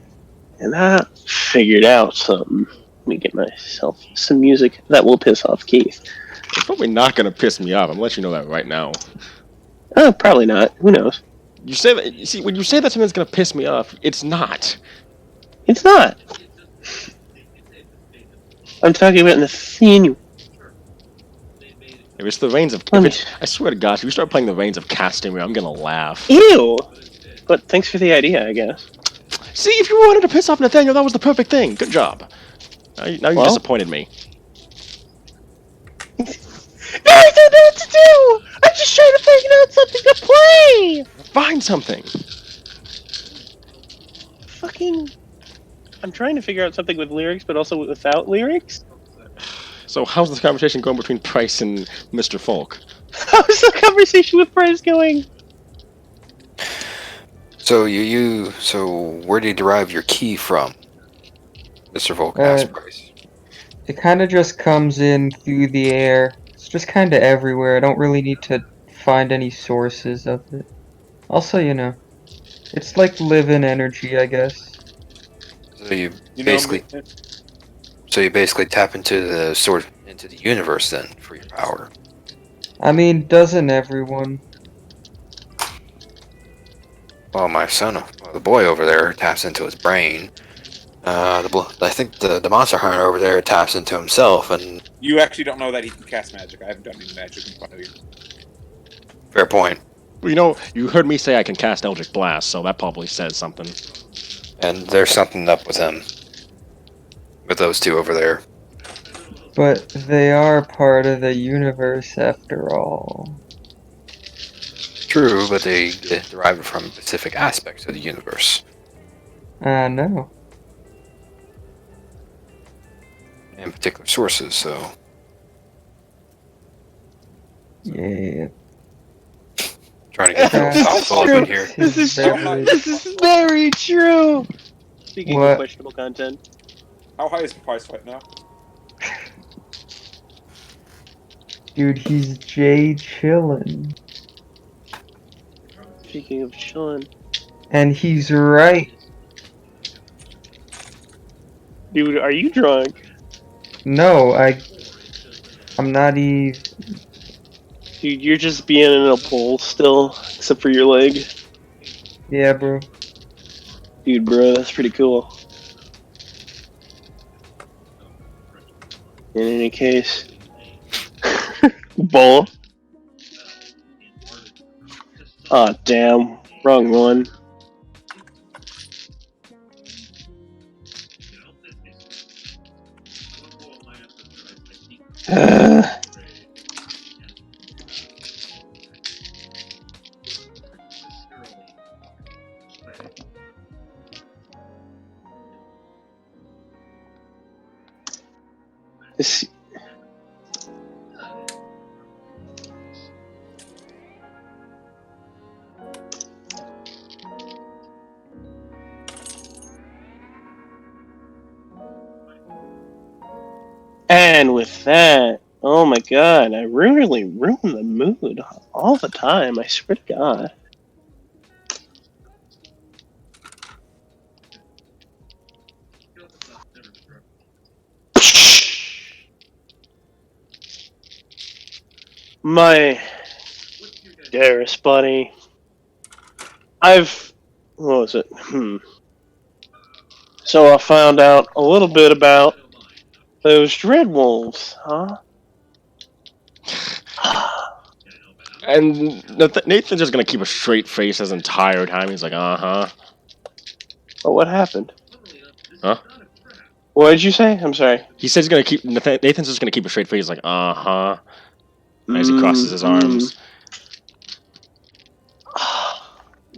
and I figured out something. Let me get myself some music that will piss off Keith. It's probably not gonna piss me off. I'm gonna let you know that right now. Oh, probably not. Who knows? You say that. You see, when you say that something's gonna piss me off, it's not. It's not. I'm talking about Nathaniel. If it's the reigns of, Let me- I swear to God, if you start playing the reigns of Castamere, I'm gonna laugh. Ew! But thanks for the idea, I guess. See, if you wanted to piss off Nathaniel, that was the perfect thing. Good job. Now you Well- disappointed me. I don't know what to do! I'm just trying to figure out something to play! Find something. Fucking... I'm trying to figure out something with lyrics, but also without lyrics? So how's this conversation going between Price and Mr. Volk? How's the conversation with Price going? So so where do you derive your key from? Mr. Volk asked Price. It kind of just comes in through the air. It's just kind of everywhere. I don't really need to find any sources of it. Also, it's like living energy, I guess. So you basically tap into the universe then for your power. I mean, doesn't everyone? Well, the boy over there taps into his brain. I think the monster hunter over there taps into himself, and You actually don't know that he can cast magic. I haven't done any magic in front of you. fair point. Well, you heard me say I can cast Eldritch Blast, so that probably says something. And there's something up with him, with those two over there. But they are part of the universe after all. True, but they derive it from specific aspects of the universe. No. And particular sources, so... Yeah. Trying to get philosophical up in here. This is Very- This is very true! Speaking What? of questionable content. How high is the price right now? Dude, he's Jay chillin'. Speaking of chillin'. And he's right. Dude, are you drunk? No, I'm not even. Dude, you're just being in a bowl still, except for your leg. Yeah, bro. Dude, bro, that's pretty cool. In any case. Bull. Oh, damn. Wrong one. This- And with that, oh my god, I really ruin the mood all the time, I swear to god. My dearest buddy, what was it? So I found out a little bit about those dread wolves, huh? And Nathan's just gonna keep a straight face his entire time. He's like, uh-huh. But what happened? Huh? What did you say? I'm sorry. He says he's gonna keep. Nathan's just gonna keep a straight face. He's like, uh-huh. As he crosses his arms.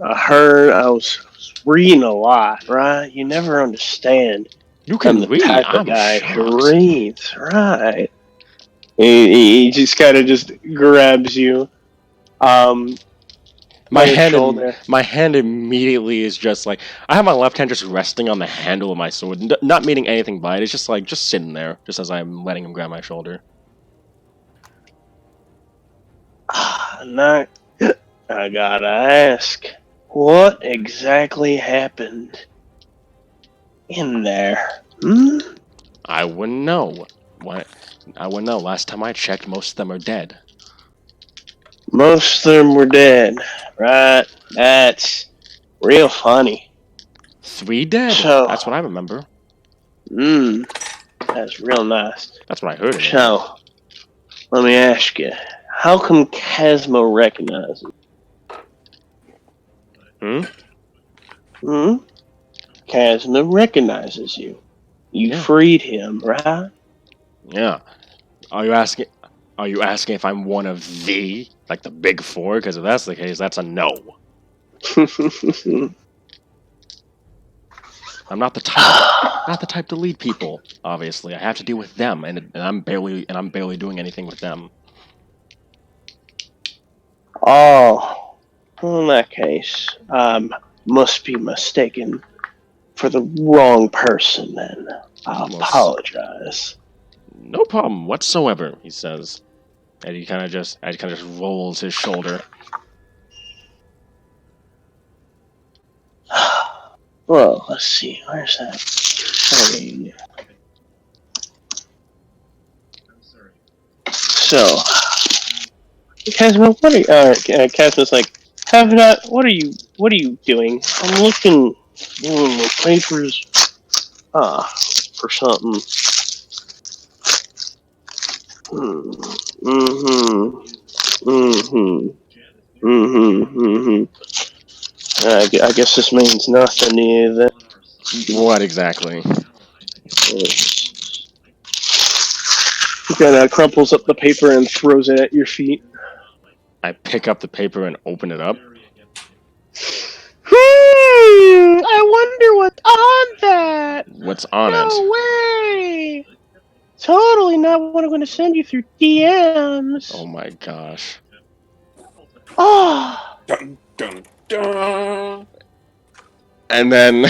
I was reading a lot, right? You never understand. You can I'm the read. type of I'm guy shocked. who reads, right? He just kind of just grabs you. My by your hand, shoulder. my hand immediately is just like I have my left hand just resting on the handle of my sword, not meaning anything by it. It's just like just sitting there, just as I'm letting him grab my shoulder. Now, I gotta ask, what exactly happened in there? Hmm? I wouldn't know. What? I wouldn't know. Last time I checked, most of them are dead. Most of them were dead, right? That's real funny. 3 dead. So, That's what I remember. that's real nice. That's what I heard. Anyway. So, let me ask you, how come Casmo recognizes? Casmo recognizes you. You Yeah. freed him, right? Yeah. Are you asking? Are you asking if I'm one of like the big 4? Because if that's the case, that's a no. I'm not the type to lead people. Obviously, I have to deal with them, and I'm barely doing anything with them. Oh, well, in that case, must be mistaken for the wrong person then. I apologize. No problem whatsoever, he says. And he kind of just rolls his shoulder. Well, let's see. Where's that? So, Casmo, what are you? Casmo's like, have not. What are you doing? I'm looking the papers. For something. I guess this means nothing to you then. What exactly? He kind of crumples up the paper and throws it at your feet. I pick up the paper and open it up. I wonder what's on that. What's on it? No way. Totally not what I'm going to send you through DMs. Oh my gosh. Oh. Dun, dun, dun. And then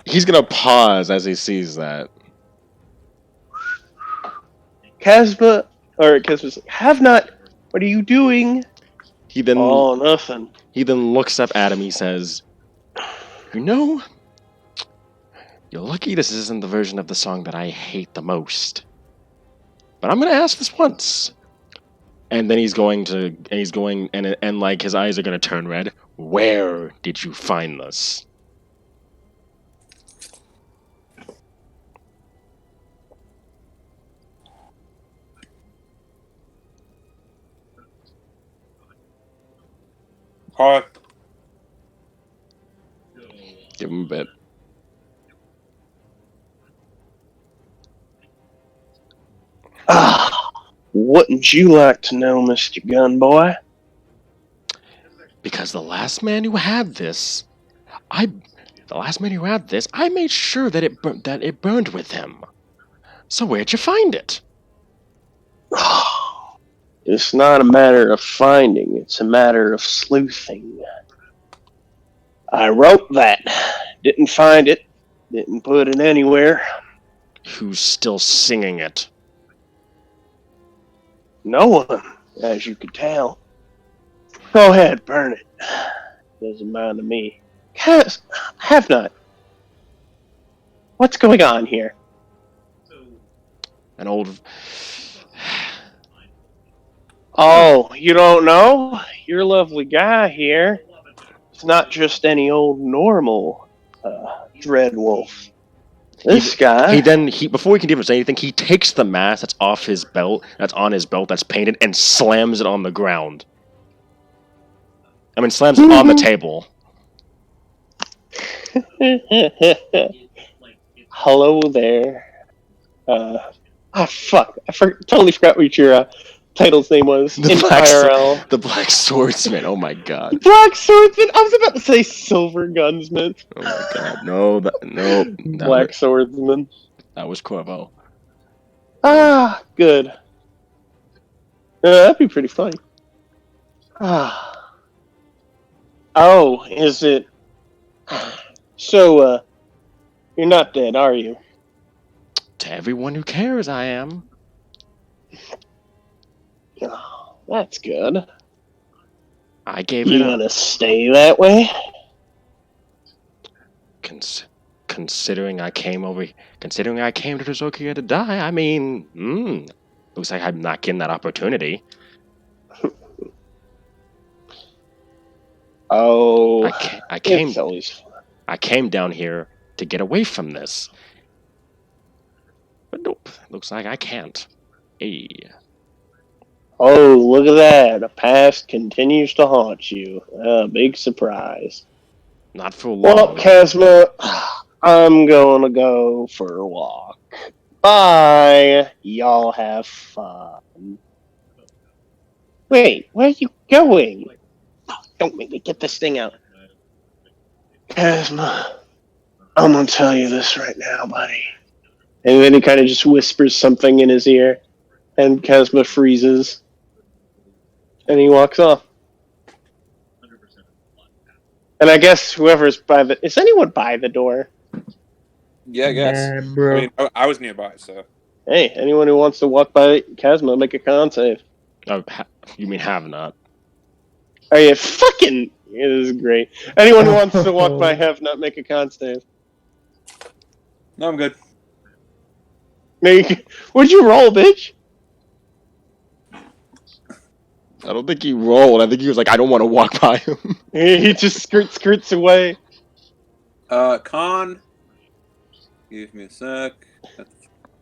he's gonna pause as he sees that. Casmo's like, have not. What are you doing? He then Nothing. He then looks up at him. He says, "You know, you're lucky this isn't the version of the song that I hate the most. But I'm gonna ask this once." And then and like his eyes are gonna turn red. Where did you find this? Okay. Give him a bit. Wouldn't you like to know, Mr. Gunboy? Because the last man who had this, I made sure that it burned with him. So where'd you find it? It's not a matter of finding, it's a matter of sleuthing. I wrote that. Didn't find it. Didn't put it anywhere. Who's still singing it? No one, as you could tell. Go ahead, burn it. Doesn't matter to me. Have not. What's going on here? An old. Oh, you don't know? Your lovely guy here. It's not just any old normal dread wolf. This guy. Before he can even say anything, he takes the mask that's on his belt, that's painted, and slams it on the ground. I mean, slams it on the table. Hello there. Fuck. Totally forgot what your title's name was. The Black Swordsman. Oh my god. Black Swordsman? I was about to say Silver Gunsmith. Oh my god. No. Black Swordsman. That was Corvo. Ah, good. That'd be pretty funny. Oh, is it? So, you're not dead, are you? To everyone who cares, I am. Oh, that's good. I gave You it up. gonna stay that way? Considering I came to Tozokia to die, I mean, looks like I'm not getting that opportunity. Oh, I came. it's always fun. I came down here to get away from this, but nope. Looks like I can't. Hey. Oh, look at that. The past continues to haunt you. Big surprise. Not for long. Well, Kazma, I'm going to go for a walk. Bye. Y'all have fun. Wait, where are you going? Oh, don't make me get this thing out. Kazma, I'm going to tell you this right now, buddy. And then he kind of just whispers something in his ear, and Kazma freezes. And he walks off. And I guess whoever's by the... Is anyone by the door? Yeah, I guess. Yeah, bro. I mean, I was nearby, so. Hey, anyone who wants to walk by Kazma, make a con save. Oh, you mean have not? Oh, yeah, fucking... Yeah, this is great. Anyone who wants to walk by have not, make a con save. No, I'm good. What'd you roll, bitch? I don't think he rolled. I think he was like, I don't want to walk by him. He just skirts away. Con. Give me a sec.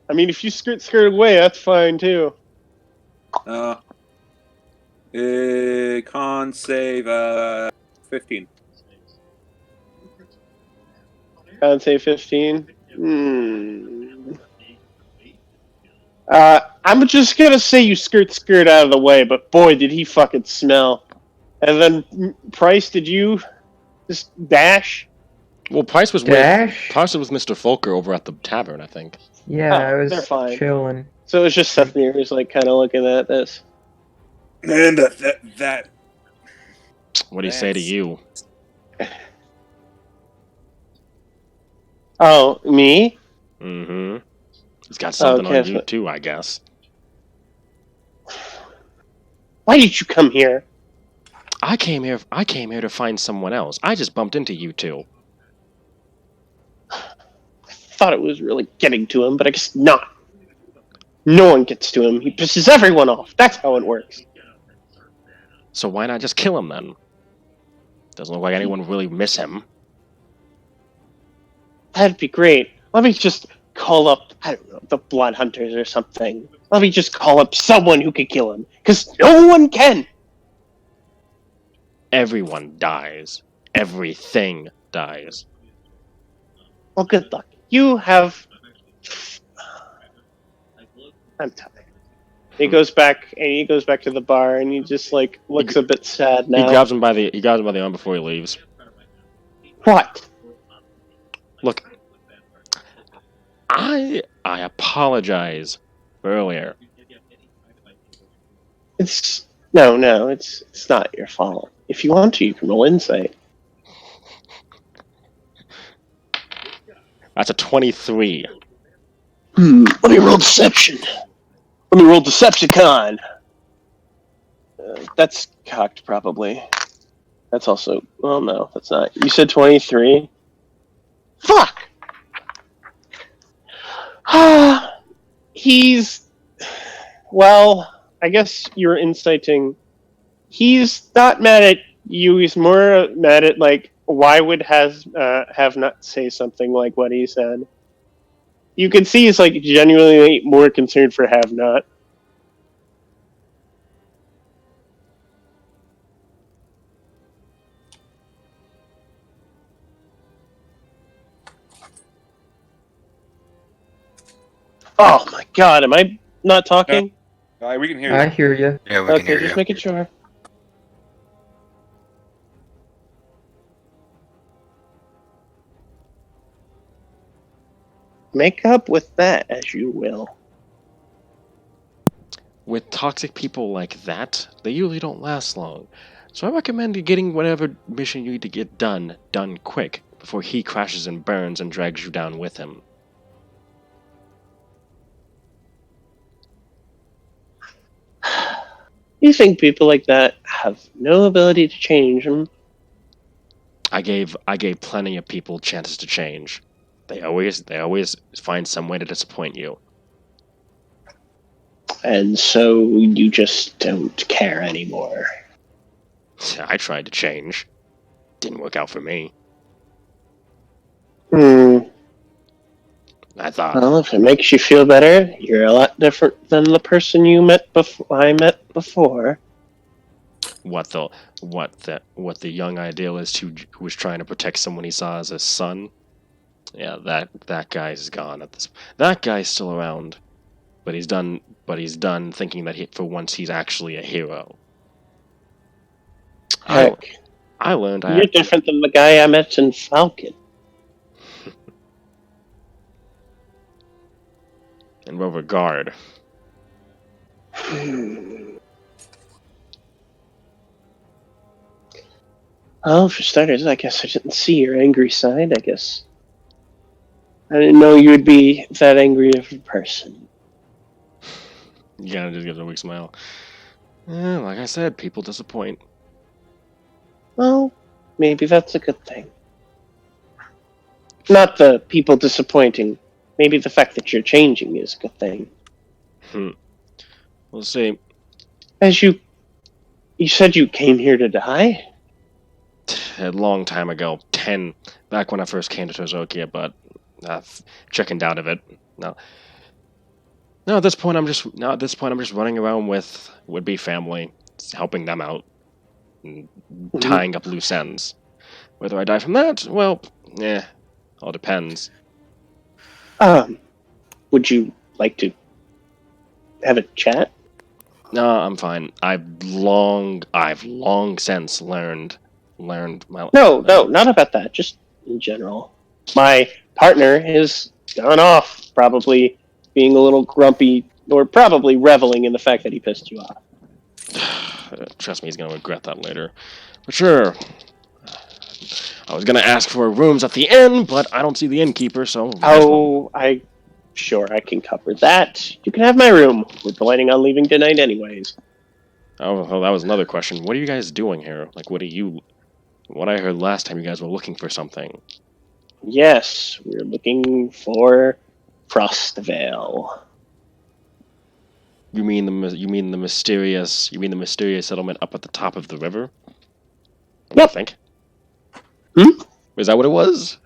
I mean, if you skirt away, that's fine, too. Con save, 15. Con save 15? I'm just gonna say you skirt out of the way, but boy, did he fucking smell. And then, Price, did you just dash? Well, Price was Dash? Price was Mr. Volker over at the tavern, I think. Yeah, I they're was fine. chilling. So it was just Sethmir who's like kind of looking at this. And that. What do you say to you? Oh, me? Mm-hmm. He's got something Okay, on you too, I guess. Why did you come here? I came here to find someone else. I just bumped into you two. I thought it was really getting to him, but I guess not. No one gets to him. He pisses everyone off. That's how it works. So why not just kill him then? Doesn't look like anyone really miss him. That'd be great. Let me just call up, I don't know, the Blood Hunters or something. Let me just call up someone who could kill him. Because no one can! everyone dies. Everything dies. Well, good luck. You have. I'm tired. He goes back to the bar, and he just like looks a bit sad now. He grabs him by the arm before he leaves. What? Look, I apologize for earlier. It's not your fault. If you want to, you can roll insight. That's a 23. Let me roll deception. Let me roll Decepticon. That's cocked, probably. That's also... Well, no, that's not. You said 23? Fuck! He's... Well, I guess you're inciting... He's not mad at you, he's more mad at, like, why would have not say something like what he said. You can see he's, like, genuinely more concerned for have not. Oh my god, am I not talking? We can hear you. I hear you. Yeah, we can hear just you. making sure. Make up with that as you will. With toxic people like that, they usually don't last long. So I recommend you getting whatever mission you need to get done quick, before he crashes and burns and drags you down with him. You think people like that have no ability to change them? I gave plenty of people chances to change. They always find some way to disappoint you. And so you just don't care anymore. I tried to change. Didn't work out for me. I thought. Well, if it makes you feel better, you're a lot different than the person I met before. What the young idealist who was trying to protect someone he saw as his son. Yeah, that guy's gone at this. That guy's still around, but he's done thinking that for once he's actually a hero. Heck, I learned you're different than the guy I met in Falcon. in Beauregard. Well, for starters, I guess I didn't see your angry side, I guess. I didn't know you would be that angry of a person. You kind of just gives a weak smile. Like I said, people disappoint. Well, maybe that's a good thing. Not the people disappointing. Maybe the fact that you're changing is a good thing. We'll see. As you said you came here to die? A long time ago, back when I first came to Tozokia, but I've chickened out of it. Now at this point I'm just running around with would-be family, helping them out, and tying up loose ends. Whether I die from that, well, all depends. Would you like to have a chat? No, I'm fine. I've long since learned my... No, not about that. Just in general. My partner has gone off, probably being a little grumpy, or probably reveling in the fact that he pissed you off. Trust me, he's going to regret that later. But sure. I was going to ask for rooms at the inn, but I don't see the innkeeper, so... Sure, I can cover that. You can have my room. We're planning on leaving tonight anyways. Oh, well, that was another question. What are you guys doing here? Like, what I heard last time, you guys were looking for something. Yes, we're looking for Frostvale. You mean the mysterious settlement up at the top of the river? Yep. I think. Is that what it was?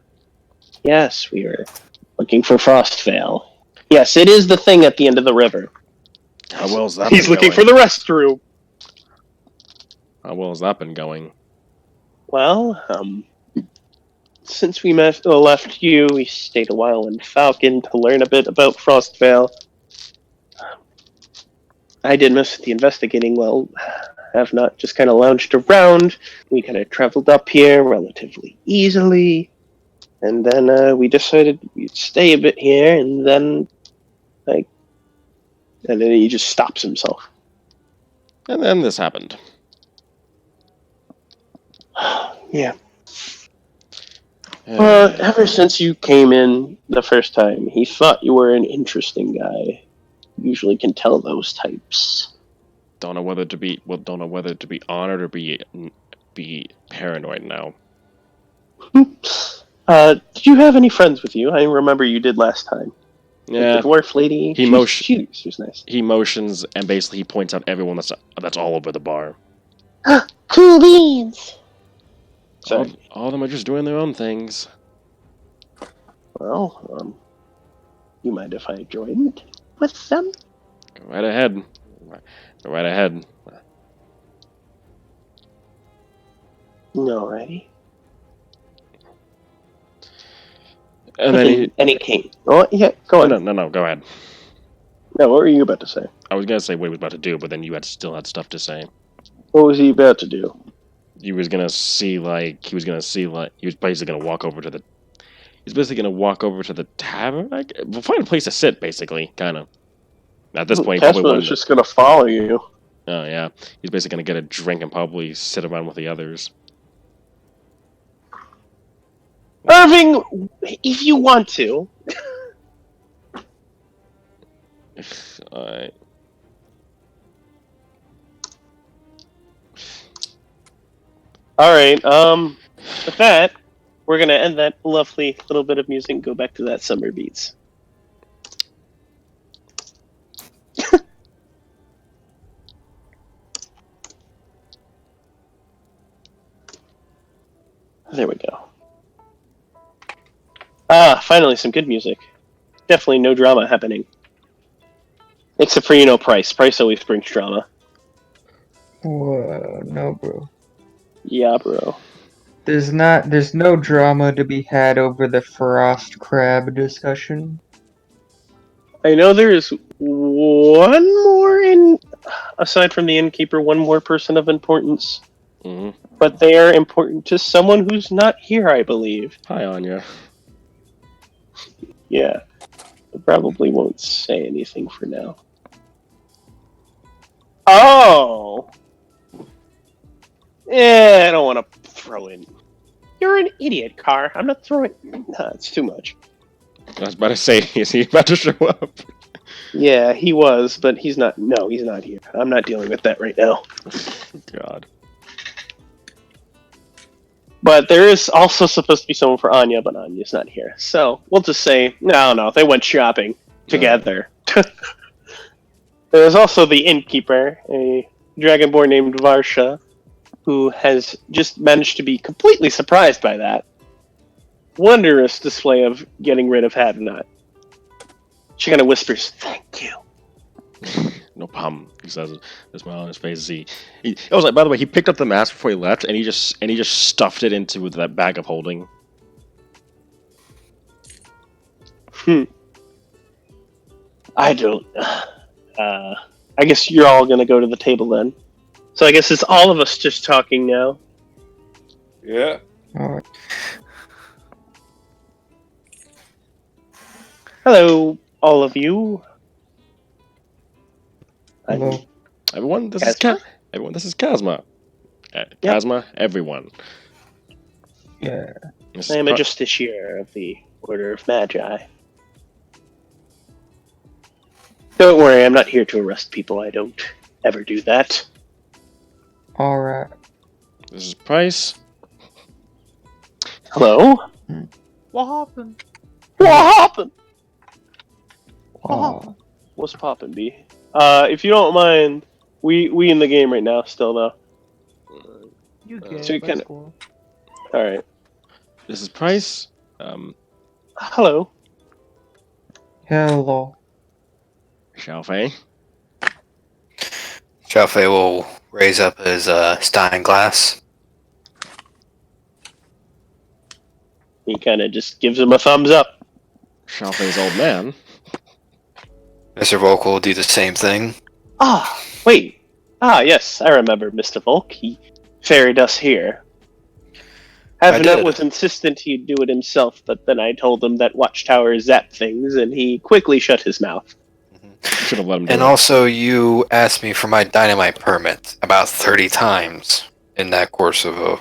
Yes, we were looking for Frostvale. Yes, it is the thing at the end of the river. How well has that He's been looking going? for the restroom. How well has that been going? Well, since we left you, we stayed a while in Falcon to learn a bit about Frostvale. I did most of the investigating, well, have not just kind of lounged around. We kind of traveled up here relatively easily, and then we decided we'd stay a bit here, and then, and then he just stops himself. And then this happened. Yeah. Ever since you came in the first time, he thought you were an interesting guy. Usually can tell those types. Don't know whether to be honored or be paranoid now. Did you have any friends with you? I remember you did last time. Yeah. Like the dwarf lady. She was nice. He motions and basically he points out everyone that's all over the bar. Cool beans. Sorry. All of them are just doing their own things. Well, you mind if I joined with them? Go right ahead. Go right ahead. Alrighty. And then he came. Oh, yeah, go on. No, go ahead. No, what were you about to say? I was gonna say what he was about to do, but then you still had stuff to say. What was he about to do? He was basically gonna walk over to the. He's basically gonna walk over to the tavern. We'll find a place to sit, basically, kind of. At this point, Casper's just gonna follow you. Oh yeah, he's basically gonna get a drink and probably sit around with the others. Irving, if you want to. Alright. Alright, with that, we're gonna end that lovely little bit of music and go back to that summer beats. There we go. Finally some good music. Definitely no drama happening. Except for, Price. Price always brings drama. Whoa, no, bro. Yeah, bro. There's no drama to be had over the frost crab discussion. I know there is one more aside from the innkeeper, one more person of importance. Mm-hmm. But they are important to someone who's not here, I believe. Hi, Anya. Yeah. I probably won't say anything for now. Oh! I don't want to throw in. You're an idiot, Car. I'm not throwing. Nah, it's too much. I was about to say, is he about to show up? Yeah, he was, but he's not. No, he's not here. I'm not dealing with that right now. God. But there is also supposed to be someone for Anya, but Anya's not here. So we'll just say, no, they went shopping together. There's also the innkeeper, a dragonborn named Varsha, who has just managed to be completely surprised by that. Wondrous display of getting rid of Hadnot. She kind of whispers, "Thank you." No problem. He says, a smile on his face. He it was like, by the way, he picked up the mask before he left, and he just stuffed it into that bag of holding. I don't. I guess you're all gonna go to the table then. So I guess it's all of us just talking now. Yeah. Alright. Hello, all of you. Hello. Everyone, this Kazma? is Kazma. Kazma, everyone. Yeah. I am a justiciar of the Order of Magi. Don't worry, I'm not here to arrest people. I don't ever do that. Alright. This is Price. Hello? What happened? What happened? Aw. What's poppin', B? If you don't mind, we in the game right now still though. You get So you that's can- cool. Alright. This is Price. Hello. Hello. Shafley. Shafley will raise up his stein glass. He kind of just gives him a thumbs up. Shafley's old man. Mr. Volk will do the same thing. Ah, wait. Ah, yes, I remember Mr. Volk. He ferried us here. Havenant did. was insistent he'd do it himself, but then I told him that watchtowers zap things, and he quickly shut his mouth. Should have let him do And it. also, you asked me for my dynamite permit about 30 times in that course of a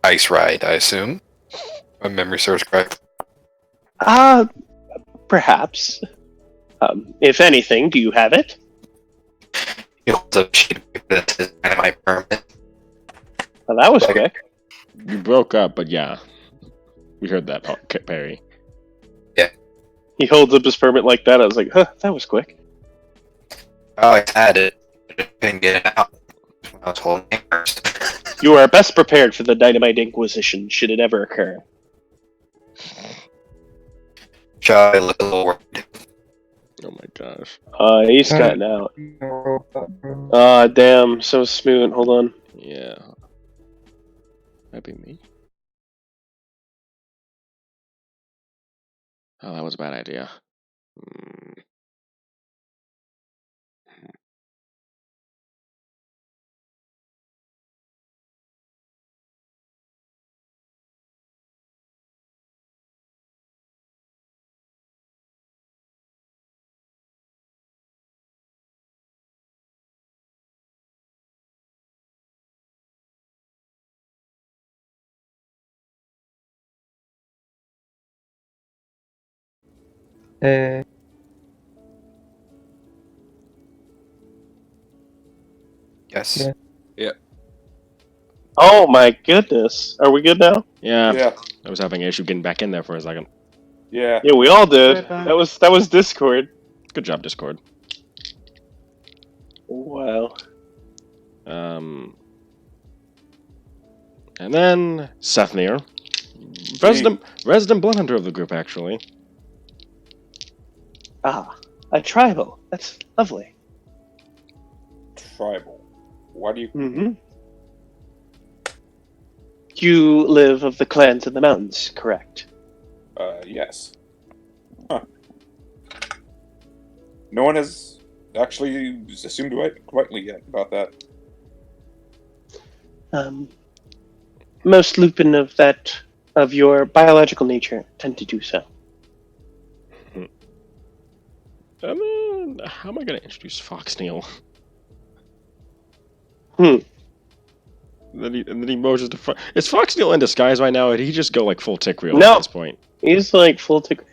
ice ride, I assume. My memory serves correct. Perhaps. If anything, do you have it? He holds up a sheet of paper that says dynamite permit. Well, that was quick. You broke up, but yeah. We heard that, Perry. He holds up his permit like that. I was like, huh, that was quick. Oh, I had it. I couldn't get it out when I was holding it first. You are best prepared for the Dynamite Inquisition, should it ever occur. Shall I look a little worried? Oh my gosh. He's gotten out. Damn, so smooth. Hold on. Yeah. Might be me. Oh, that was a bad idea. Yes. Yeah. Oh my goodness. Are we good now? Yeah. Yeah. I was having an issue getting back in there for a second. Yeah. Yeah, we all did. That was Discord. Good job, Discord. Wow. And then Sethnir. Resident blood hunter of the group, actually. Ah, a tribal. That's lovely. Tribal. Why do you... Mm-hmm. You live of the clans in the mountains, correct? Yes. Huh. No one has actually assumed rightly yet about that. Most Lupin of your biological nature tend to do so. How am I going to introduce Foxneil? And then he motions to Is Foxneil in disguise right now? Or did he just go like full tick reel No. at this point? He's like full tick.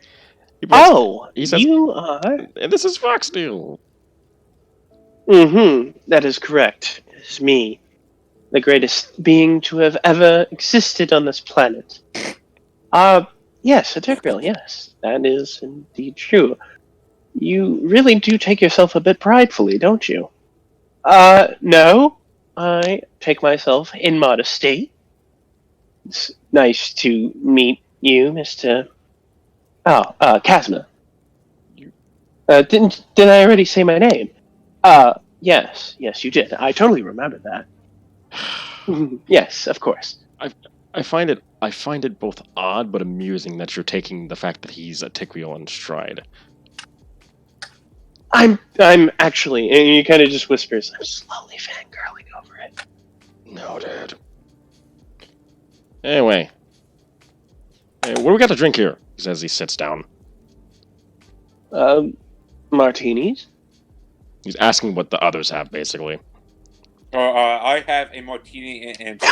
He says, you are. And this is Foxneil. Mm-hmm. That is correct. It is me, the greatest being to have ever existed on this planet. Yes, a tick reel. Yes, that is indeed true. You really do take yourself a bit pridefully, don't you? No. I take myself in modesty. It's nice to meet you, Mr. Kazma. Didn't I already say my name? Yes, you did. I totally remember that. Yes, of course. I find it both odd but amusing that you're taking the fact that he's a tick reel in stride. I'm actually, and he kind of just whispers, I'm slowly fangirling over it. Noted. Anyway. Hey, what do we got to drink here? As he sits down. Martinis? He's asking what the others have, basically. I have a martini and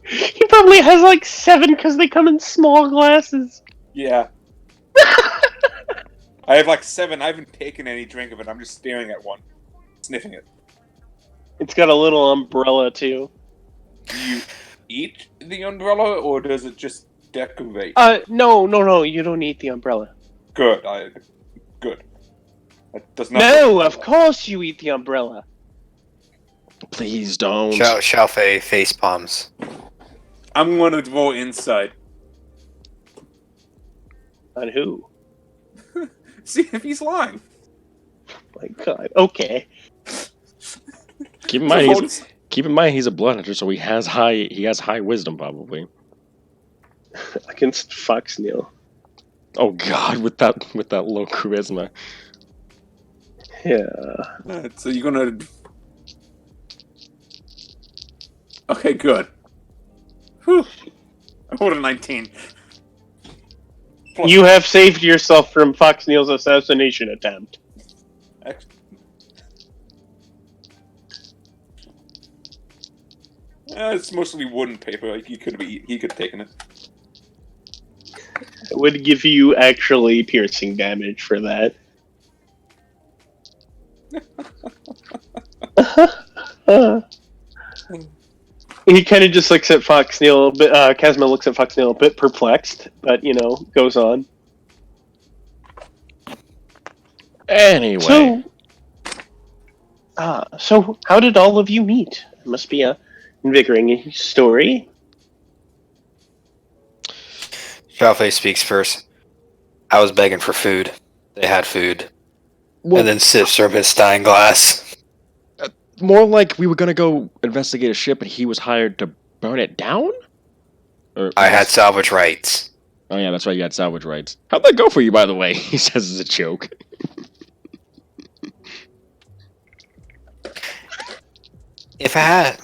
He probably has like 7 because they come in small glasses. yeah. I have like 7. I haven't taken any drink of it. I'm just staring at one, sniffing it. It's got a little umbrella too. Do you eat the umbrella, or does it just decorate? No, you don't eat the umbrella. Good. Good. That does not. No, of course you eat the umbrella. Please don't. Shafley face palms. I'm going to roll inside. On who? See if he's lying. My God. Okay. Keep in mind he's a blood hunter, so he has high wisdom probably. I against Fox Neil. Oh God, with that low charisma. Yeah. Alright, so you're gonna. Okay, good. Whew. I rolled a 19. Plus- You have saved yourself from Fox Neil's assassination attempt. Ex- it's mostly wooden paper. Like he could have taken it. It would give you actually piercing damage for that. He kind of just looks at Fox Neil a bit. Kazma looks at Fox Neil a bit perplexed, but goes on. Anyway, So how did all of you meet? It must be a invigorating story. Shafley speaks first. I was begging for food. They had food. well, And then sips from his stein glass. more like we were gonna go investigate a ship, and he was hired to burn it down. Or I had salvage rights. Oh yeah, that's right. You had salvage rights. How'd that go for you, by the way? He says as a joke. If I had,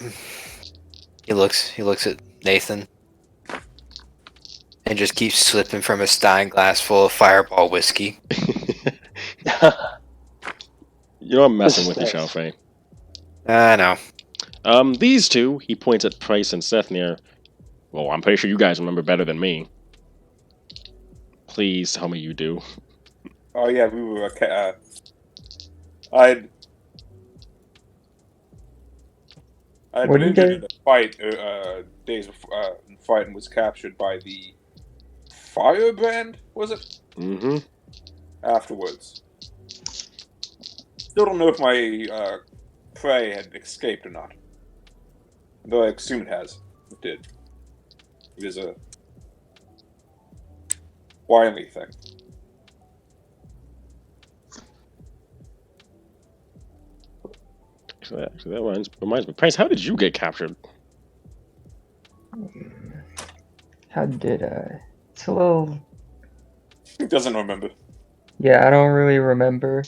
he looks at Nathan, and just keeps slipping from a stein glass full of Fireball whiskey. You know I'm messing with you, Nice. Shafley. I know. These two, he points at Price and Sethnir. Well, I'm pretty sure you guys remember better than me. Please tell me you do. Oh yeah, we were. I'd What been do you injured in a fight days before, fight and was captured by the Firebrand. Was it Mm-hmm. afterwards? Still don't know if my prey had escaped or not. Though I assume it has. It did. It is a wily thing. Actually, that reminds me. Price, how did you get captured? How did I? It's a little. He doesn't remember. Yeah, I don't really remember.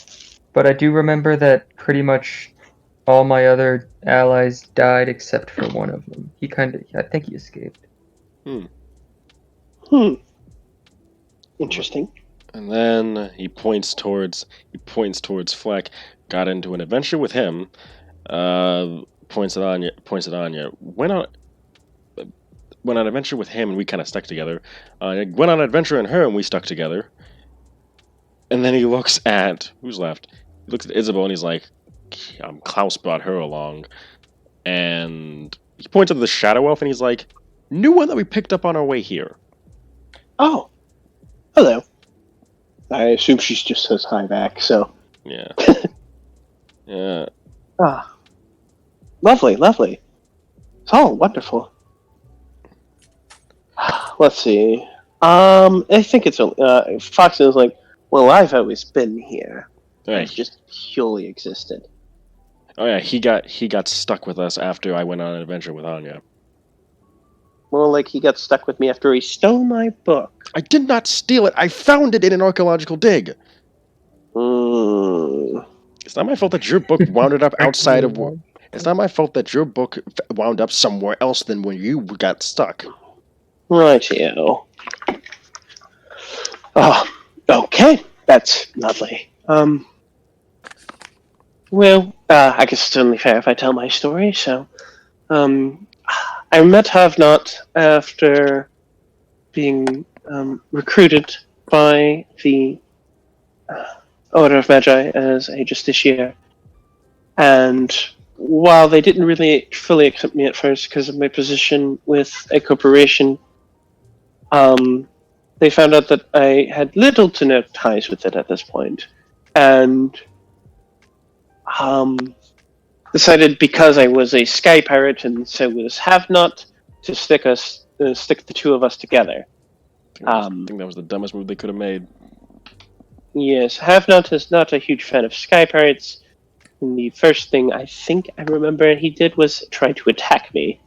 But I do remember that pretty much all my other allies died except for one of them. I think he escaped. Interesting. And then he points towards Fleck. Got into an adventure with him. Points at Anya. Went on an adventure with him, and we kind of stuck together. Went on an adventure in her, and we stuck together. And then he looks at who's left. He looks at Isabel, and he's like, "Klaus brought her along." And he points at the Shadow Elf, and he's like, "New one that we picked up on our way here." Oh, hello. I assume she's just says hi back. So. Yeah. Yeah. Ah, lovely. Oh, wonderful. Let's see. I think it's Fox is like, well, I've always been here. Right. I've just purely existed. Oh yeah, he got stuck with us after I went on an adventure with Anya. More like he got stuck with me after he stole my book. I did not steal it. I found it in an archaeological dig. It's not my fault that your book wound up outside of. It's not my fault that your book wound up somewhere else than when you got stuck. Rightio. Oh, okay. That's lovely. Well, I guess it's only fair if I tell my story. So, I met Havnot after being recruited by the Order of Magi as a justiciar. And while they didn't really fully accept me at first because of my position with a corporation, they found out that I had little to no ties with it at this point. And decided because I was a sky pirate and so was Havnot to stick the two of us together. I think that was the dumbest move they could have made. Yes, Havnot is not a huge fan of sky pirates. And the first thing I think I remember he did was try to attack me.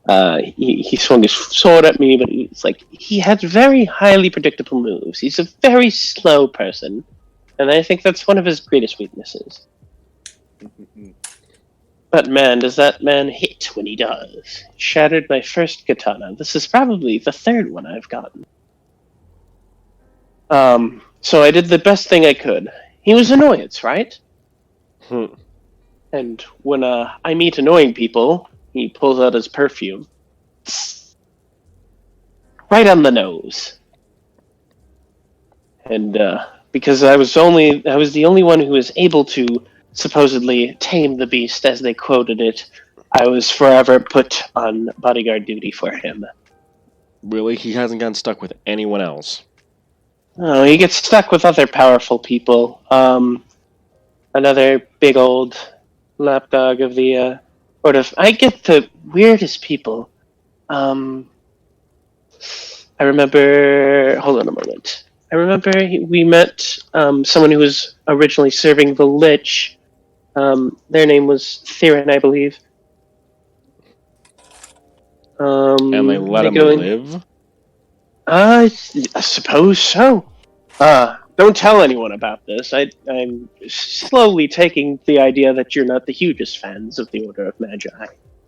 He swung his sword at me, but he had very highly predictable moves. He's a very slow person, and I think that's one of his greatest weaknesses. But man, does that man hit when he does. Shattered my first katana. This is probably the third one I've gotten. So I did the best thing I could. He was annoyance, right? And when I meet annoying people, he pulls out his perfume. Right on the nose. And because I was the only one who was able to supposedly tame the beast, as they quoted it, I was forever put on bodyguard duty for him. Really? He hasn't gotten stuck with anyone else? Oh, he gets stuck with other powerful people. Another big old lapdog of the sort of. I get the weirdest people. I remember. Hold on a moment. I remember we met someone who was originally serving the Lich. Their name was Theron, I believe. And they let him live? I suppose so. Don't tell anyone about this. I'm slowly taking the idea that you're not the hugest fans of the Order of Magi.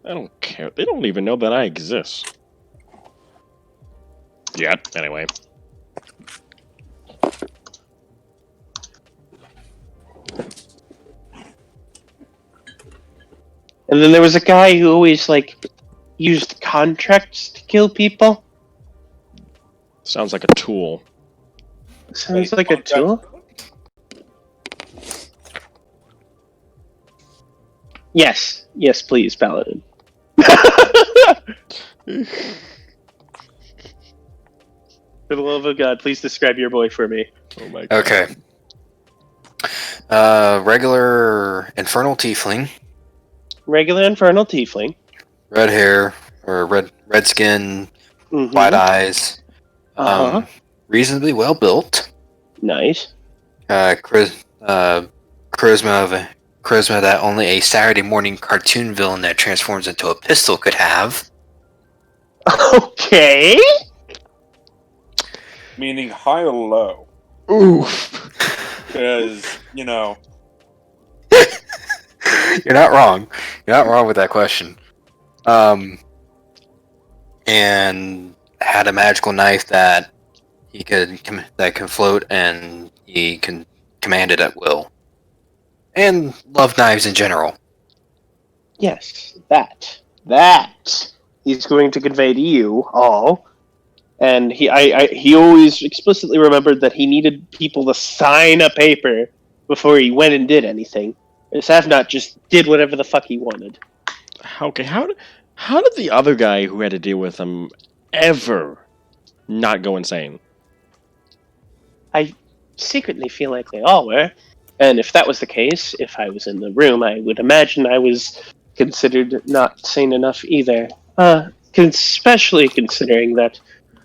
I don't care. They don't even know that I exist. Yet, anyway. And then there was a guy who always, used contracts to kill people. Sounds like a tool. Sounds like a tool? Yes, please, Paladin. For the love of God, please describe your boy for me. Oh my God. Okay. Regular infernal tiefling. Regular infernal tiefling. Red hair, or red skin, Mm-hmm. white eyes. Uh-huh. Reasonably well built. Nice. Charisma that only a Saturday morning cartoon villain that transforms into a pistol could have. Okay. Meaning high or low? Oof. Because, you know... You're not wrong. You're not wrong with that question. And had a magical knife that he could that can float and he can command it at will. And love knives in general. Yes, that he's going to convey to you all. And he always explicitly remembered that he needed people to sign a paper before he went and did anything. Safnot just did whatever the fuck he wanted. Okay, how did the other guy who had to deal with him ever not go insane? I secretly feel like they all were. And if that was the case, if I was in the room, I would imagine I was considered not sane enough either. Especially considering that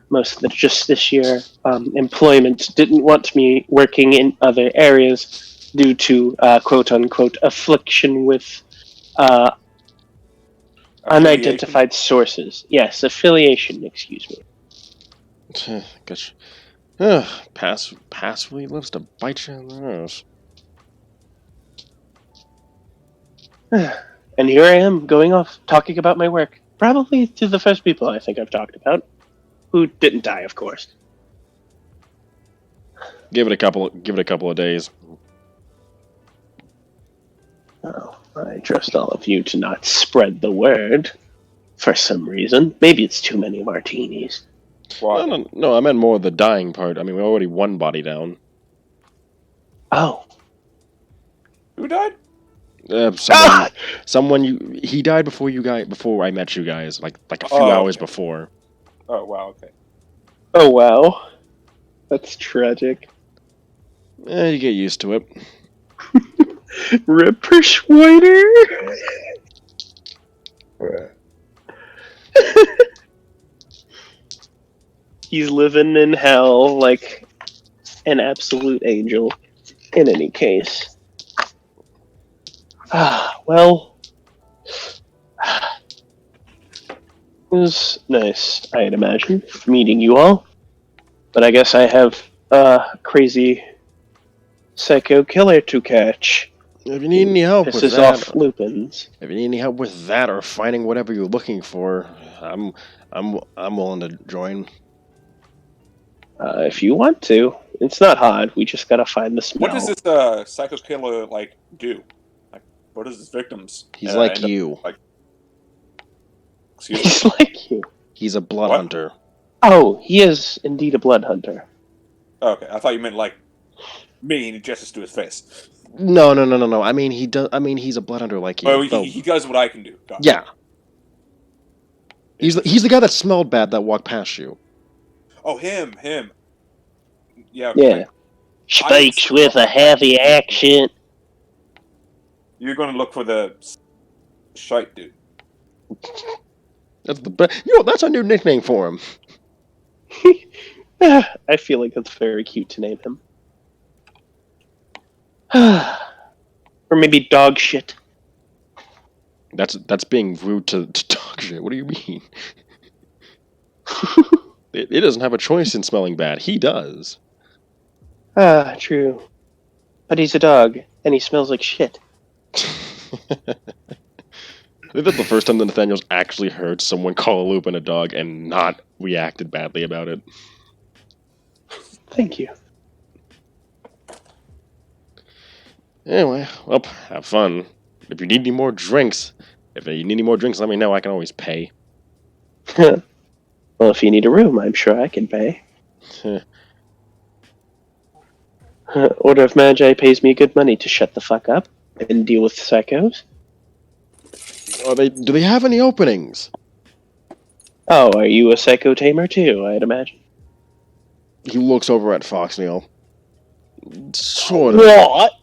most of just this year employment didn't want me working in other areas due to quote-unquote affliction with unidentified sources. Yes, affiliation, excuse me. Gosh. Passively lives to bite you in the nose. And here I am, going off, talking about my work. Probably to the first people I think I've talked about. Who didn't die, of course. Give it a couple of days. Oh, I trust all of you to not spread the word. For some reason. Maybe it's too many martinis. Why? No, I meant more the dying part. I mean, we already one body down. Oh. Who died? He died before I met you guys, like a few hours before. Oh, wow, okay. Oh, wow. That's tragic. You get used to it. Rip Persuader? He's living in hell like an absolute angel, in any case. Well, It was nice, I'd imagine, meeting you all. But I guess I have a crazy psycho killer to catch. If you need any help with Pisses that, off Lupins. if you need any help with that or finding whatever you're looking for, I'm willing to join. If you want to. It's not hard. We just gotta find the smell. What does this psycho killer like do? Like, what does his victims? He's like end up you. like? Excuse me. He's like you. He's a blood What? hunter. Oh, he is indeed a blood hunter. Okay, I thought you meant like mean justice to his face. No. I mean, he does. I mean, he's a blood hunter like you. Oh, though. he does what I can do. Got it. Yeah. He's the guy that smelled bad that walked past you. Oh, him. Yeah. Yeah. Speaks with a heavy accent. You're gonna look for the shite dude. That's the best. You know, that's a new nickname for him. I feel like that's very cute to name him. Or maybe dog shit. That's being rude to dog shit. What do you mean? It doesn't have a choice in smelling bad. He does. Ah, true. But he's a dog, and he smells like shit. I think that's the first time that Nathaniel's actually heard someone call a Lupin a dog and not reacted badly about it. Thank you. Anyway, well, have fun. If you need any more drinks, let me know. I can always pay. Well, if you need a room, I'm sure I can pay. Order of Magi pays me good money to shut the fuck up and deal with psychos. Do they have any openings? Oh, are you a psycho tamer too, I'd imagine? He looks over at Foxneil. Sort of. What?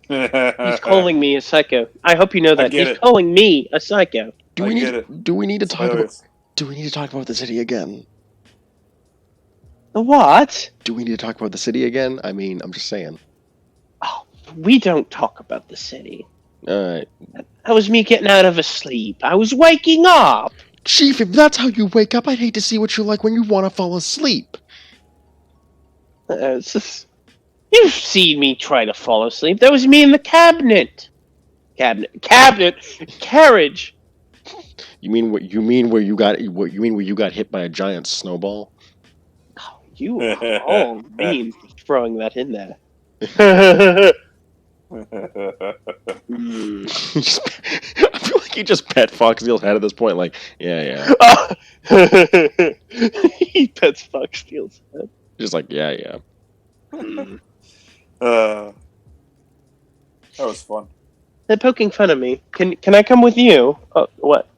He's calling me a psycho. I hope you know that. He's calling me a psycho. Do we need to talk about the city again? The what? Do we need to talk about the city again? I mean, I'm just saying. Oh, we don't talk about the city. Alright. That was me getting out of a sleep. I was waking up. Chief, if that's how you wake up, I'd hate to see what you're like when you want to fall asleep. You've seen me try to fall asleep. That was me in the carriage. You mean where you got hit by a giant snowball? Oh, you are all mean for throwing that in there. I feel like you just pet Foxneil's head at this point, like, yeah. He pets Foxneil's head. Just like, yeah. That was fun. They're poking fun at me. Can I come with you? Oh, what?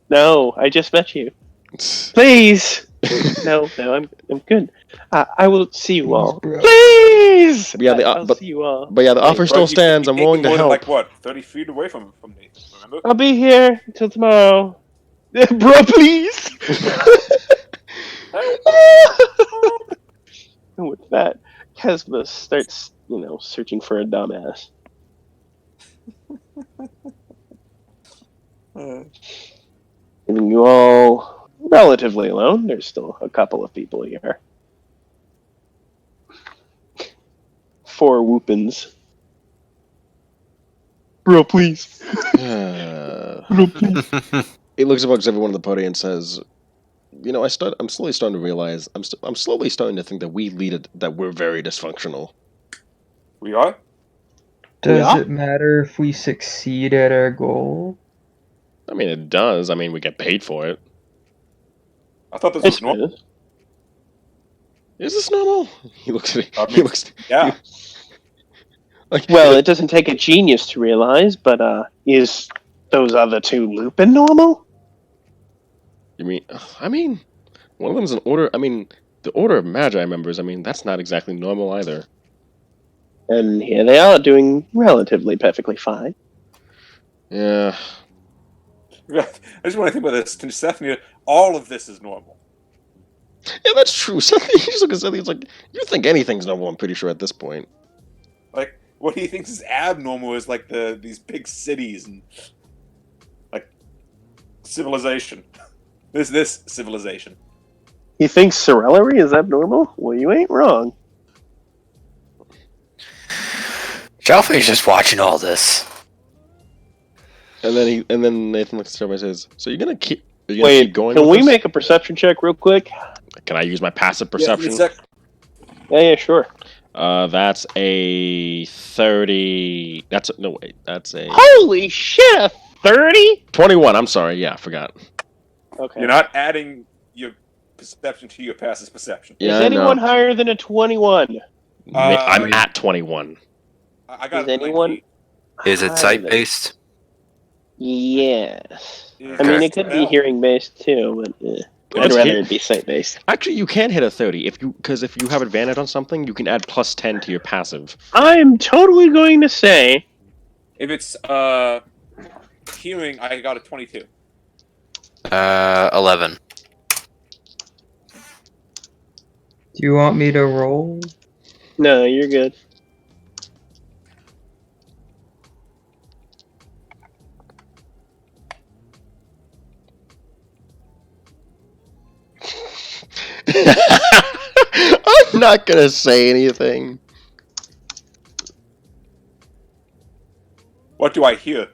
No, I just met you. Please. No, I'm good. I will see you all. Please. But yeah, I'll see you all. But yeah, the offer still stands. I'm willing to help. Like what? 30 feet away from me. Remember? I'll be here until tomorrow. Bro, please. And with that, Kesma starts, searching for a dumbass. Leaving you all relatively alone. There's still a couple of people here. 4 whoopins. Bro, please. Bro, please. He looks amongst everyone on the podium and says, I'm slowly starting to realize, I'm slowly starting to think that that we're very dysfunctional. We are? Does it matter if we succeed at our goal? I mean, it does. I mean, we get paid for it. I thought this was normal. Is this normal? He looks at it. Yeah. Well, it doesn't take a genius to realize, but is those other 2 Lupin normal? You mean? I mean, one of them's an order. I mean, the Order of Magi members. I mean, that's not exactly normal either. And here they are, doing relatively perfectly fine. Yeah. I just want to think about this. To Stephanie, all of this is normal. Yeah, that's true. Seth, you just look at Seth, he's like, you think anything's normal, I'm pretty sure at this point. Like, what he thinks is abnormal is like these big cities and like civilization. This civilization. He thinks Sierellery is abnormal? Well, you ain't wrong. Shafley's just watching all this. And then Nathan looks at everybody and says, "So you're gonna keep going? Can with we this? make a perception check real quick? Can I use my passive perception? Yeah, sure. That's a 30. That's a Holy shit, a 30? 21. I'm sorry. Yeah, I forgot. Okay. You're not adding your perception to your passive perception. Yeah, Is I anyone know. higher than a 21? I'm at 21. I got Is anyone? Is it higher sight than- based? Yes. Is I mean, Okay. it could be hearing based too, but I'd It's rather hit- it be sight based. Actually, you can hit a 30 because if you have advantage on something, you can add plus 10 to your passive. I'm totally going to say If it's healing, I got a 22. 11. Do you want me to roll? no. You're good. I'm not gonna say anything. What do I hear?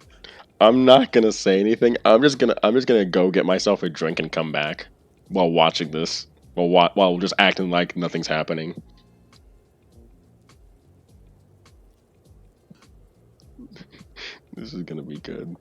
I'm not gonna say anything. I'm just gonna go get myself a drink and come back while watching this. While just acting like nothing's happening. This is gonna be good.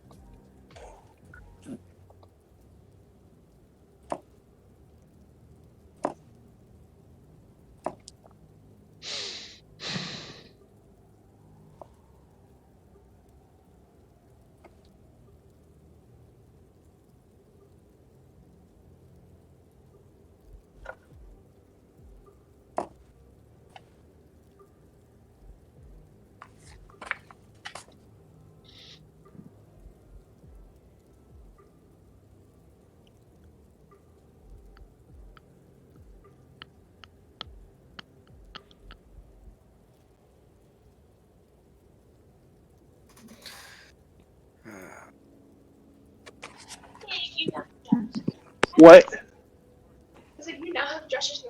What? I said, you now have Josh's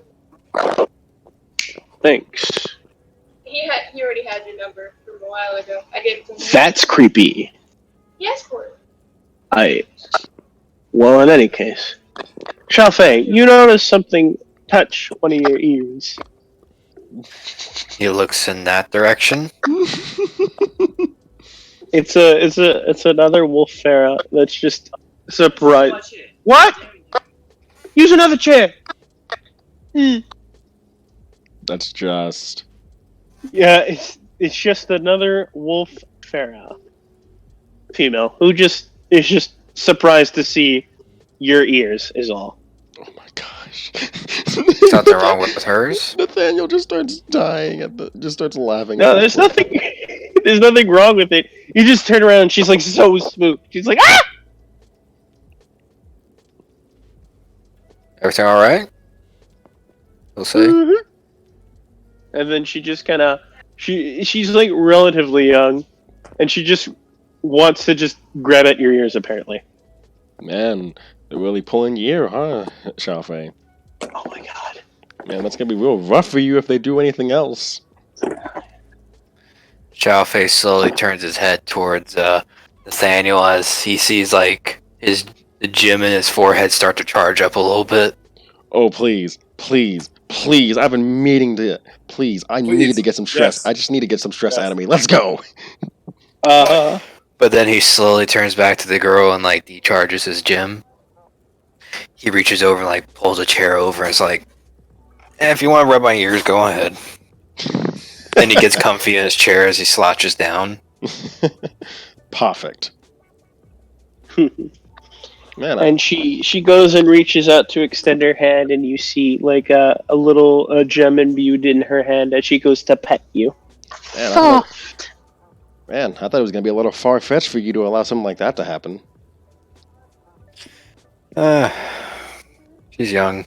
number. Thanks. He already had your number from a while ago. I gave it to him. That's creepy. He asked for it. Well, in any case, Shafley, you notice something touch one of your ears. He looks in that direction. It's another wolf ferret that's just surprised. What? Use another chair. That's just. Yeah, it's just another wolf ferret, female, who is just surprised to see your ears. Is all. Oh my gosh. Something wrong with hers? Nathaniel just starts dying just starts laughing. No, there's nothing. There's nothing wrong with it. You just turn around and she's like so spooked. She's like, ah! Everything all right? We'll see. Mhm. And then she just kind of she's like relatively young, and she just wants to just grab at your ears. Apparently. Man, they're really pulling you, huh, Shafley? Oh my god. Man, that's gonna be real rough for you if they do anything else. Shafley slowly turns his head towards Nathaniel as he sees like the gym in his forehead start to charge up a little bit. Oh, please, please, please! I've been meaning to. Please, I need to get some stress. Yes. I just need to get some stress Yes. out of me. Let's go. But then he slowly turns back to the girl and like decharges his gym. He reaches over and like pulls a chair over and is like, if you want to rub my ears, go ahead. Then he gets comfy in his chair as he slouches down. Perfect. Man, And she goes and reaches out to extend her hand, and you see like a little gem imbued in her hand as she goes to pet you. man, I thought it was gonna be a little far fetched for you to allow something like that to happen. She's young,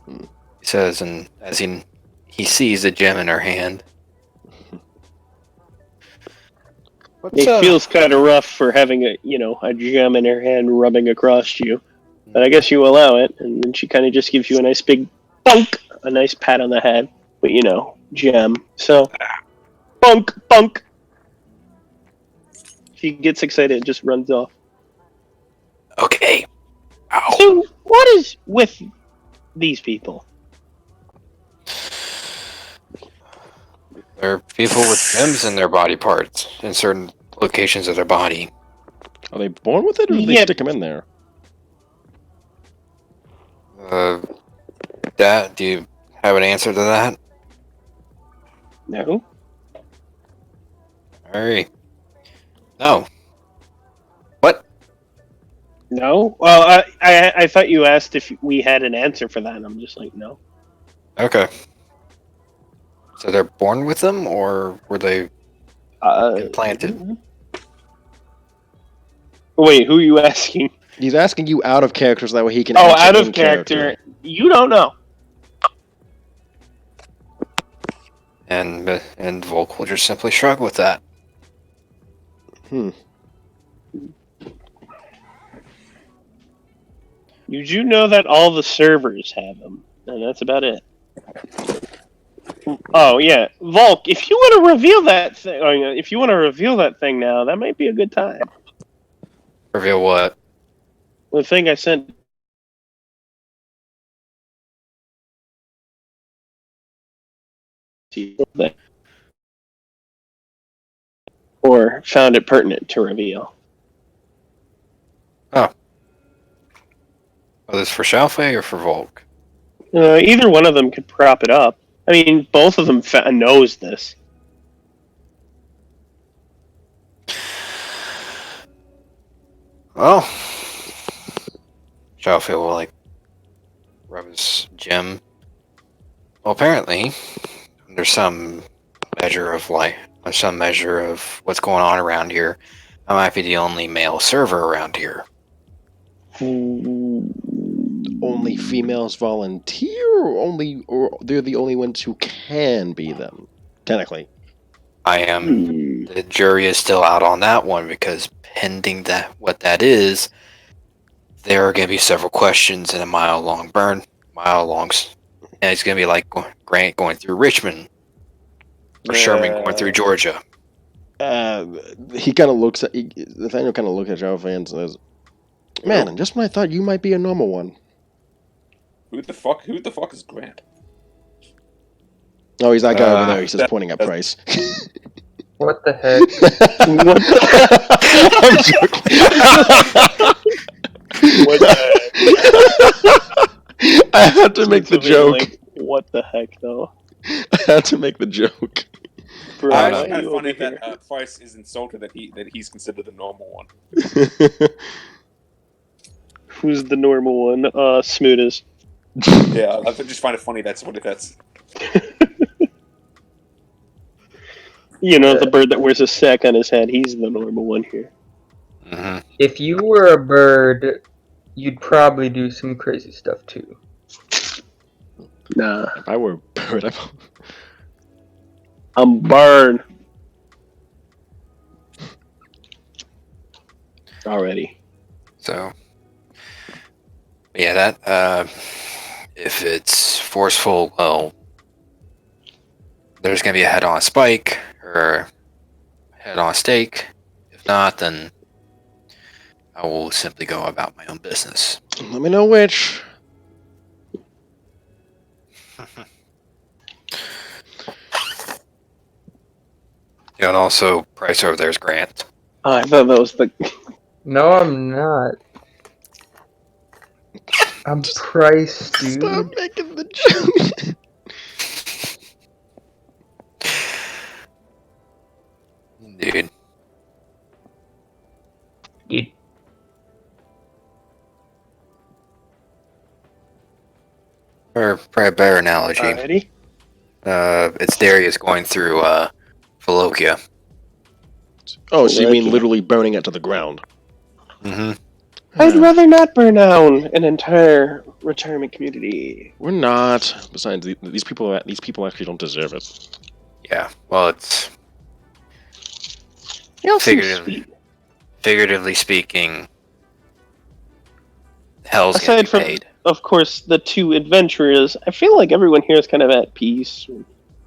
he says, and as he sees the gem in her hand. It feels kind of rough for having a gem in her hand rubbing across you, but I guess you allow it, and then she kind of just gives you a nice big bunk, a nice pat on the head, but gem. So, bunk, bunk. She gets excited and just runs off. Okay. Ow. So, what is with these people? There are people with gems in their body parts, in certain locations of their body. Are they born with it, or do they stick them in there? Dad, do you have an answer to that? No. Alright. No. What? No? Well, I thought you asked if we had an answer for that, and I'm just like, no. Okay. So they're born with them, or were they implanted? Wait, who are you asking? He's asking you out of character so that way he can. Oh, answer out of in character. You don't know. And Volk will just simply shrug with that. You do know that all the servers have them, and that's about it. Oh yeah, Volk. If you want to reveal that thing, now, that might be a good time. Reveal what? The thing I sent. Or found it pertinent to reveal. Oh. Was this for Shafley or for Volk? Either one of them could prop it up. I mean, both of them knows this. Well, Shafley will rub his gem. Well, apparently, there's some measure of what's going on around here. I might be the only male server around here. Only females volunteer, or they're the only ones who can be them, technically. I am. The jury is still out on that one because pending what that is, there are going to be several questions in a mile-long burn, and it's going to be like Grant going through Richmond, or Sherman going through Georgia. He kind of looks at Nathaniel. Kind of looks at Java and says, "Man, just when I thought you might be a normal one." Who the fuck is Grant? Oh, he's that guy over there. He's just pointing at Price. What the heck? I'm joking. What the heck? I had to make the joke. What the heck, though? I had to make the joke. Bro, I know. find it funny that Price is insulted that he's considered the normal one. Who's the normal one? Smooters. Yeah, I just find it funny that's what that's. The bird that wears a sack on his head. He's the normal one here. Mm-hmm. If you were a bird, you'd probably do some crazy stuff too. Nah. If I were a bird, I'm Barn. Already. So, yeah, that if it's forceful, well, there's gonna be a head-on spike or head-on stake. If not, then I will simply go about my own business. let me know which. And also, Price over there's Grant. Oh, I thought that was the. No, I'm not. I'm Price, dude. Stop making the joke. Dude. Or probably a better analogy. Already? It's Darius going through Volokia. Oh, so you mean literally burning it to the ground? Mm-hmm. I'd rather not burn down an entire retirement community. We're not. Besides, these people actually don't deserve it. Yeah, well, it's He all seems Figuratively. sweet. Figuratively speaking, hell's gonna Aside be from, paid. of course, the two adventurers, I feel like everyone here is kind of at peace,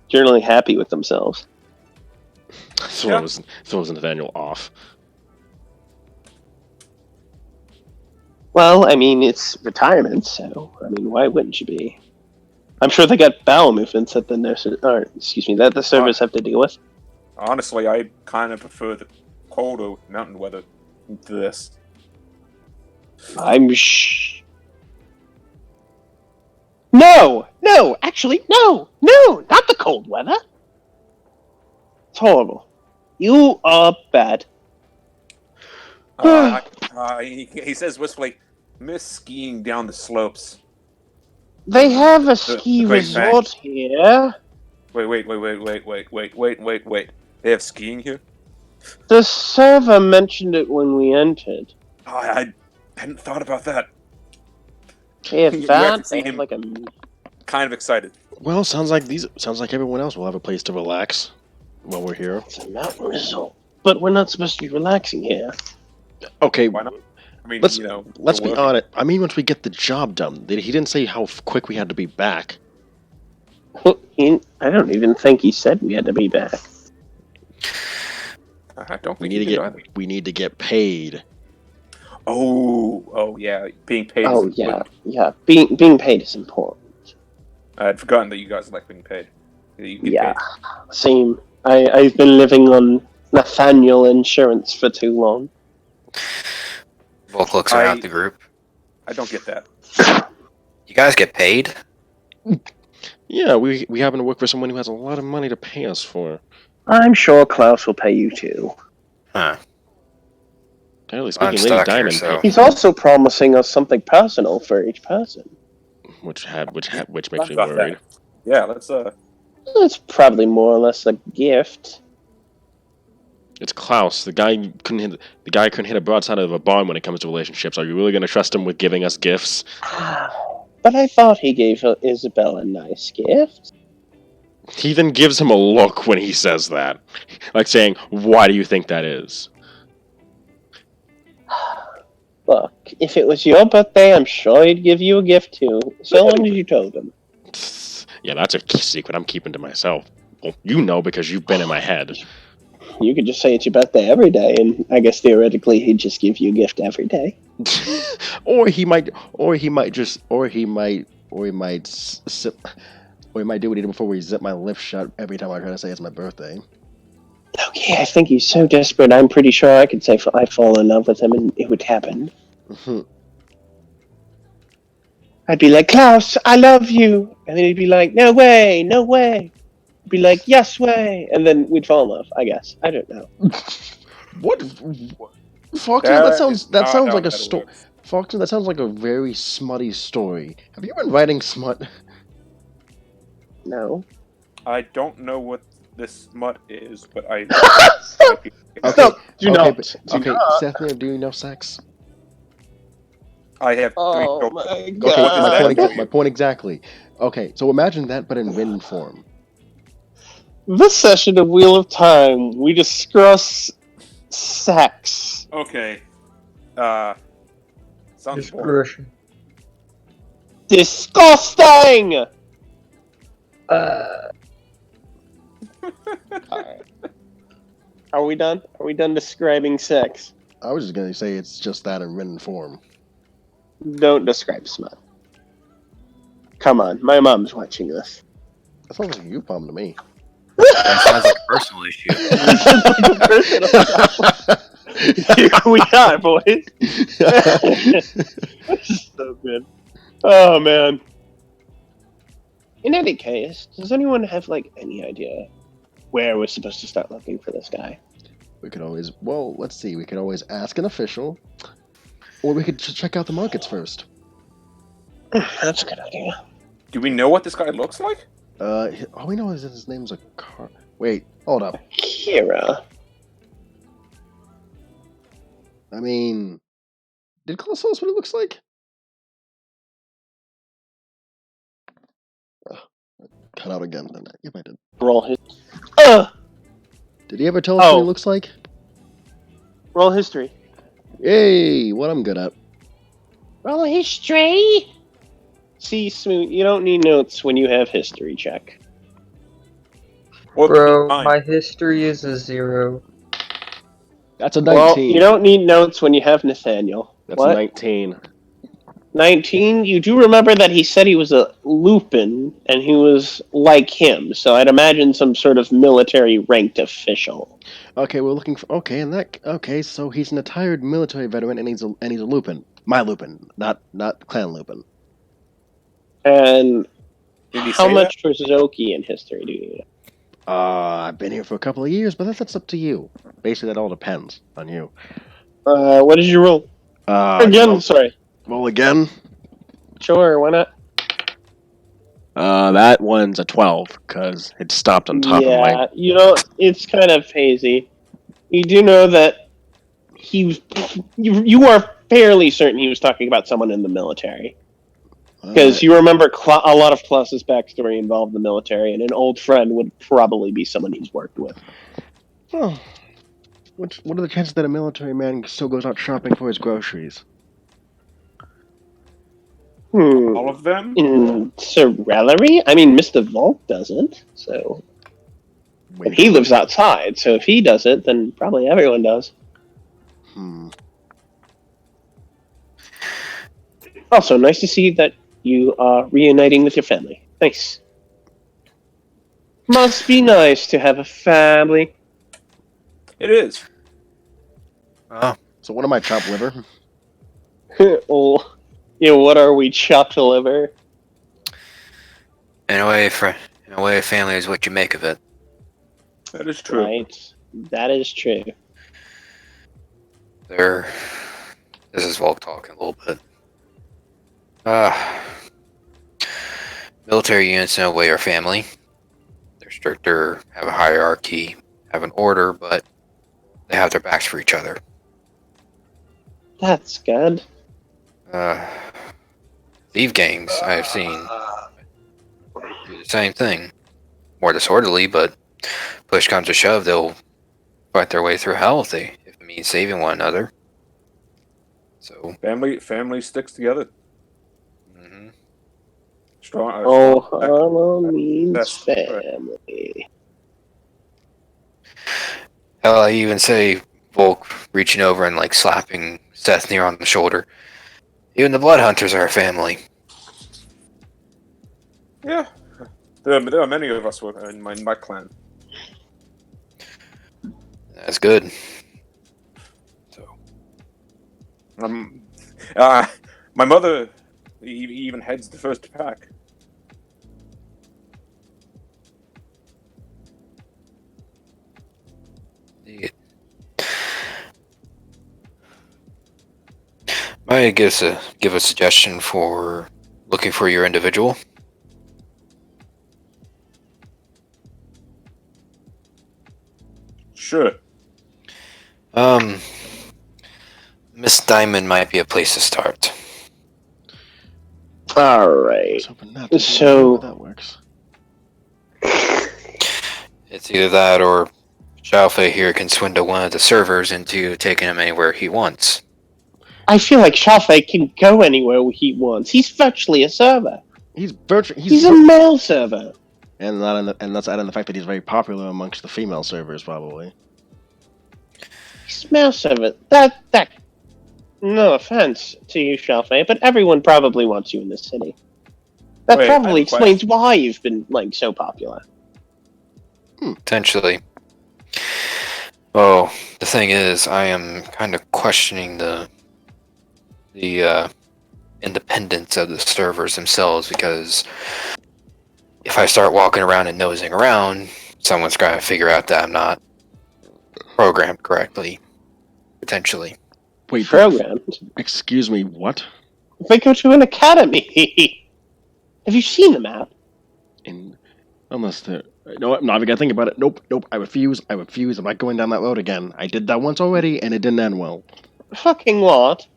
generally happy with themselves. Throws Nathaniel off. Well, I mean, it's retirement, so I mean, why wouldn't you be? I'm sure they got bowel movements that the nurses, or excuse me, that the servers have to deal with. Honestly, I kind of prefer the colder mountain weather to this. No, actually, no, not the cold weather. It's horrible. You are bad. He says wistfully, "Miss skiing down the slopes." They have a ski the Great Fang. resort here. Wait. They have skiing here? The server mentioned it when we entered. I hadn't thought about that. They have You that. actually see They have him- like a. Kind of excited. Well, sounds like everyone else will have a place to relax while we're here. It's a mountain resort, but we're not supposed to be relaxing here. Okay, Why not? I mean, Let's- you know, let's we're be working. honest. I mean, once we get the job done, he didn't say how quick we had to be back. I don't even think he said we had to be back. I don't We think need to he did get either. we need to get paid. Oh yeah, being paid. Oh is yeah. Being paid is important. I had forgotten that you guys like being paid. That you get Yeah, paid. same. I've been living on Nathaniel insurance for too long. Volk looks around the group. I don't get that. You guys get paid? Yeah, we happen to work for someone who has a lot of money to pay us for. I'm sure Klaus will pay you too. Huh. Generally I'm speaking, Lady stuck here, Diamond, so- He's also promising us something personal for each person. which makes me About worried. that. Yeah, let's It's probably more or less a gift. It's Klaus. The guy couldn't hit a broadside of a barn when it comes to relationships. Are you really going to trust him with giving us gifts? But I thought he gave Isabel a nice gift. He even gives him a look when he says that, like saying, "Why do you think that is?" Look, if it was your birthday, I'm sure he'd give you a gift too, so long as you told him. Yeah, that's a secret I'm keeping to myself. Well, you know because you've been in my head. You could just say it's your birthday every day, and I guess theoretically he'd just give you a gift every day. or he might do what he did before we zip my lips shut every time I try to say it's my birthday. Okay, I think he's so desperate, I'm pretty sure I could say I fall in love with him and it would happen. I'd be like, Klaus, I love you! And then he'd be like, no way! I'd be like, yes way! And then we'd fall in love, I guess. I don't know. What? Faulkner, that sounds like a that story. works. Faulkner, that sounds like a very smutty story. Have you been writing smut? No. I don't know what this smut is, but I. Okay, Stop! Do not. Okay, Seth, do you know sex? I have three Oh children. my Okay, god. my point exactly. Okay, so imagine that, but in written form. This session of Wheel of Time, we discuss sex. Okay. Sounds boring. Discretion. Disgusting! Alright. Are we done? Are we done describing sex? I was just gonna say it's just that in written form. Don't describe smut. Come on, my mom's watching this. That sounds like you bum to me. That sounds like a personal issue. Here we are, boys. So good. Oh man. In any case, does anyone have any idea where we're supposed to start looking for this guy? We could always, well, let's see. We could always ask an official, or we could just check out the markets first. That's a good idea. Do we know what this guy looks like? All we know is that his name's a car. Wait, hold up. Kira. I mean, did Klaus tell us what it looks like? Cut out again. Yep, I did. Roll his. Did he ever tell us what he looks like? Roll history. Yay! What I'm good at. Roll history. See, Smoot, you don't need notes when you have history check. Or Bro, mine. my history is a 0. That's a Well, 19. you don't need notes when you have Nathaniel. That's What? 19. 19? You do remember that he said he was a Lupin, and he was like him, so I'd imagine some sort of military ranked official. Okay, we're looking for. Okay, so he's an retired military veteran, and he's a Lupin. My Lupin, not Clan Lupin. And Did he how say much for Zoki in history do you know? I've been here for a couple of years, but that's up to you. Basically, that all depends on you. What did you roll? Again, sorry. Roll again. Sure, why not? That one's a 12 because it stopped on top of my. Yeah, you know, it's kind of hazy. You do know that he was. You are fairly certain he was talking about someone in the military. Because you remember a lot of Klaus's backstory involved the military, and an old friend would probably be someone he's worked with. Oh, what are the chances that a military man still goes out shopping for his groceries? all of them? In Sierellery? I mean, Mr. Volk doesn't, so... And he lives outside, so if he does it, then probably everyone does. Also, nice to see that you are reuniting with your family. Nice. Must be nice to have a family. It is. Oh, So what am I, chopped liver? Oh, yeah, what are we, chopped liver? in a way, family is what you make of it. That is true. Right. That is true. This is Volk talking a little bit. Military units in a way are family. They're stricter, have a hierarchy, have an order, but they have their backs for each other. That's good. Thief gangs I've seen do the same thing. More disorderly, but push comes to shove, they'll fight their way through hell if it means saving one another. So Family sticks together. mm-hmm. Strong. Harlem means That's family. Hell, I even say Volk reaching over and like slapping Seth near on the shoulder. Even the Blood Hunters are a family. Yeah. There are many of us in my clan. That's good. So, My mother even heads the first pack. might I give a suggestion for looking for your individual? Sure. Miss Diamond might be a place to start. Alright. So that works. It's either that or Shafley here can swindle one of the servers into taking him anywhere he wants. I feel like Shafley can go anywhere he wants. He's virtually a server. He's a male server. And that's adding the fact that he's very popular amongst the female servers, probably. He's a male server. That no offense to you, Shafley, but everyone probably wants you in this city. That probably explains why you've been so popular. Potentially. Oh, the thing is, I am kind of questioning the independence of the servers themselves, because if I start walking around and nosing around, someone's going to figure out that I'm not programmed correctly. Potentially. Wait, programmed? Excuse me, what? They go to an academy. Have you seen the map? Unless they're... No, I'm not even gonna think about it. Nope. I refuse. I'm not going down that road again. I did that once already, and it didn't end well. Fucking what?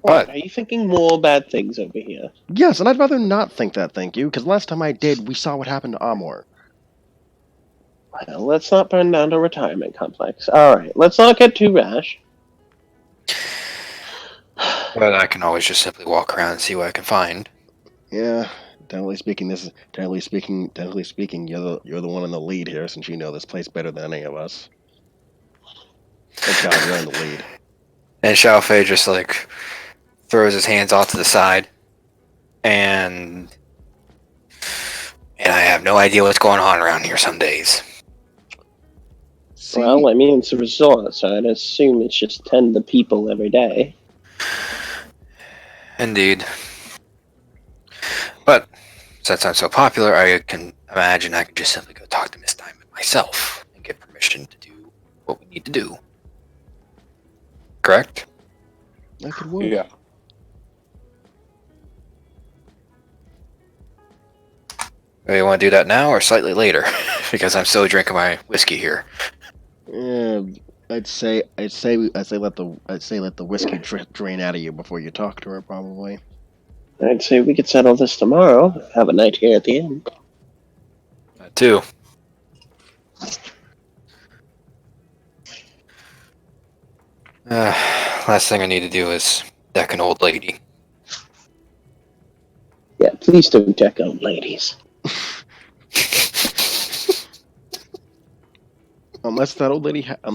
What? Are you thinking more bad things over here? Yes, and I'd rather not think that, thank you, because last time I did, we saw what happened to Amor. Well, let's not burn down the retirement complex. Alright, let's not get too rash. But I can always just simply walk around and see what I can find. Yeah, technically speaking, you're the one in the lead here, since you know this place better than any of us. Thank God you're in the lead. And Shafley just like throws his hands off to the side, and I have no idea what's going on around here some days. See? Well, I mean, it's a resort, so I'd assume it's just 10 the people every day. Indeed. But since I'm so popular, I can imagine I could just simply go talk to Miss Diamond myself and get permission to do what we need to do. Correct? That could work. Yeah. Do you want to do that now or slightly later? Because I'm still drinking my whiskey here. Yeah, I'd say let the whiskey drain out of you before you talk to her, probably. I'd say we could settle this tomorrow. Have a night here at the end. That too. Last thing I need to do is deck an old lady. Yeah, please don't deck old ladies. Unless that old lady, but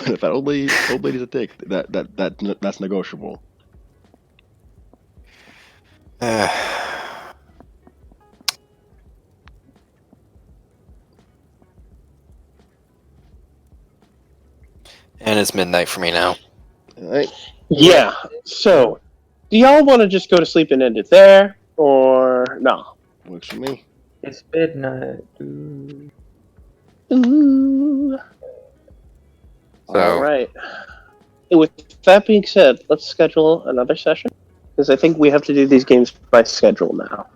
if that old lady's a dick, that's negotiable. And it's midnight for me now. All right. Yeah, so, do y'all want to just go to sleep and end it there, or no? Works for me. It's midnight. Ooh. Ooh. So- Alright. With that being said, let's schedule another session, because I think we have to do these games by schedule now.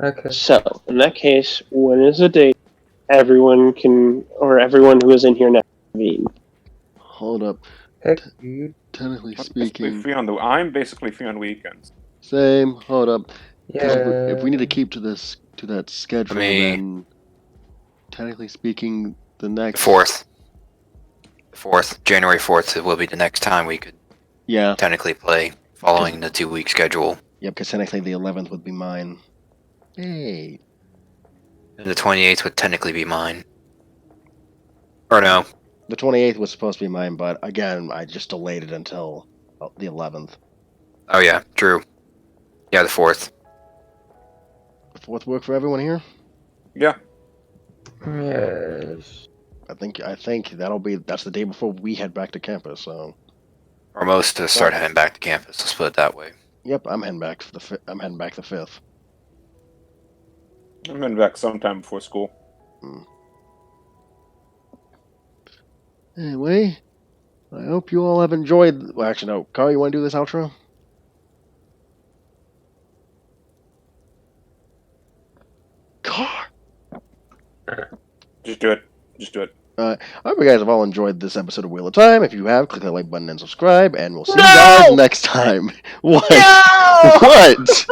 Okay. So, in that case, when is a date everyone who is in here now convene? Hold up. Heck, dude. Technically I'm basically speaking, I'm basically free on weekends. same. Hold up. Yeah. If we need to keep to that schedule, then technically speaking, the next 4th, January 4th will be the next time we could Yeah. technically play, following the 2-week schedule. Yep. Because technically the 11th would be mine. Hey. And the 28th would technically be mine. Or no. The 28th was supposed to be mine, but again, I just delayed it until the 11th. Oh yeah, true. Yeah, the 4th. The 4th work for everyone here? Yeah. Yes. I think that's the day before we head back to campus. So. Or most of us start heading back to campus, let's put it that way. Yep, I'm heading back the 5th. I'm heading back sometime before school. Anyway, I hope you all have enjoyed. Well, actually, no. Carl, you want to do this outro? Car. Just do it. Just do it. I hope you guys have all enjoyed this episode of Wheel of Time. If you have, click the like button and subscribe, and we'll see you guys next time. What? No! What?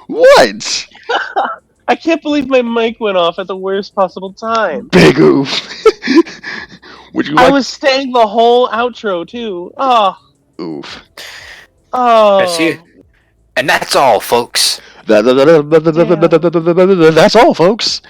What? I can't believe my mic went off at the worst possible time. Big oof. Would you like? I was staying the whole outro too. Oh. Oof. Oh. That's you. And that's all, folks. That's all, folks.